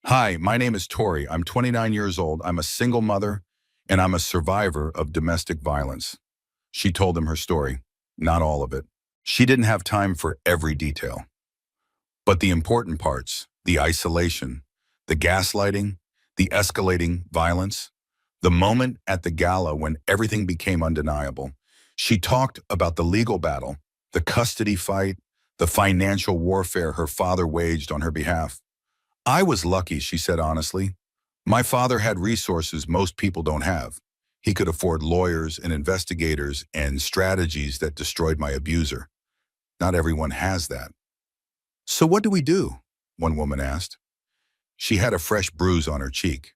Hi, my name is Tori. I'm 29 years old. I'm a single mother, and I'm a survivor of domestic violence. She told them her story, not all of it. She didn't have time for every detail. But the important parts, the isolation, the gaslighting, the escalating violence, the moment at the gala when everything became undeniable. She talked about the legal battle, the custody fight, the financial warfare her father waged on her behalf. I was lucky, she said honestly. My father had resources most people don't have. He could afford lawyers and investigators and strategies that destroyed my abuser. Not everyone has that. So what do we do? One woman asked. She had a fresh bruise on her cheek.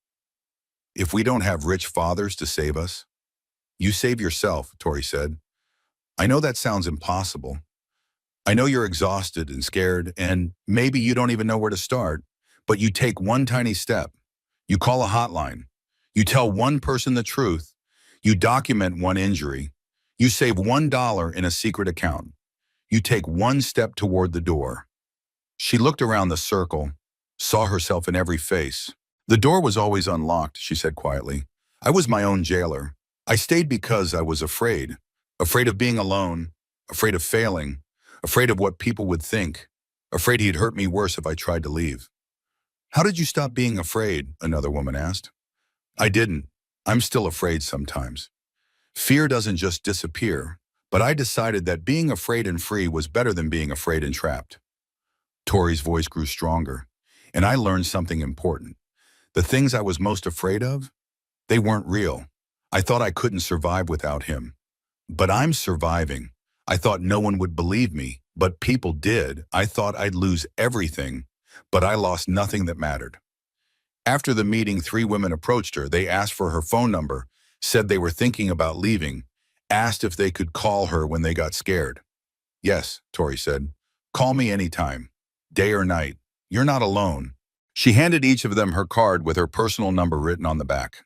If we don't have rich fathers to save us, you save yourself, Tori said. I know that sounds impossible. I know you're exhausted and scared, and maybe you don't even know where to start, but you take one tiny step. You call a hotline. You tell one person the truth. You document one injury. You save $1 in a secret account. You take one step toward the door. She looked around the circle, saw herself in every face. The door was always unlocked, she said quietly. I was my own jailer. I stayed because I was afraid. Afraid of being alone, afraid of failing, afraid of what people would think, afraid he'd hurt me worse if I tried to leave. How did you stop being afraid? Another woman asked. I didn't. I'm still afraid sometimes. Fear doesn't just disappear, but I decided that being afraid and free was better than being afraid and trapped. Tori's voice grew stronger, and I learned something important. The things I was most afraid of, they weren't real. I thought I couldn't survive without him. But I'm surviving. I thought no one would believe me, but people did. I thought I'd lose everything, but I lost nothing that mattered. After the meeting, three women approached her. They asked for her phone number, said they were thinking about leaving, asked if they could call her when they got scared. Yes, Tori said. Call me anytime, day or night. You're not alone. She handed each of them her card with her personal number written on the back.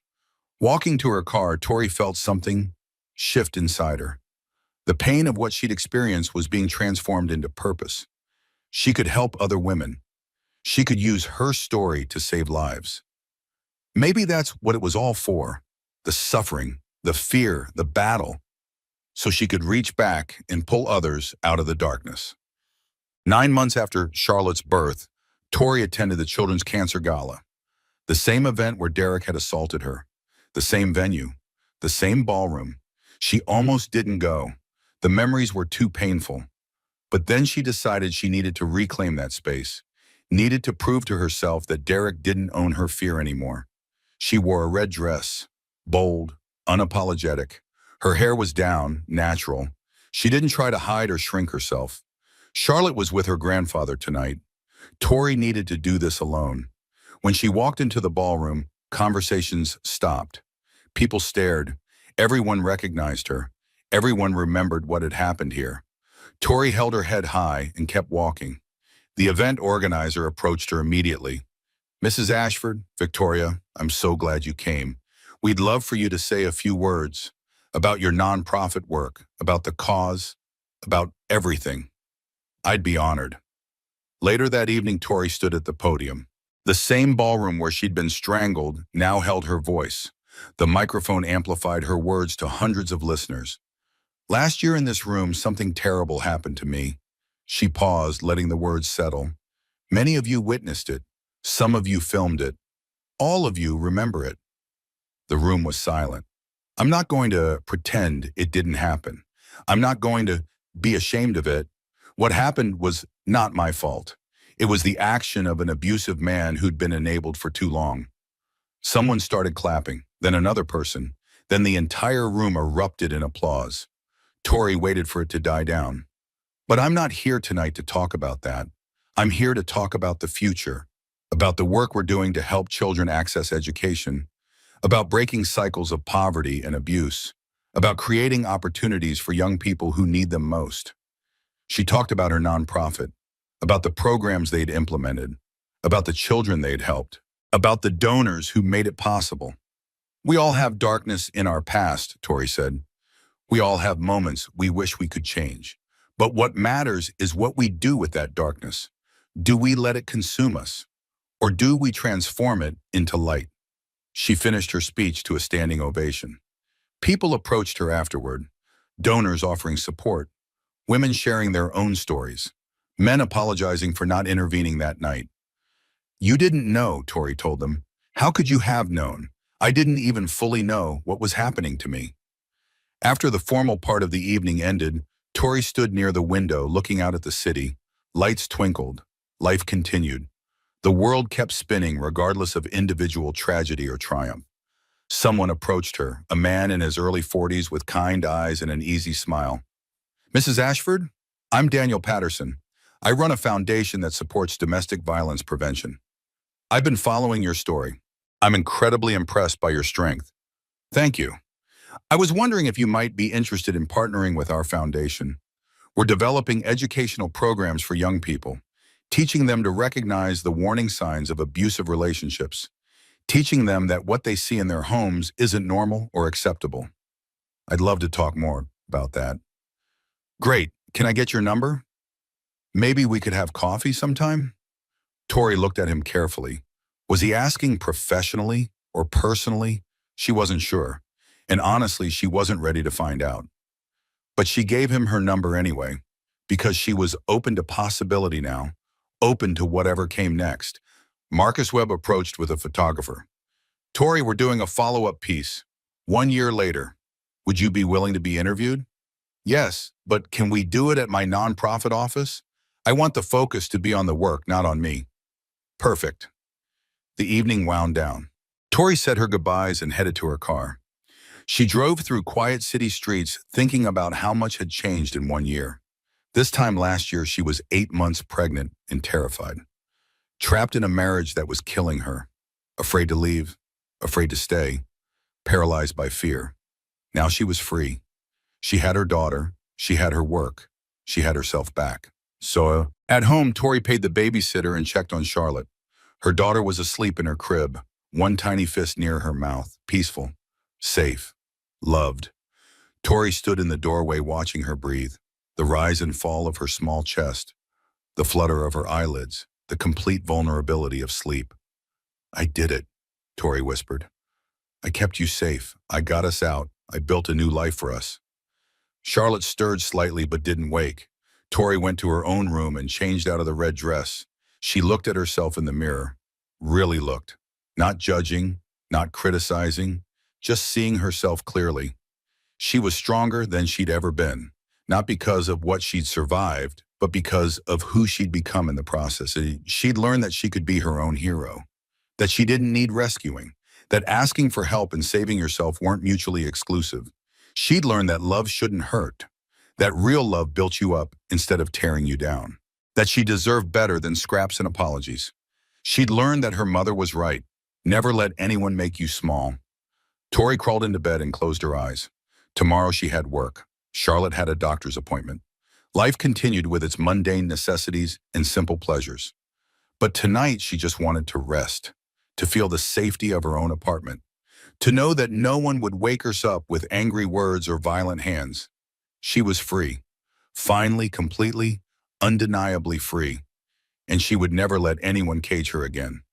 Walking to her car, Tori felt something shift inside her. The pain of what she'd experienced was being transformed into purpose. She could help other women. She could use her story to save lives. Maybe that's what it was all for. The suffering, the fear, the battle. So she could reach back and pull others out of the darkness. 9 months after Charlotte's birth, Tori attended the Children's Cancer Gala, the same event where Derek had assaulted her, the same venue, the same ballroom. She almost didn't go. The memories were too painful. But then she decided she needed to reclaim that space, needed to prove to herself that Derek didn't own her fear anymore. She wore a red dress, bold, unapologetic. Her hair was down, natural. She didn't try to hide or shrink herself. Charlotte was with her grandfather tonight. Tori needed to do this alone. When she walked into the ballroom, conversations stopped. People stared. Everyone recognized her. Everyone remembered what had happened here. Tori held her head high and kept walking. The event organizer approached her immediately. Mrs. Ashford, Victoria, I'm so glad you came. We'd love for you to say a few words about your nonprofit work, about the cause, about everything. I'd be honored. Later that evening, Tori stood at the podium. The same ballroom where she'd been strangled now held her voice. The microphone amplified her words to hundreds of listeners. Last year in this room, something terrible happened to me. She paused, letting the words settle. Many of you witnessed it. Some of you filmed it. All of you remember it. The room was silent. I'm not going to pretend it didn't happen. I'm not going to be ashamed of it. What happened was not my fault. It was the action of an abusive man who'd been enabled for too long. Someone started clapping, then another person. Then the entire room erupted in applause. Tori waited for it to die down. But I'm not here tonight to talk about that. I'm here to talk about the future, about the work we're doing to help children access education, about breaking cycles of poverty and abuse, about creating opportunities for young people who need them most. She talked about her nonprofit, about the programs they'd implemented, about the children they'd helped, about the donors who made it possible. We all have darkness in our past, Tori said. We all have moments we wish we could change. But what matters is what we do with that darkness. Do we let it consume us? Or do we transform it into light? She finished her speech to a standing ovation. People approached her afterward, donors offering support, women sharing their own stories, men apologizing for not intervening that night. You didn't know, Tori told them. How could you have known? I didn't even fully know what was happening to me. After the formal part of the evening ended, Tori stood near the window looking out at the city. Lights twinkled. Life continued. The world kept spinning regardless of individual tragedy or triumph. Someone approached her, a man in his early 40s with kind eyes and an easy smile. Mrs. Ashford, I'm Daniel Patterson. I run a foundation that supports domestic violence prevention. I've been following your story. I'm incredibly impressed by your strength. Thank you. I was wondering if you might be interested in partnering with our foundation. We're developing educational programs for young people, teaching them to recognize the warning signs of abusive relationships, teaching them that what they see in their homes isn't normal or acceptable. I'd love to talk more about that. Great. Can I get your number? Maybe we could have coffee sometime? Tori looked at him carefully. Was he asking professionally or personally? She wasn't sure. And honestly, she wasn't ready to find out. But she gave him her number anyway, because she was open to possibility now, open to whatever came next. Marcus Webb approached with a photographer. Tori, we're doing a follow-up piece. 1 year later. Would you be willing to be interviewed? Yes, but can we do it at my nonprofit office? I want the focus to be on the work, not on me. Perfect. The evening wound down. Tori said her goodbyes and headed to her car. She drove through quiet city streets thinking about how much had changed in 1 year. This time last year, she was 8 months pregnant and terrified, trapped in a marriage that was killing her, afraid to leave, afraid to stay, paralyzed by fear. Now she was free. She had her daughter, she had her work, she had herself back. So, at home, Tori paid the babysitter and checked on Charlotte. Her daughter was asleep in her crib, one tiny fist near her mouth, peaceful, safe, loved. Tori stood in the doorway watching her breathe, the rise and fall of her small chest, the flutter of her eyelids, the complete vulnerability of sleep. "I did it," Tori whispered. "I kept you safe. I got us out. I built a new life for us." Charlotte stirred slightly but didn't wake. Tori went to her own room and changed out of the red dress. She looked at herself in the mirror, really looked, not judging, not criticizing, just seeing herself clearly. She was stronger than she'd ever been, not because of what she'd survived, but because of who she'd become in the process. She'd learned that she could be her own hero, that she didn't need rescuing, that asking for help and saving yourself weren't mutually exclusive. She'd learned that love shouldn't hurt, that real love built you up instead of tearing you down, that she deserved better than scraps and apologies. She'd learned that her mother was right. Never let anyone make you small. Tori crawled into bed and closed her eyes. Tomorrow she had work. Charlotte had a doctor's appointment. Life continued with its mundane necessities and simple pleasures. But tonight she just wanted to rest, to feel the safety of her own apartment, to know that no one would wake her up with angry words or violent hands. She was free, finally, completely, undeniably free, and she would never let anyone cage her again.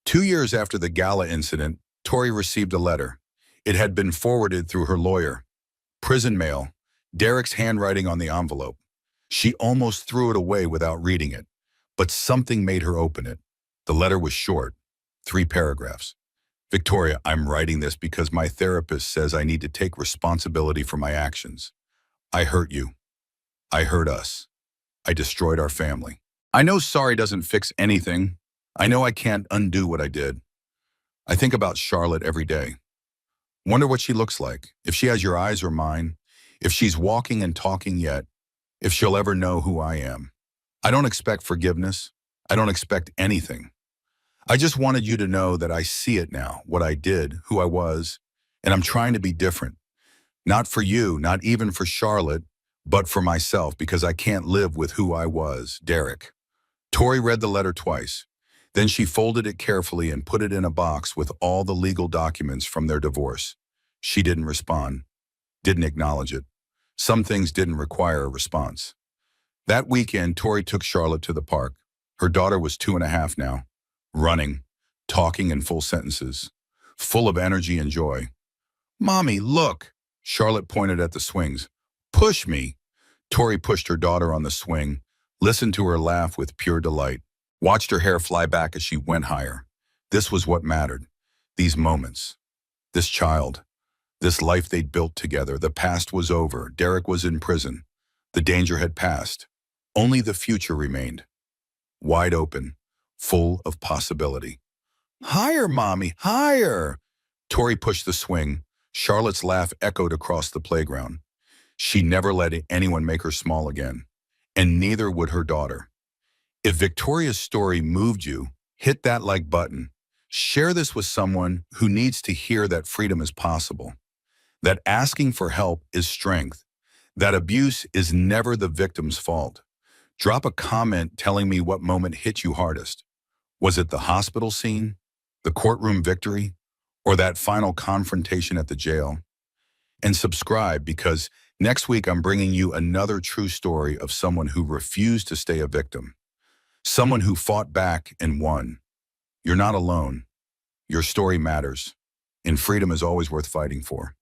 2 years after the Gala incident, Tori received a letter. It had been forwarded through her lawyer. Prison mail, Derek's handwriting on the envelope. She almost threw it away without reading it, but something made her open it. The letter was short, 3 paragraphs. "Victoria, I'm writing this because my therapist says I need to take responsibility for my actions. I hurt you. I hurt us. I destroyed our family. I know sorry doesn't fix anything. I know I can't undo what I did. I think about Charlotte every day. Wonder what she looks like, if she has your eyes or mine, if she's walking and talking yet, if she'll ever know who I am. I don't expect forgiveness. I don't expect anything. I just wanted you to know that I see it now, what I did, who I was, and I'm trying to be different. Not for you, not even for Charlotte, but for myself, because I can't live with who I was, Derek." Tori read the letter twice. Then she folded it carefully and put it in a box with all the legal documents from their divorce. She didn't respond, didn't acknowledge it. Some things didn't require a response. That weekend, Tori took Charlotte to the park. Her daughter was 2.5 now, running, talking in full sentences, full of energy and joy. "Mommy, look!" Charlotte pointed at the swings. "Push me!" Tori pushed her daughter on the swing, listened to her laugh with pure delight, watched her hair fly back as she went higher. This was what mattered. These moments. This child. This life they'd built together. The past was over. Derek was in prison. The danger had passed. Only the future remained. Wide open, full of possibility. "Higher, Mommy, higher!" Tori pushed the swing. Charlotte's laugh echoed across the playground. She never let anyone make her small again, and neither would her daughter. If Victoria's story moved you, hit that like button. Share this with someone who needs to hear that freedom is possible, that asking for help is strength, that abuse is never the victim's fault. Drop a comment telling me what moment hit you hardest. Was it the hospital scene, the courtroom victory, or that final confrontation at the jail? And subscribe, because next week I'm bringing you another true story of someone who refused to stay a victim, someone who fought back and won. You're not alone. Your story matters, and freedom is always worth fighting for.